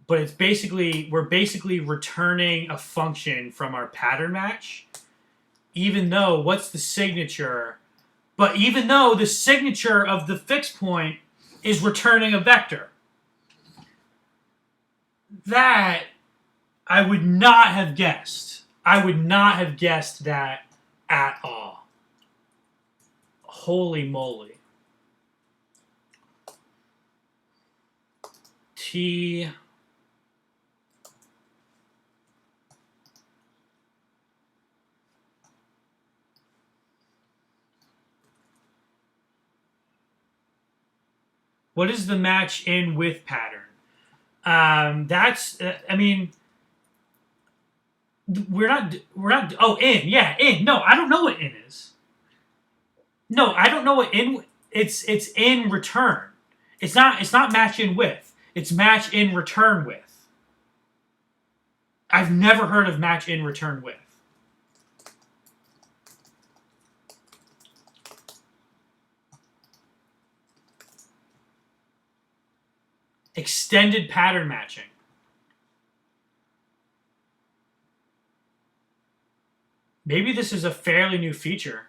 it's basically, we're basically returning a function from our pattern match, even though what's the signature? But even though the signature of the fixed point is returning a vector. That I would not have guessed. I would not have guessed that at all. Holy moly. T. What is the match in with pattern? That's, I mean, we're not, oh, in, yeah, in. No, I don't know what in is. No, I don't know what in, it's in return. It's not match in with. It's match in return with. I've never heard of match in return with. Extended pattern matching. Maybe this is a fairly new feature.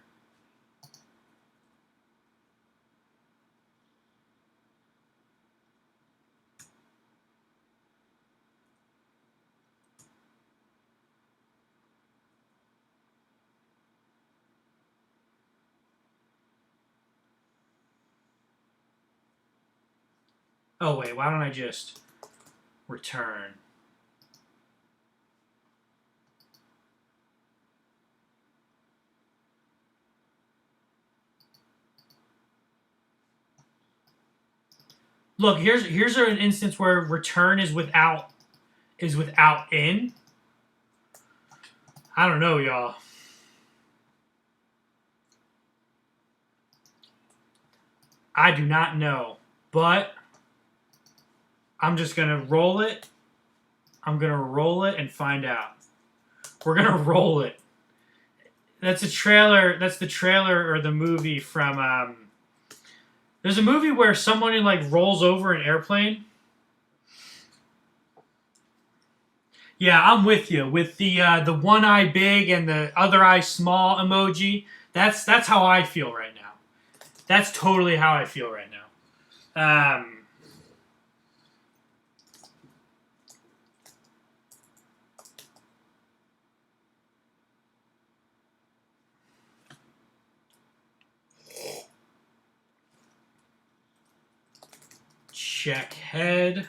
Oh, wait, why don't I just return? Look, here's an instance where return is without in. I don't know, y'all. I do not know, but I'm just gonna roll it. I'm gonna roll it and find out. We're gonna roll it. That's a trailer. That's the trailer or the movie from. There's a movie where someone like rolls over an airplane. Yeah, I'm with you. With the one eye big and the other eye small emoji. That's how I feel right now. That's totally how I feel right now. Check head.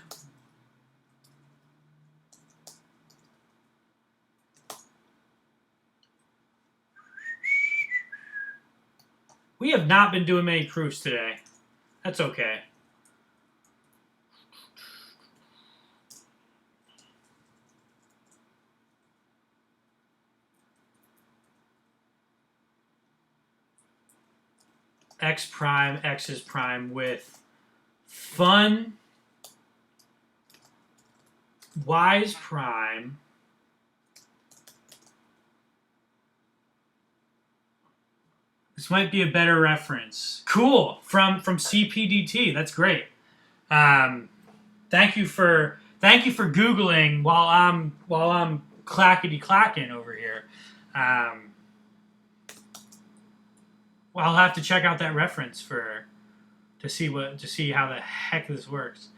We have not been doing many proofs today. That's okay. X prime, X is prime with fun, Y is prime. This might be a better reference. Cool, from CPDT. That's great. Thank you for Googling while I'm clackety clacking over here. Well, I'll have to check out that reference to see how the heck this works.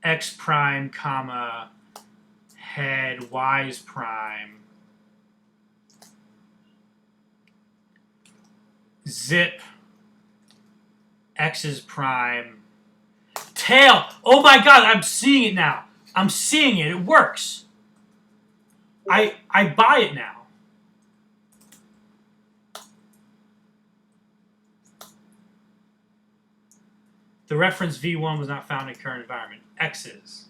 X prime, comma, head, Y's prime, zip, X's prime, tail. Oh my God, I'm seeing it now. I'm seeing it. It works. I buy it now. The reference v1 was not found in current environment. X's.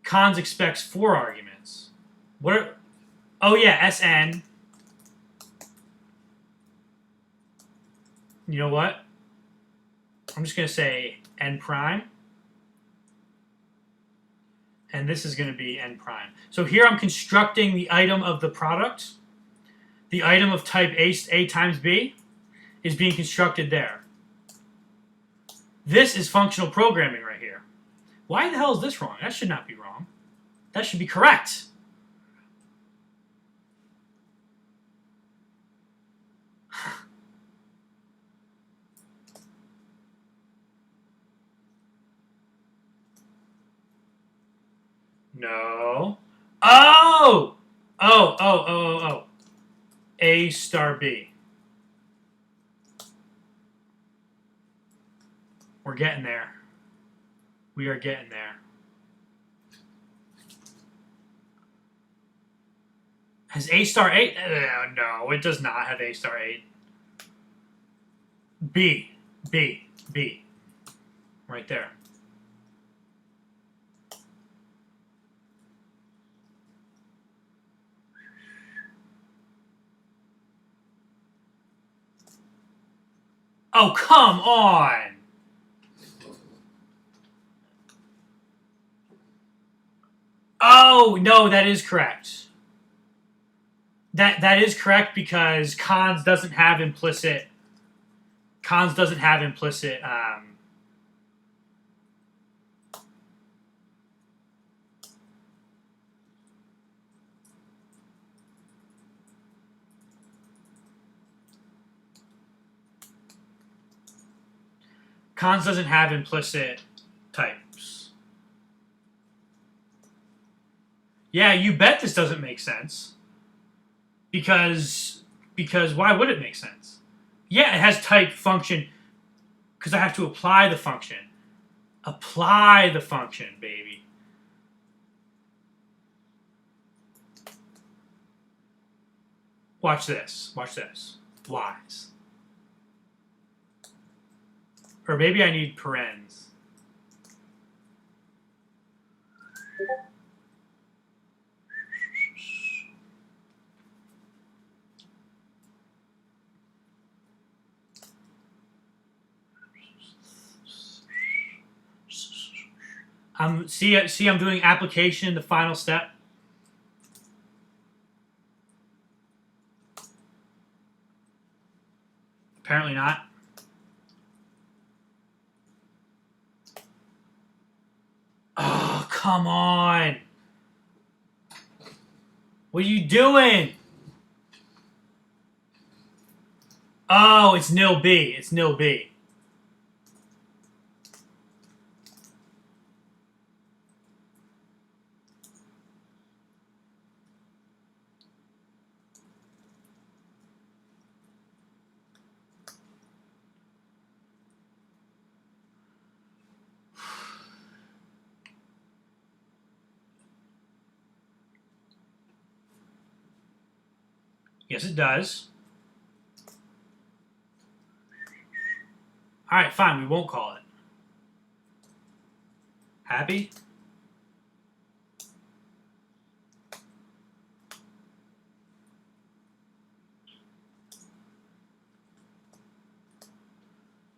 Cons expects 4 arguments. Oh yeah, Sn. You know what? I'm just going to say n prime. And this is going to be n prime. So here I'm constructing the item of the product. The item of type A times B is being constructed there. This is functional programming right here. Why the hell is this wrong? That should not be wrong. That should be correct. No. Oh! Oh. A star B. We're getting there. We are getting there. Has A star 8? No, it does not have A star 8. B. Right there. Oh, come on! Oh, no, that is correct. That is correct because cons doesn't have implicit. Cons doesn't have implicit. Cons doesn't have implicit types. Yeah, you bet this doesn't make sense. Because why would it make sense? Yeah, it has type function because I have to apply the function. Apply the function, baby. Watch this. Watch this. Lies. Or maybe I need parens. See, I'm doing application, the final step. Apparently not. Oh, come on. What are you doing? Oh, it's nil B. It's nil B. Yes, it does. All right, fine. We won't call it. Happy?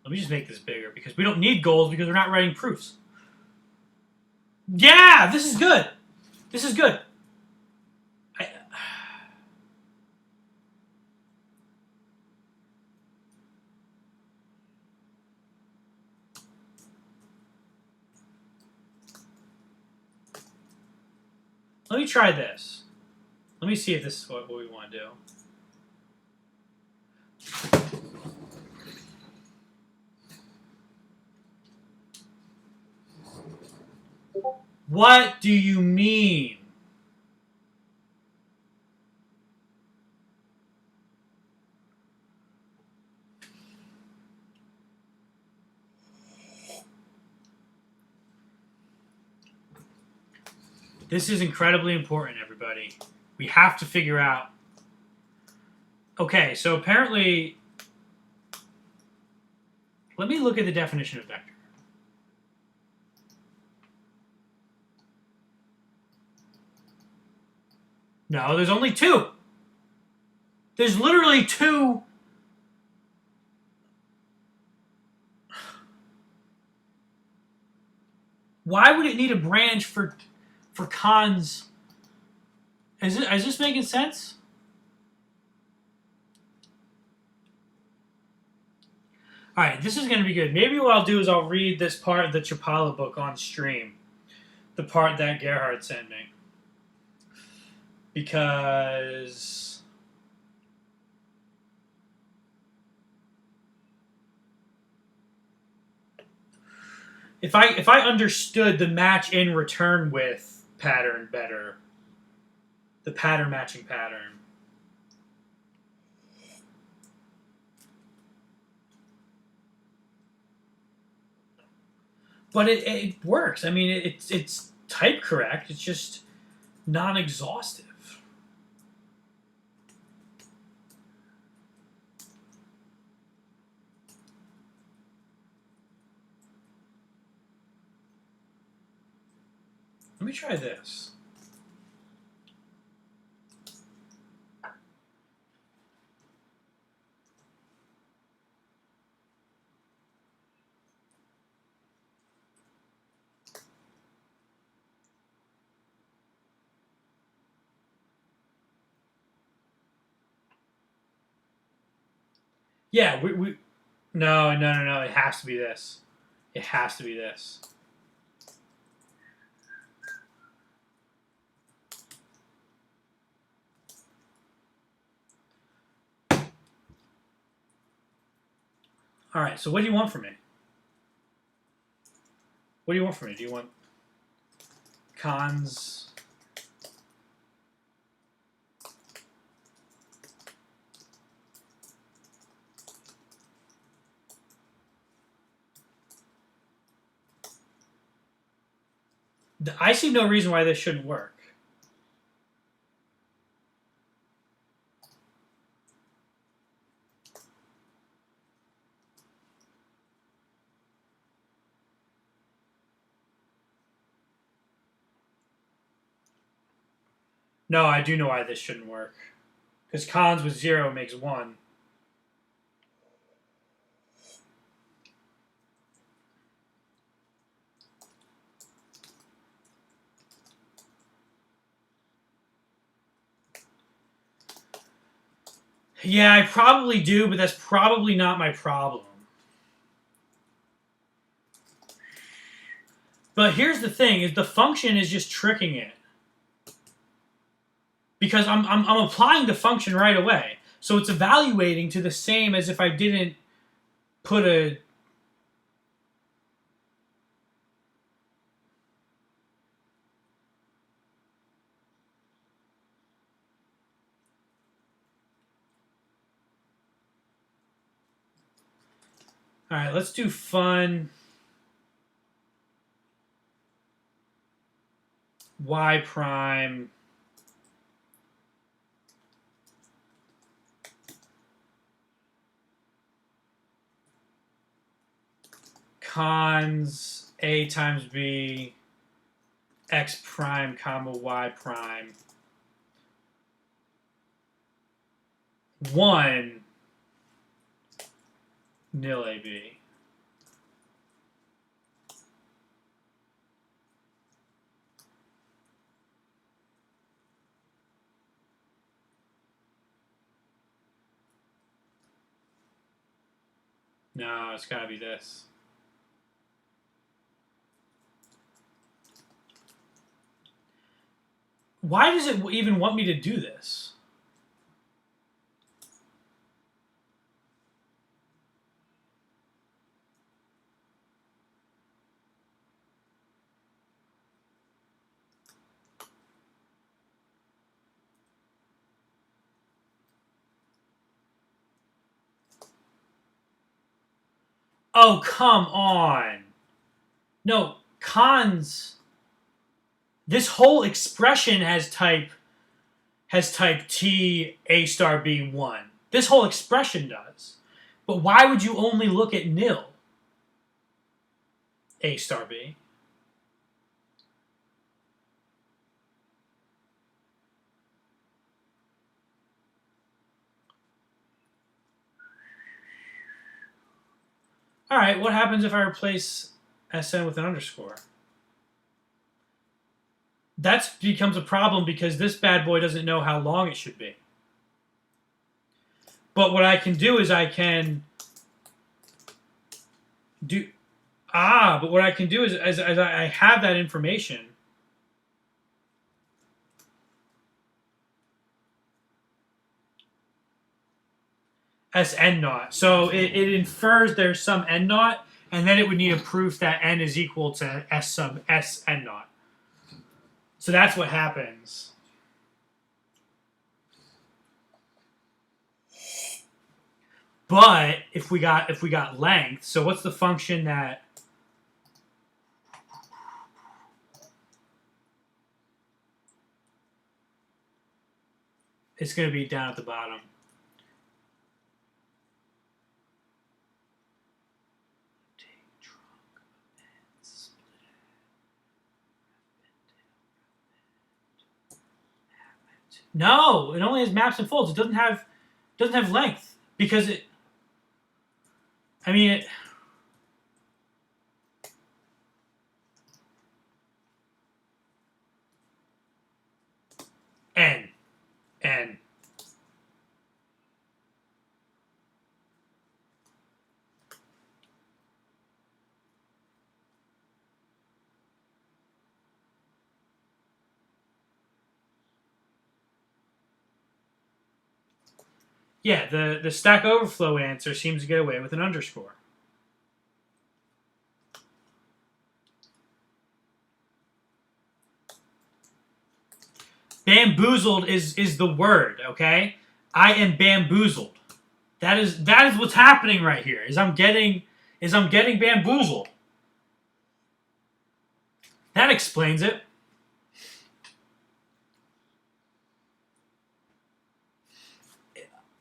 Let me just make this bigger because we don't need goals because we're not writing proofs. Yeah, this is good. This is good. Let me try this. Let me see if this is what we want to do. What do you mean? This is incredibly important, everybody. We have to figure out. Okay, so apparently, let me look at the definition of vector. No, there's only two. There's literally two. Why would it need a branch for cons? Is this making sense? All right, this is going to be good. Maybe what I'll do is I'll read this part of the Chapala book on stream, the part that Gerhard sent me, because if I understood the match in return with pattern better, the pattern matching pattern. But it works. I mean, it's type correct. It's just non-exhaustive. Let me try this. Yeah, no. It has to be this. It has to be this. All right, so what do you want from me? What do you want from me? Do you want cons? I see no reason why this shouldn't work. No, I do know why this shouldn't work. Because cons with 0 makes 1. Yeah, I probably do, but that's probably not my problem. But here's the thing: is the function is just tricking it because I'm applying the function right away, so it's evaluating to the same as if I didn't put a. All right, let's do fun. Y prime cons a times b x prime comma y prime 1 nil ab. No, it's got to be this. Why does it even want me to do this? Oh, come on. No, cons. This whole expression has type t a star b 1. This whole expression does. But why would you only look at nil a star b? All right, what happens if I replace SN with an underscore? That becomes a problem because this bad boy doesn't know how long it should be. But what I can do is I can do... but what I can do is as I have that information... SN naught. So it infers there's some N naught, and then it would need a proof that N is equal to S sub SN naught. So that's what happens. But if we got length, so what's the function that it's going to be down at the bottom? No, it only has maps and folds. It doesn't have length because it. I mean it. N. Yeah, the Stack Overflow answer seems to get away with an underscore. Bamboozled is the word, okay? I am bamboozled. That is what's happening right here. I'm getting bamboozled. That explains it.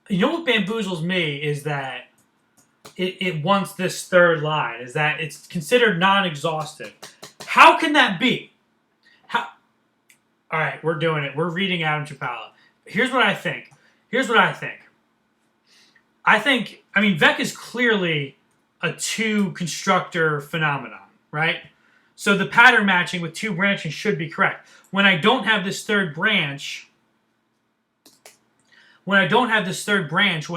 You know what bamboozles me is that it wants this third line, is that it's considered non-exhaustive. How can that be? All right, we're doing it. We're reading Adam Chapala. Here's what I think. Here's what I think. I mean, Vec is clearly a two constructor phenomenon, right? So the pattern matching with two branches should be correct. When I don't have this third branch, what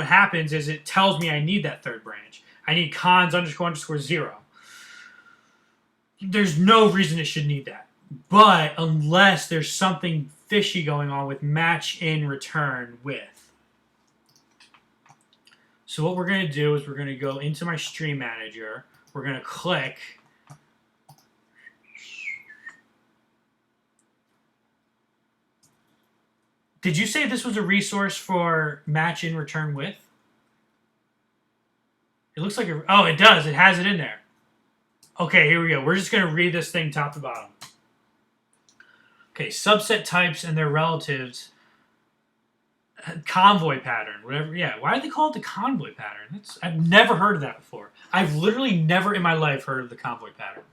happens is it tells me I need that third branch. I need cons underscore underscore 0. There's no reason it should need that. But unless there's something fishy going on with match in return with. So what we're going to do is we're going to go into my stream manager. We're going to click. Did you say this was a resource for match in return with? It looks like oh, it does. It has it in there. Okay, here we go. We're just going to read this thing top to bottom. Okay, subset types and their relatives. Convoy pattern, whatever. Yeah, why do they call it the convoy pattern? I've never heard of that before. I've literally never in my life heard of the convoy pattern.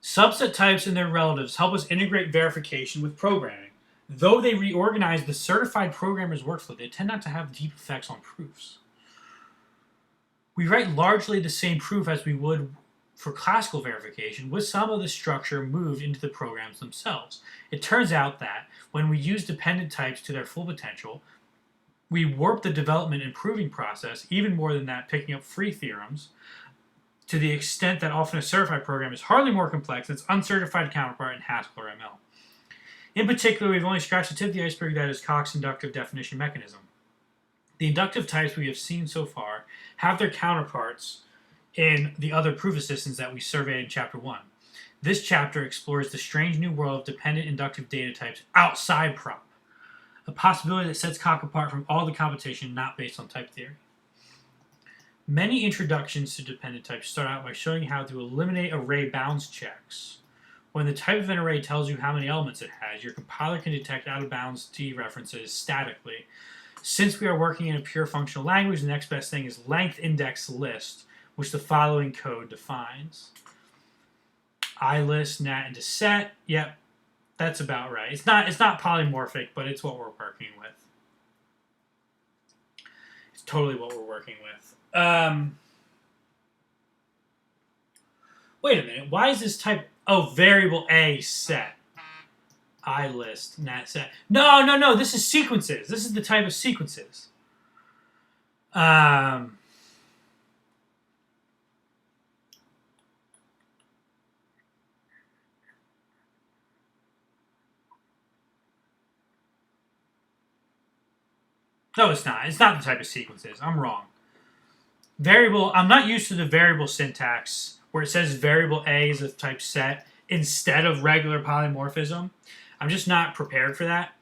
Subset types and their relatives help us integrate verification with programming. Though they reorganize the certified programmer's workflow, they tend not to have deep effects on proofs. We write largely the same proof as we would for classical verification, with some of the structure moved into the programs themselves. It turns out that when we use dependent types to their full potential, we warp the development and proving process, even more than that, picking up free theorems, to the extent that often a certified program is hardly more complex than its uncertified counterpart in Haskell or ML. In particular, we've only scratched the tip of the iceberg that is Cox's inductive definition mechanism. The inductive types we have seen so far have their counterparts in the other proof assistants that we surveyed in Chapter 1. This chapter explores the strange new world of dependent inductive data types outside prop, a possibility that sets Coq apart from all the competition not based on type theory. Many introductions to dependent types start out by showing how to eliminate array bounds checks. When the type of an array tells you how many elements it has, your compiler can detect out-of-bounds dereferences statically. Since we are working in a pure functional language, the next best thing is length index list, which the following code defines. IList, nat, into set. Yep, that's about right. It's not polymorphic, but it's what we're working with. It's totally what we're working with. Wait a minute. Why is this type? Oh, variable A set. IList, nat, set. No. This is sequences. This is the type of sequences. No, it's not. It's not the type of sequences. I'm wrong. Variable, I'm not used to the variable syntax where it says variable A is a type set instead of regular polymorphism. I'm just not prepared for that.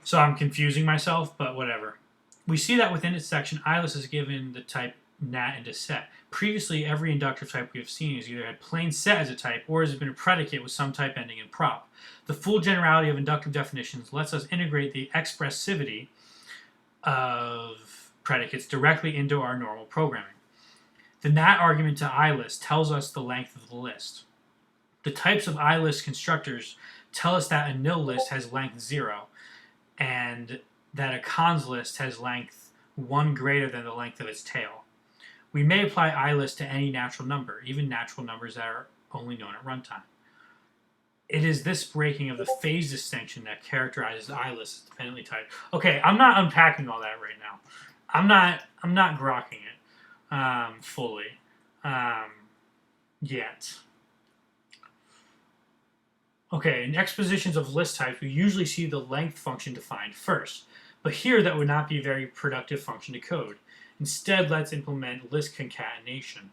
So I'm confusing myself, but whatever. We see that within its section, IList is given the type nat into set. Previously, every inductive type we have seen has either had plain set as a type or has been a predicate with some type ending in prop. The full generality of inductive definitions lets us integrate the expressivity of predicates directly into our normal programming. The nat argument to IList tells us the length of the list. The types of IList constructors tell us that a nil list has length 0 and that a cons list has length 1 greater than the length of its tail. We may apply IList to any natural number, even natural numbers that are only known at runtime. It is this breaking of the phase distinction that characterizes IList as dependently typed. Okay, I'm not unpacking all that right now. I'm not grokking it fully yet. Okay, in expositions of list types, we usually see the length function defined first, but here that would not be a very productive function to code. Instead, let's implement list concatenation.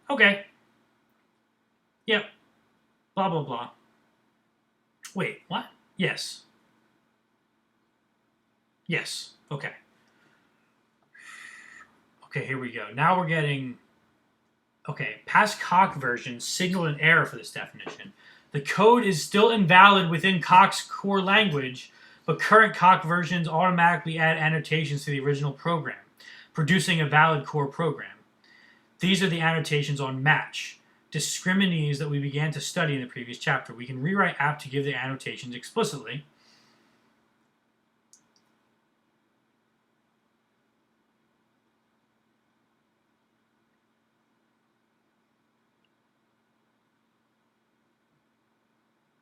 Okay. Yep. Blah, blah, blah. Wait, what? Yes. Yes. Okay. Okay, here we go. Now we're getting... Okay, past Coq versions signaled an error for this definition. The code is still invalid within Coq's core language, but current Coq versions automatically add annotations to the original program, producing a valid core program. These are the annotations on match. discriminaries that we began to study in the previous chapter. We can rewrite apt to give the annotations explicitly.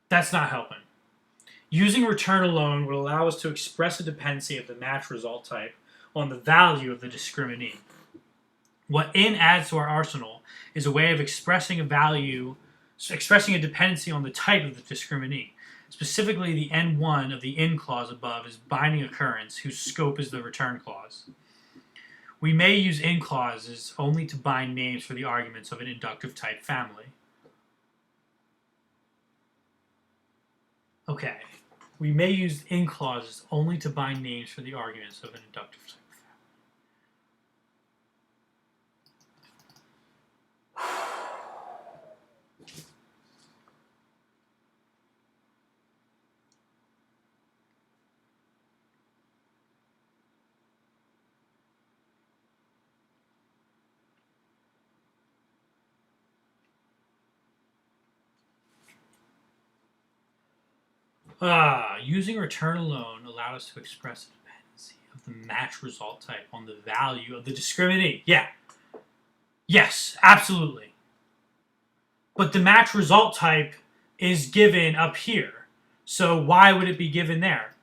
That's not helping. Using return alone would allow us to express a dependency of the match result type on the value of the discriminant. What in adds to our arsenal is a way of expressing a dependency on the type of the discriminant. Specifically, the N1 of the in clause above is binding occurrence, whose scope is the return clause. We may use in clauses only to bind names for the arguments of an inductive type family. Okay. We may use in clauses only to bind names for the arguments of an inductive type using return alone allowed us to express a dependency of the match result type on the value of the discriminant. Yeah. Yes, absolutely. But the match result type is given up here. So why would it be given there?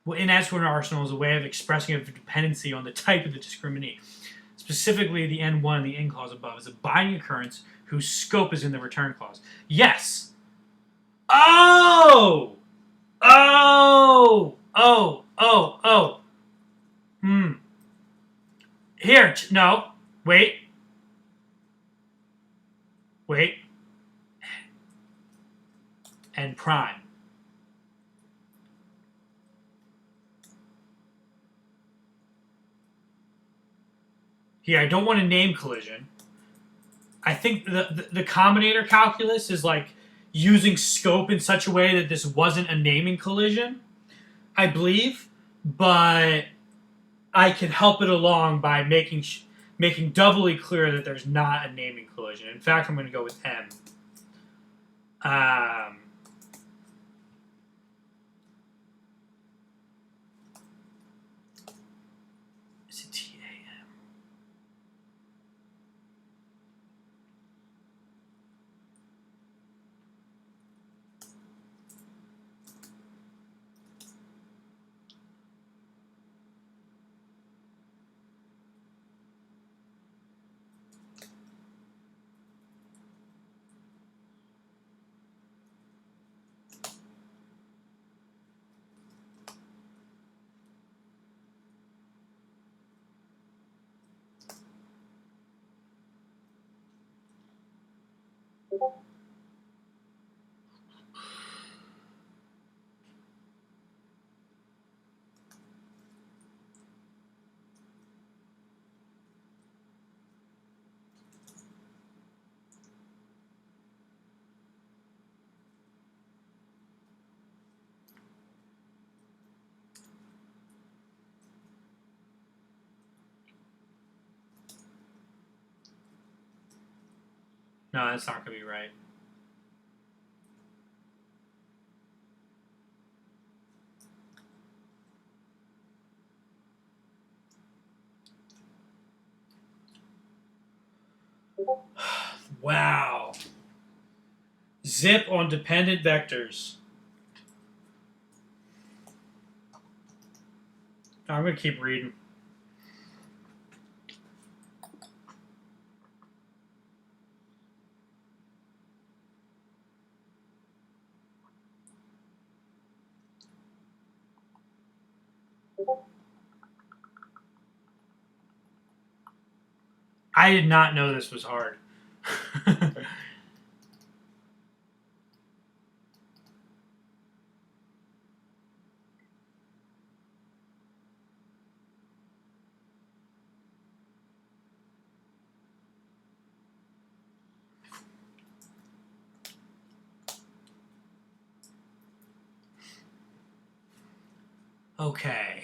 Well, in as for an arsenal is a way of expressing a dependency on the type of the discriminant. Specifically, the N1 and the in clause above is a binding occurrence whose scope is in the return clause. Yes. Oh! Oh! Oh! Oh! Oh! Here. No. Wait. Wait. And prime. Here, I don't want a name collision. I think the combinator calculus is like using scope in such a way that this wasn't a naming collision, I believe, but I can help it along by making doubly clear that there's not a naming collision. In fact, I'm going to go with M. Is it TAM? No, that's not going to be right. Wow. Zip on dependent vectors. I'm going to keep reading. I did not know this was hard. Okay.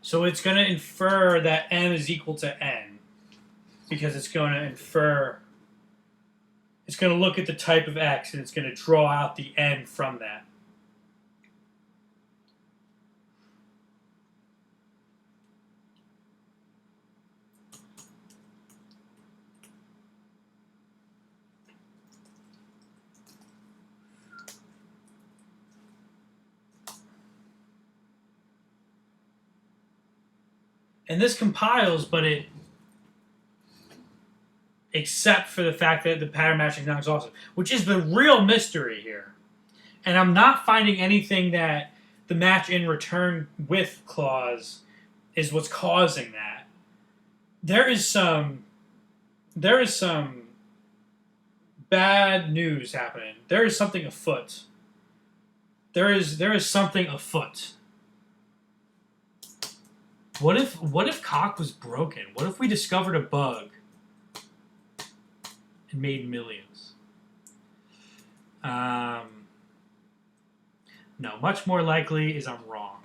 So it's going to infer that m is equal to n because it's going to infer, it's going to look at the type of x and it's going to draw out the n from that. And this compiles, but it, except for the fact that the pattern matching is not exhaustive, which is the real mystery here. And I'm not finding anything that the match in return with clause is what's causing that. There is some bad news happening. There is something afoot. There is something afoot. What if cock was broken? What if we discovered a bug and made millions? No, much more likely is I'm wrong.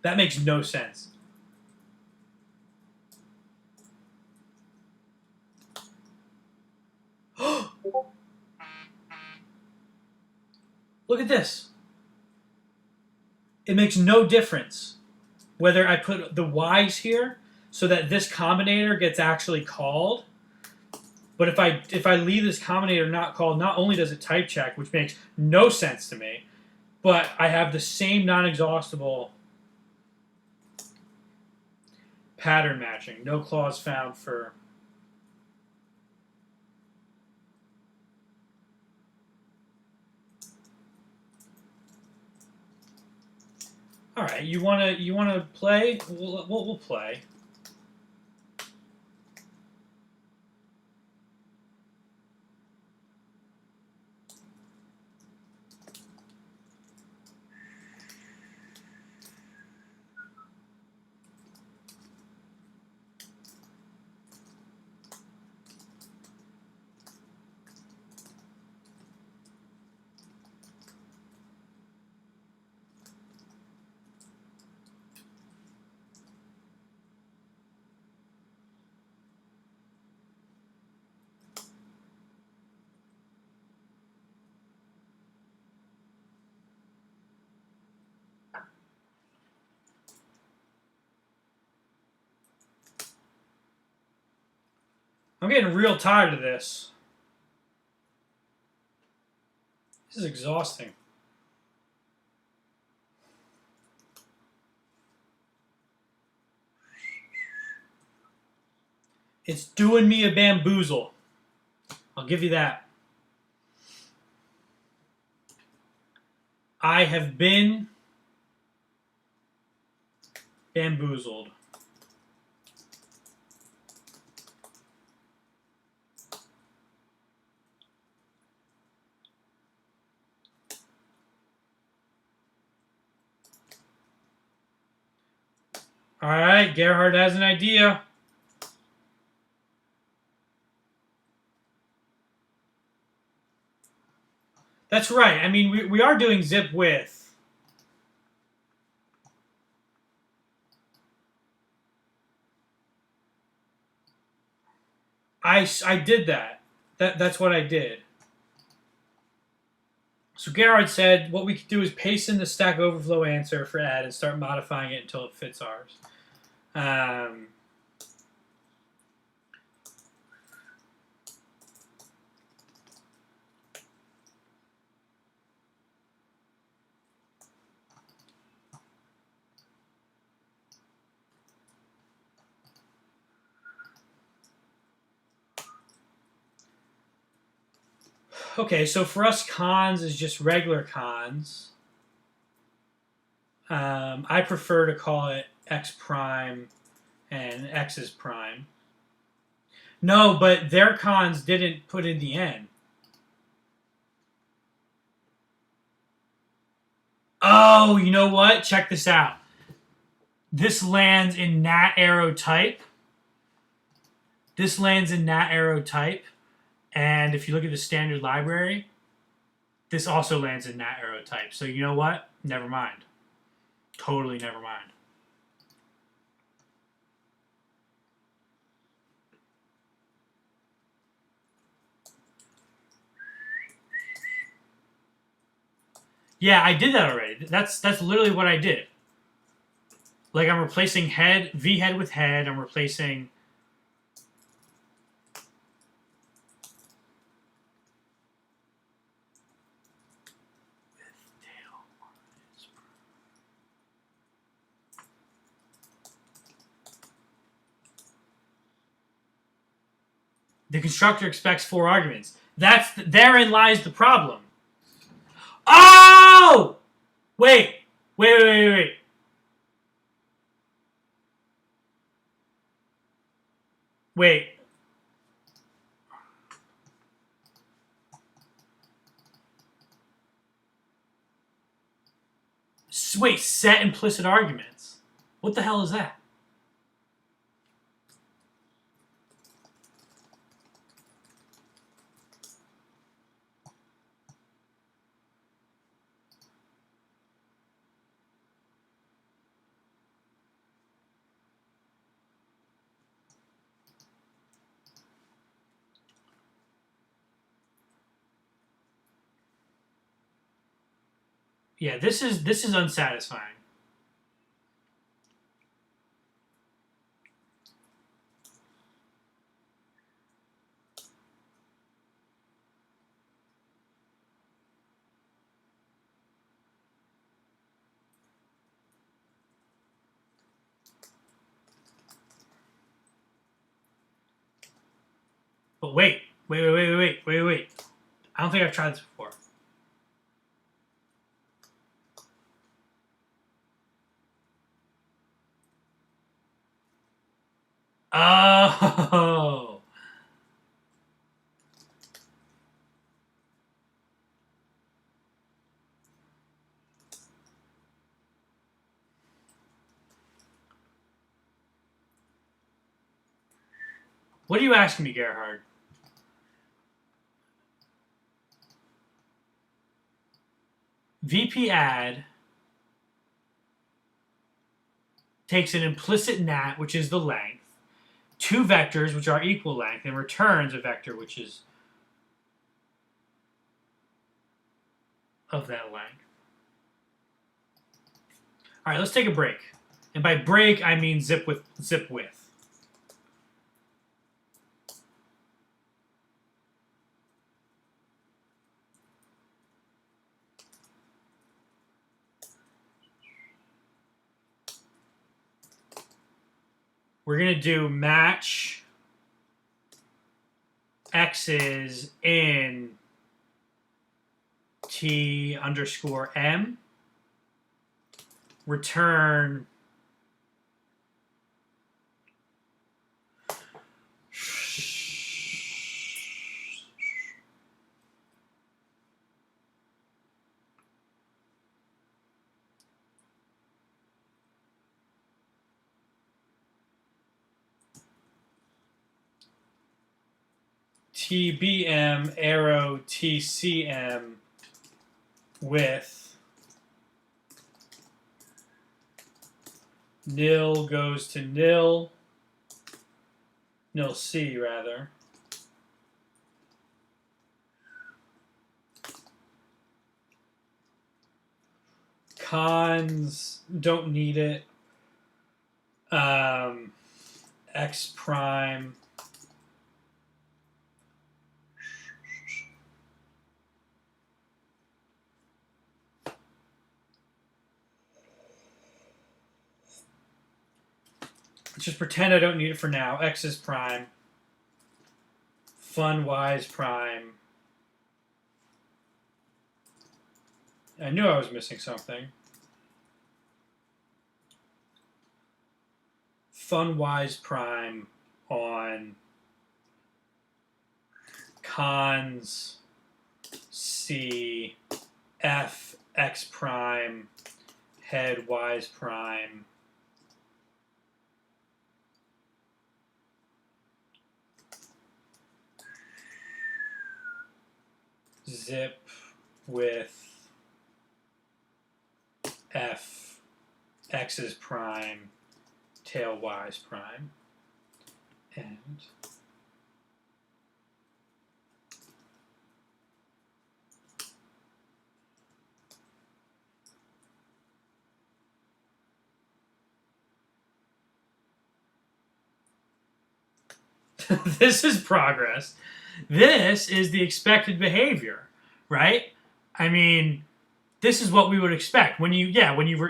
That makes no sense. Look at this. It makes no difference whether I put the y's here so that this combinator gets actually called. But if I leave this combinator not called, not only does it type check, which makes no sense to me, but I have the same non-exhaustible pattern matching. No clause found for... All right, you wanna play? We'll play. I'm getting real tired of this. This is exhausting. It's doing me a bamboozle. I'll give you that. I have been bamboozled. All right, Gerhard has an idea. That's right. I mean, we are doing zip with. I did that. That's what I did. So Gerhard said what we could do is paste in the Stack Overflow answer for add and start modifying it until it fits ours. Okay, so for us, cons is just regular cons. I prefer to call it x prime and x is prime. No, but their cons didn't put in the n. Oh, you know what? Check this out. This lands in nat arrow type. This lands in nat arrow type. And if you look at the standard library, this also lands in nat arrow type. So you know what? Never mind. Totally never mind. Yeah, I did that already. That's literally what I did. Like I'm replacing head v-head with head. I'm replacing the constructor expects 4 arguments. Therein lies the problem. Oh! Wait. Wait. Wait, set implicit arguments. What the hell is that? Yeah, this is unsatisfying. But wait. I don't think I've tried this before. Oh. What are you asking me, Gerhard? VP add takes an implicit nat, which is the length, 2 vectors, which are equal length, and returns a vector, which is of that length. All right, let's take a break. And by break, I mean zip width. We're going to do match x's in t underscore m. Return TBM arrow TCM with nil goes to nil C rather. Cons don't need it. X prime. Let's just pretend I don't need it for now. X is prime. Fun Y is prime. I knew I was missing something. Fun Y's prime on cons C F X prime head Y's prime zip with f x's prime tail y's prime, and this is progress. This is the expected behavior, right? I mean, this is what we would expect when you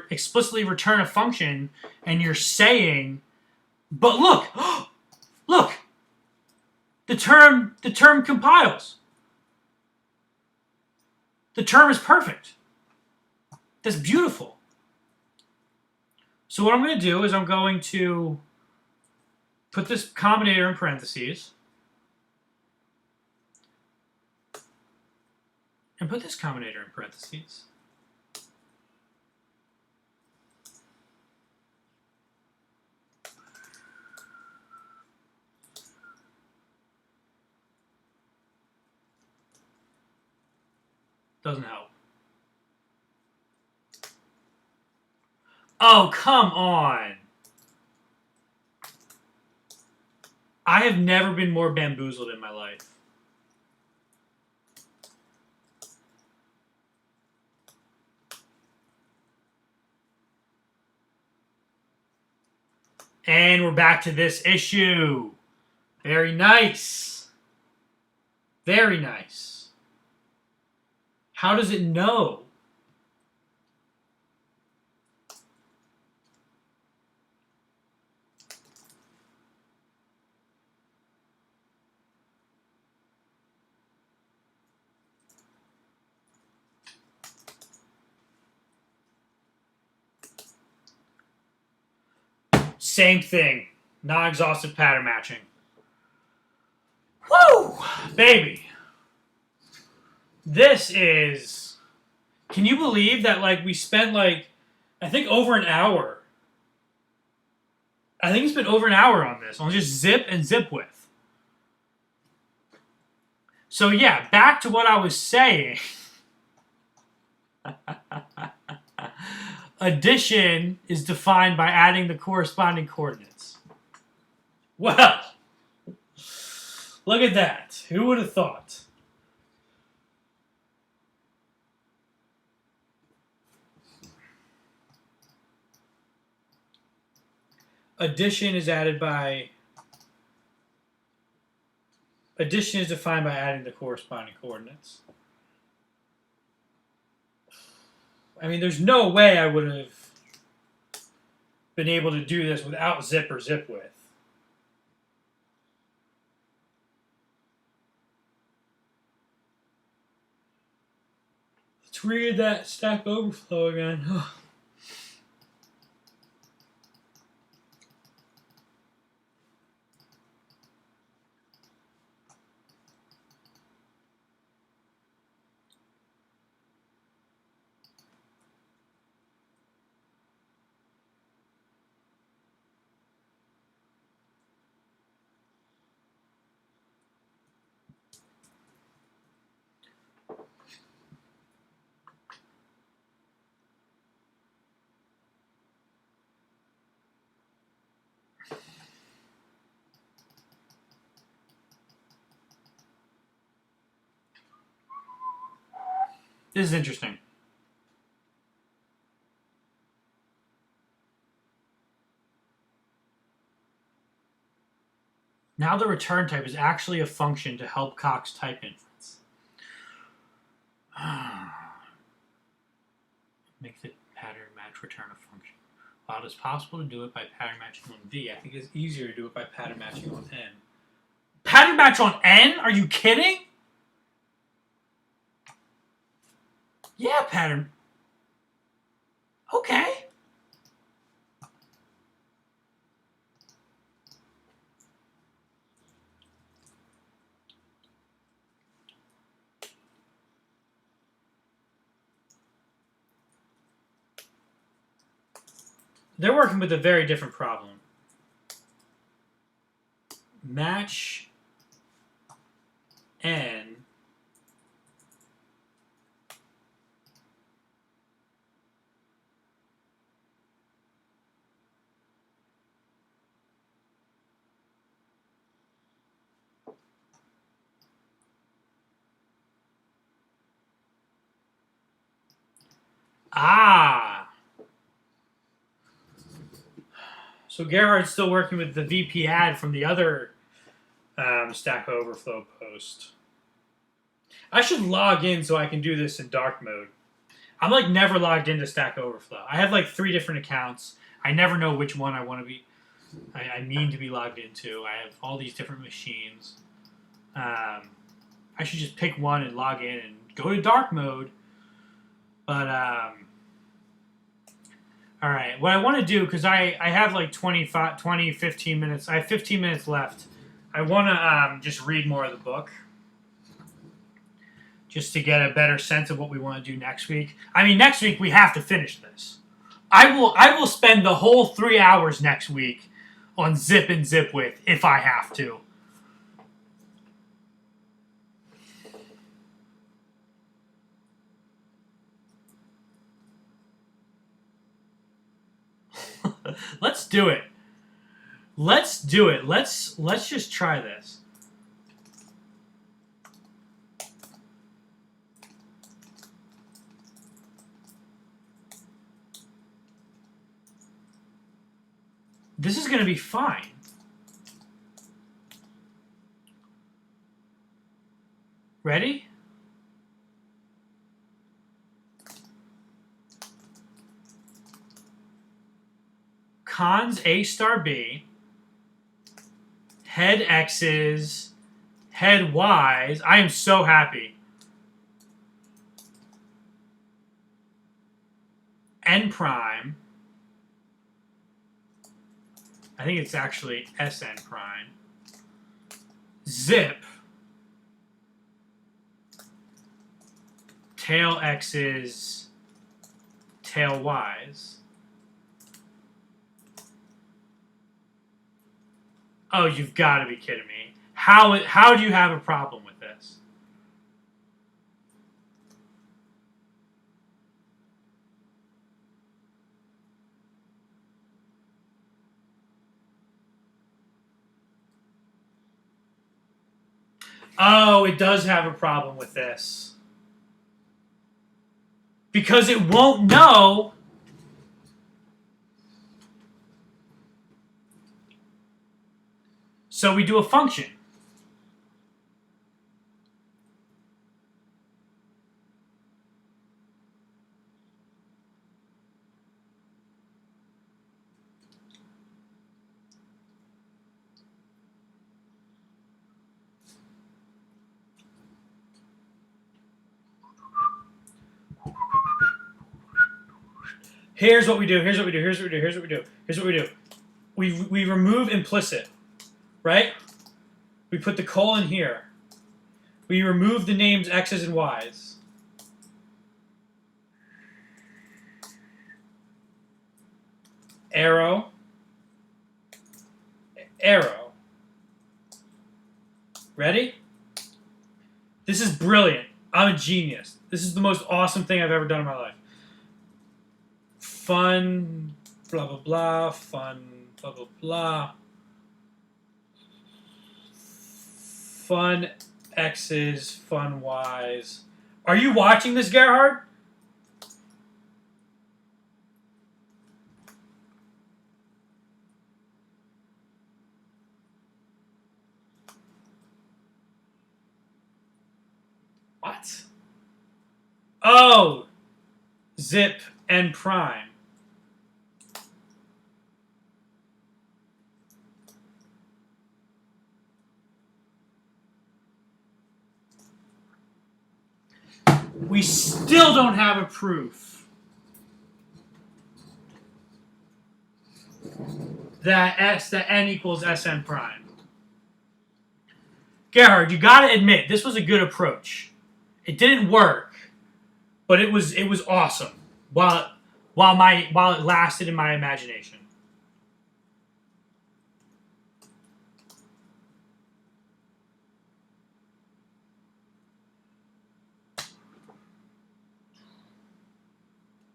explicitly return a function and you're saying, but look, look, the term compiles. The term is perfect. That's beautiful. So what I'm going to do is I'm going to put this combinator in parentheses and put this combinator in parentheses. Doesn't help. Oh, come on. I have never been more bamboozled in my life. And we're back to this issue. Very nice. Very nice. How does it know? Same thing. Non-exhaustive pattern matching. Woo! Baby. This is... Can you believe that, like, we spent, like, I think over an hour. I think it's been over an hour on this. On just zip and zip with. So, yeah, back to what I was saying. Addition is defined by adding the corresponding coordinates. Well, look at that. Who would have thought? Addition is defined by adding the corresponding coordinates. I mean, there's no way I would have been able to do this without zip or zip with. Let's read that Stack Overflow again. This is interesting. Now the return type is actually a function to help Cox type inference. Make the pattern match return a function. While it is possible to do it by pattern matching on V, I think it's easier to do it by pattern matching on N. Pattern match on N? Are you kidding? Yeah, pattern. Okay. They're working with a very different problem. Match N Ah. So Gerhard's still working with the VP ad from the other Stack Overflow post. I should log in so I can do this in dark mode. I'm like never logged into Stack Overflow. I have like 3 different accounts. I never know which one I want to be. I mean to be logged into. I have all these different machines. I should just pick one and log in and go to dark mode. But all right, what I want to do, because I have like 15 minutes. I have 15 minutes left. I want to just read more of the book, just to get a better sense of what we want to do next week. I mean, next week we have to finish this. I will spend the whole 3 hours next week on zip and zip with if I have to. Let's do it. Let's do it. Let's just try this. This is going to be fine. Ready? Cons A star B, head X's, head Y's. I am so happy. N prime. I think it's actually Sn prime. Zip. Tail X's, tail Y's. Oh, you've got to be kidding me. How do you have a problem with this? Oh, it does have a problem with this. Because it won't know. So we do a function. Here's what we do. Here's what we do. Here's what we do. Here's what we do. Here's what we do. We remove implicit, right? We put the colon here. We remove the names X's and Y's. Arrow. Arrow. Ready? This is brilliant. I'm a genius. This is the most awesome thing I've ever done in my life. Fun, blah, blah, blah. Fun, blah, blah, blah. Fun X's, fun Y's. Are you watching this, Gerhard? What? Oh! Zip and prime. We still don't have a proof that n equals Sn prime. Gerhard, you got to admit this was a good approach. It didn't work, but it was awesome while it lasted in my imagination.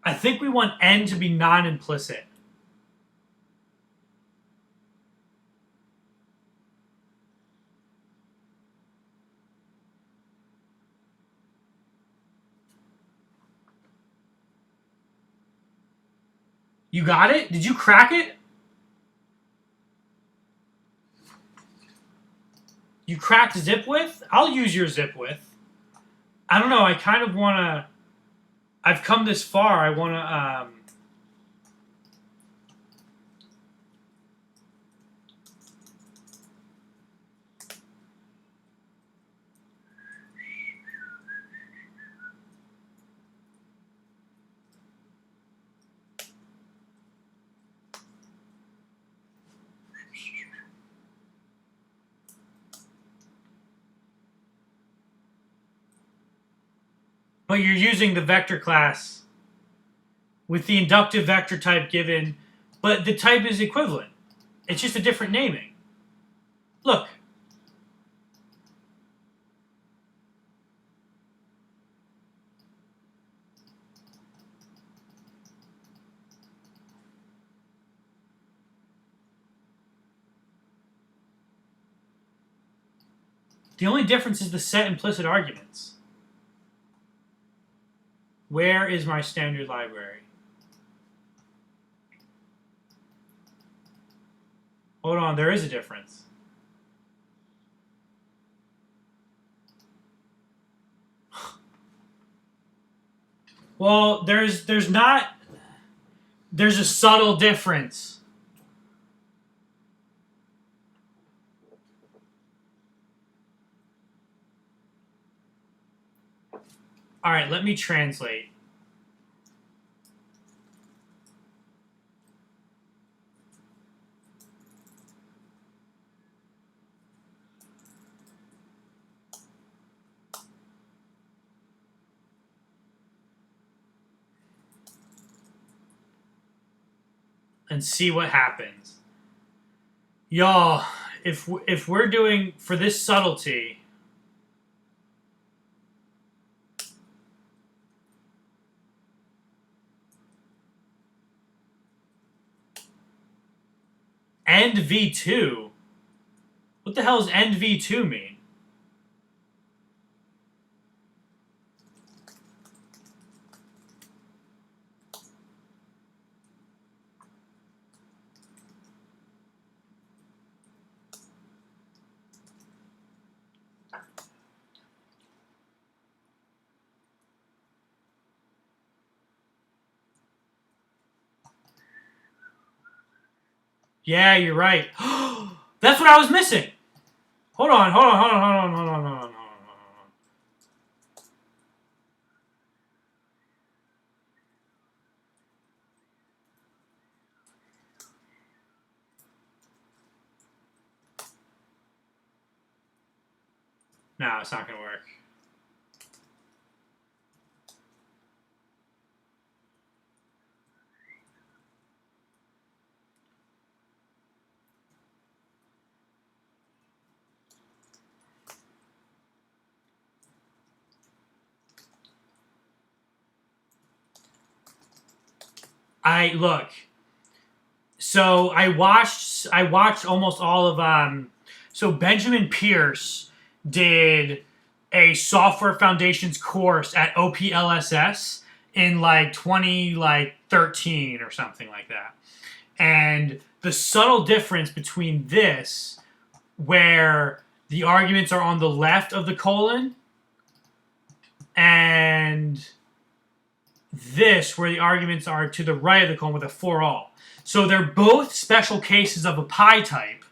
I think we want n to be non-implicit. You got it? Did you crack it? You cracked zip width? I'll use your zip width. I don't know. I kind of want to... I've come this far. I want to... But you're using the vector class with the inductive vector type given, but the type is equivalent. It's just a different naming. Look. The only difference is the set implicit arguments. Where is my standard library? Hold on, there is a difference. Well, there's not... There's a subtle difference. All right, let me translate. And see what happens. Y'all, if we're doing, for this subtlety, end v2, what the hell does end v2 mean? Yeah, you're right. That's what I was missing. Hold on. No, it's not going to work. Look. So I watched almost all of so Benjamin Pierce did a software foundations course at OPLSS in like 2013 or something like that. And the subtle difference between this, where the arguments are on the left of the colon, and this, where the arguments are to the right of the colon with a for all. So they're both special cases of a pi type,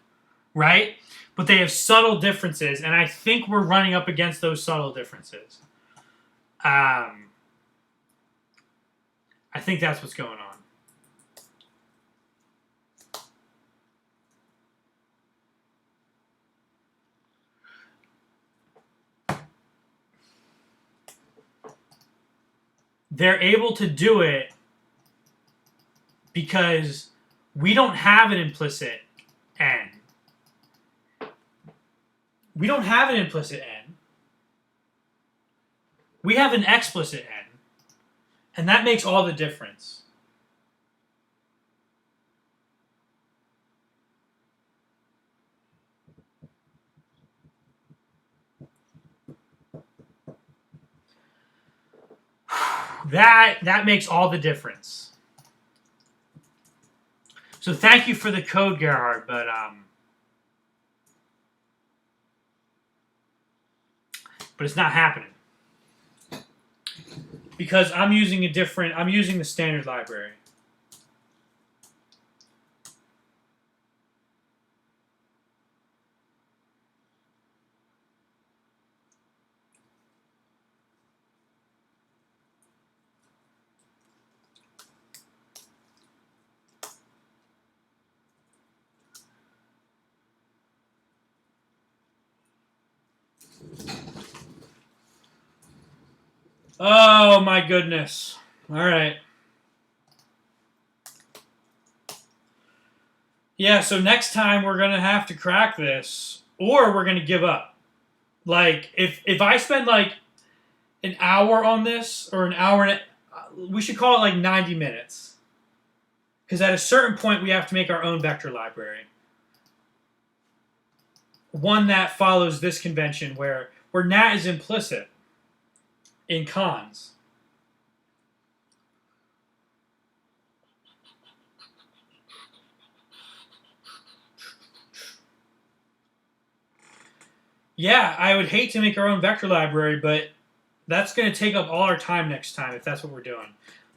right? But they have subtle differences, and I think we're running up against those subtle differences. I think that's what's going on. They're able to do it because we don't have an implicit n. We don't have an implicit n. We have an explicit n. And that makes all the difference. That makes all the difference. So thank you for the code, Gerhard, but it's not happening because I'm using the standard library. Oh my goodness. All right. Yeah, so next time we're going to have to crack this or we're going to give up. Like if I spend like an hour on this or an hour and we should call it like 90 minutes. Cuz at a certain point we have to make our own vector library. One that follows this convention where nat is implicit in cons. Yeah, I would hate to make our own vector library, but that's going to take up all our time next time if that's what we're doing.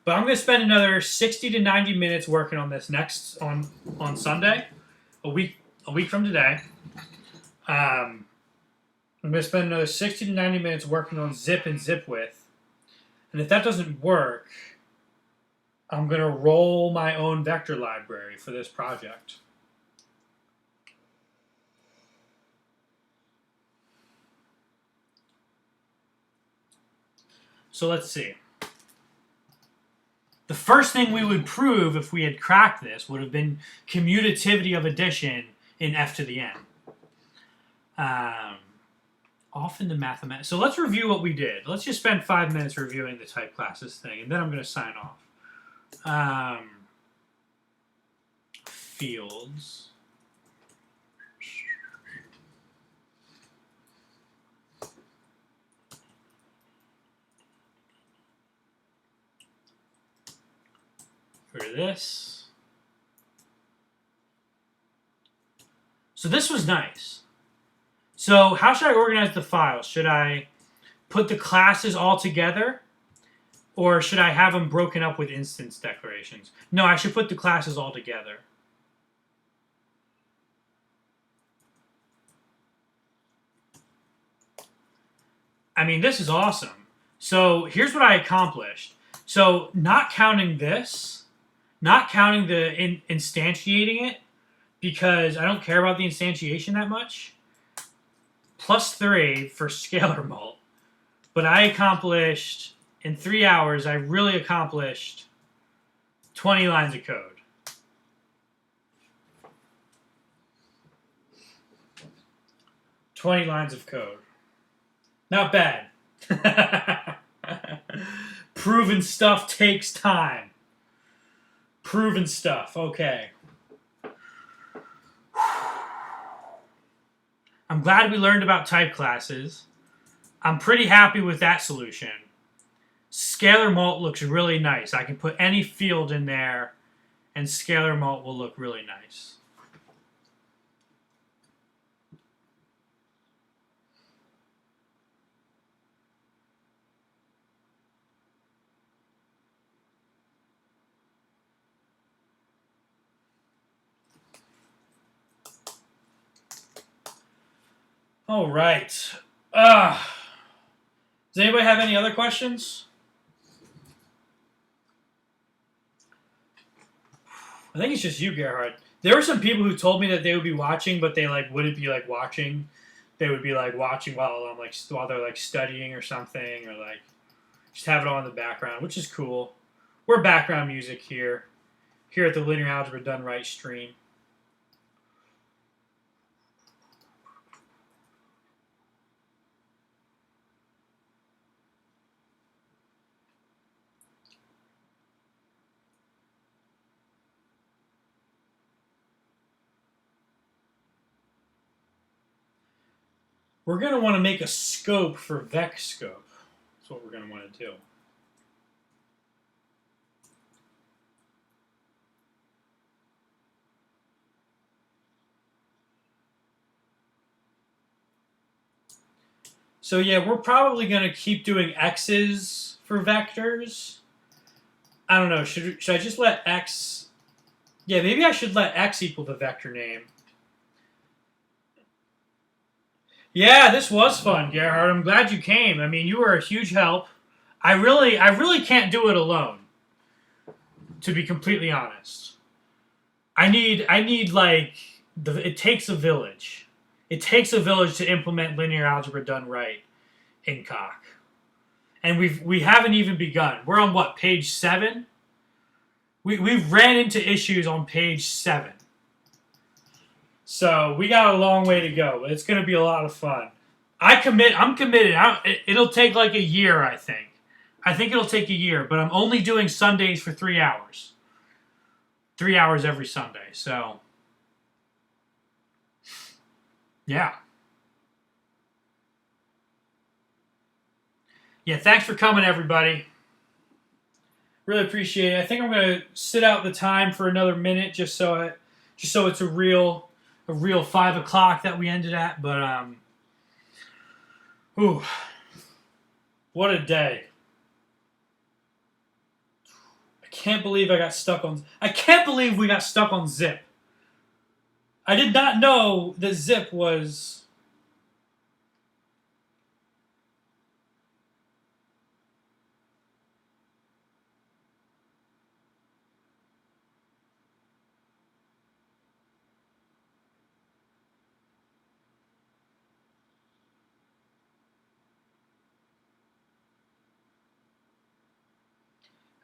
But I'm going to spend another 60 to 90 minutes working on this next on Sunday, a week from today. I'm going to spend another 60 to 90 minutes working on zip and zip width. And if that doesn't work, I'm going to roll my own vector library for this project. So let's see. The first thing we would prove if we had cracked this would have been commutativity of addition in f to the n. Often the mathematics. So let's review what we did. Let's just spend 5 minutes reviewing the type classes thing, and then I'm going to sign off. Fields. For this. So this was nice. So how should I organize the files? Should I put the classes all together? Or should I have them broken up with instance declarations? No, I should put the classes all together. I mean, this is awesome. So here's what I accomplished. So not counting this, not counting the instantiating it, because I don't care about the instantiation that much, +3 for scalar mult. But I accomplished, in 3 hours, I really accomplished 20 lines of code. "20 lines of code. Not bad. Proven stuff takes time. Proven stuff. Okay. I'm glad we learned about type classes. I'm pretty happy with that solution. Scalar mult looks really nice. I can put any field in there, and scalar mult will look really nice. All right. Does anybody have any other questions? I think it's just you, Gerhard. There were some people who told me that they would be watching, but they like wouldn't be like watching. They would be like watching while they're like studying or something, or like just have it on in the background, which is cool. We're background music here at the Linear Algebra Done Right stream. We're going to want to make a scope for vec scope. That's what we're going to want to do. So yeah, we're probably going to keep doing x's for vectors. I don't know. Should I just let x... Yeah, maybe I should let x equal the vector name. Yeah, this was fun, Gerhard. I'm glad you came. I mean, you were a huge help. I really can't do it alone, to be completely honest. I need like it takes a village. It takes a village to implement linear algebra done right in Coq. And we haven't even begun. We're on what, page 7? We've ran into issues on page 7. So we got a long way to go, but it's going to be a lot of fun. I'm committed. It'll take like a year, I think. I think it'll take a year, but I'm only doing Sundays for 3 hours. 3 hours every Sunday, so... Yeah. Yeah, thanks for coming, everybody. Really appreciate it. I think I'm going to sit out the time for another minute just so it's a real 5 o'clock that we ended at, but ooh, what a day. I can't believe we got stuck on zip. I did not know that zip was...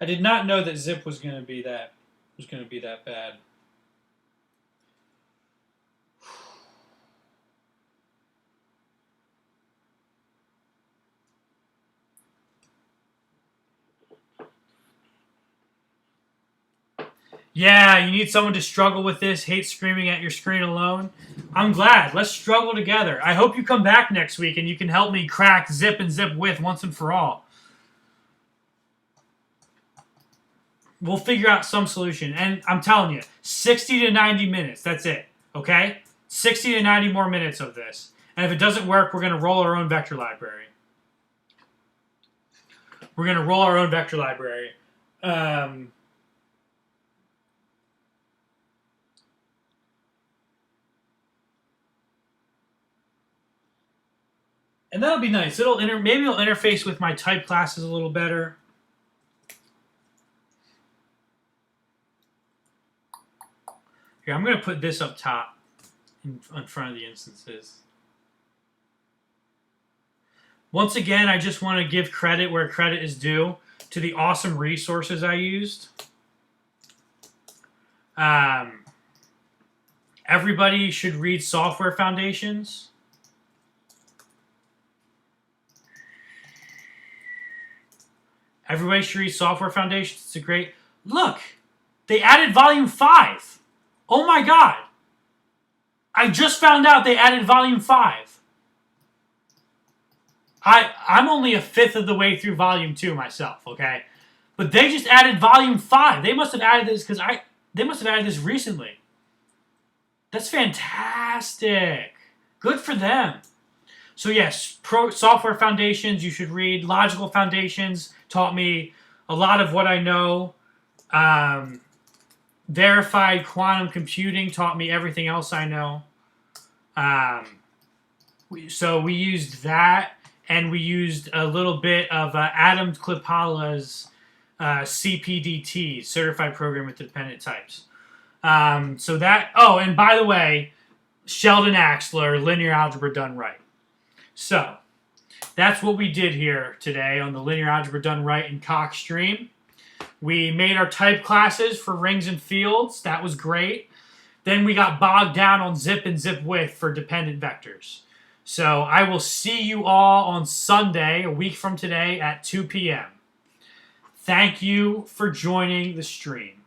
I did not know that zip was going to be that bad. Yeah, you need someone to struggle with this, hate screaming at your screen alone. I'm glad. Let's struggle together. I hope you come back next week and you can help me crack zip and zip with once and for all. We'll figure out some solution. And I'm telling you, 60 to 90 minutes. That's it. Okay? 60 to 90 more minutes of this. And if it doesn't work, we're going to roll our own vector library. And that'll be nice. Maybe it'll interface with my type classes a little better. Here, I'm going to put this up top in front of the instances. Once again, I just want to give credit where credit is due to the awesome resources I used. Everybody should read Software Foundations. Everybody should read Software Foundations. It's a great... Look! They added Volume 5. Oh my god! I just found out they added Volume 5. I'm only a fifth of the way through Volume 2 myself, okay? But they just added Volume 5. They must have added this they must have added this recently. That's fantastic. Good for them. So yes, Software Foundations you should read. Logical Foundations taught me a lot of what I know. Verified Quantum Computing taught me everything else I know. So we used that, and we used a little bit of Adam Klipala's CPDT, Certified Program with Dependent Types. So that... Oh, and by the way, Sheldon Axler, Linear Algebra Done Right. So, that's what we did here today on the Linear Algebra Done Right in Coq stream. We made our type classes for rings and fields. That was great. Then we got bogged down on zip and zip width for dependent vectors. So I will see you all on Sunday, a week from today, at 2 p.m. Thank you for joining the stream.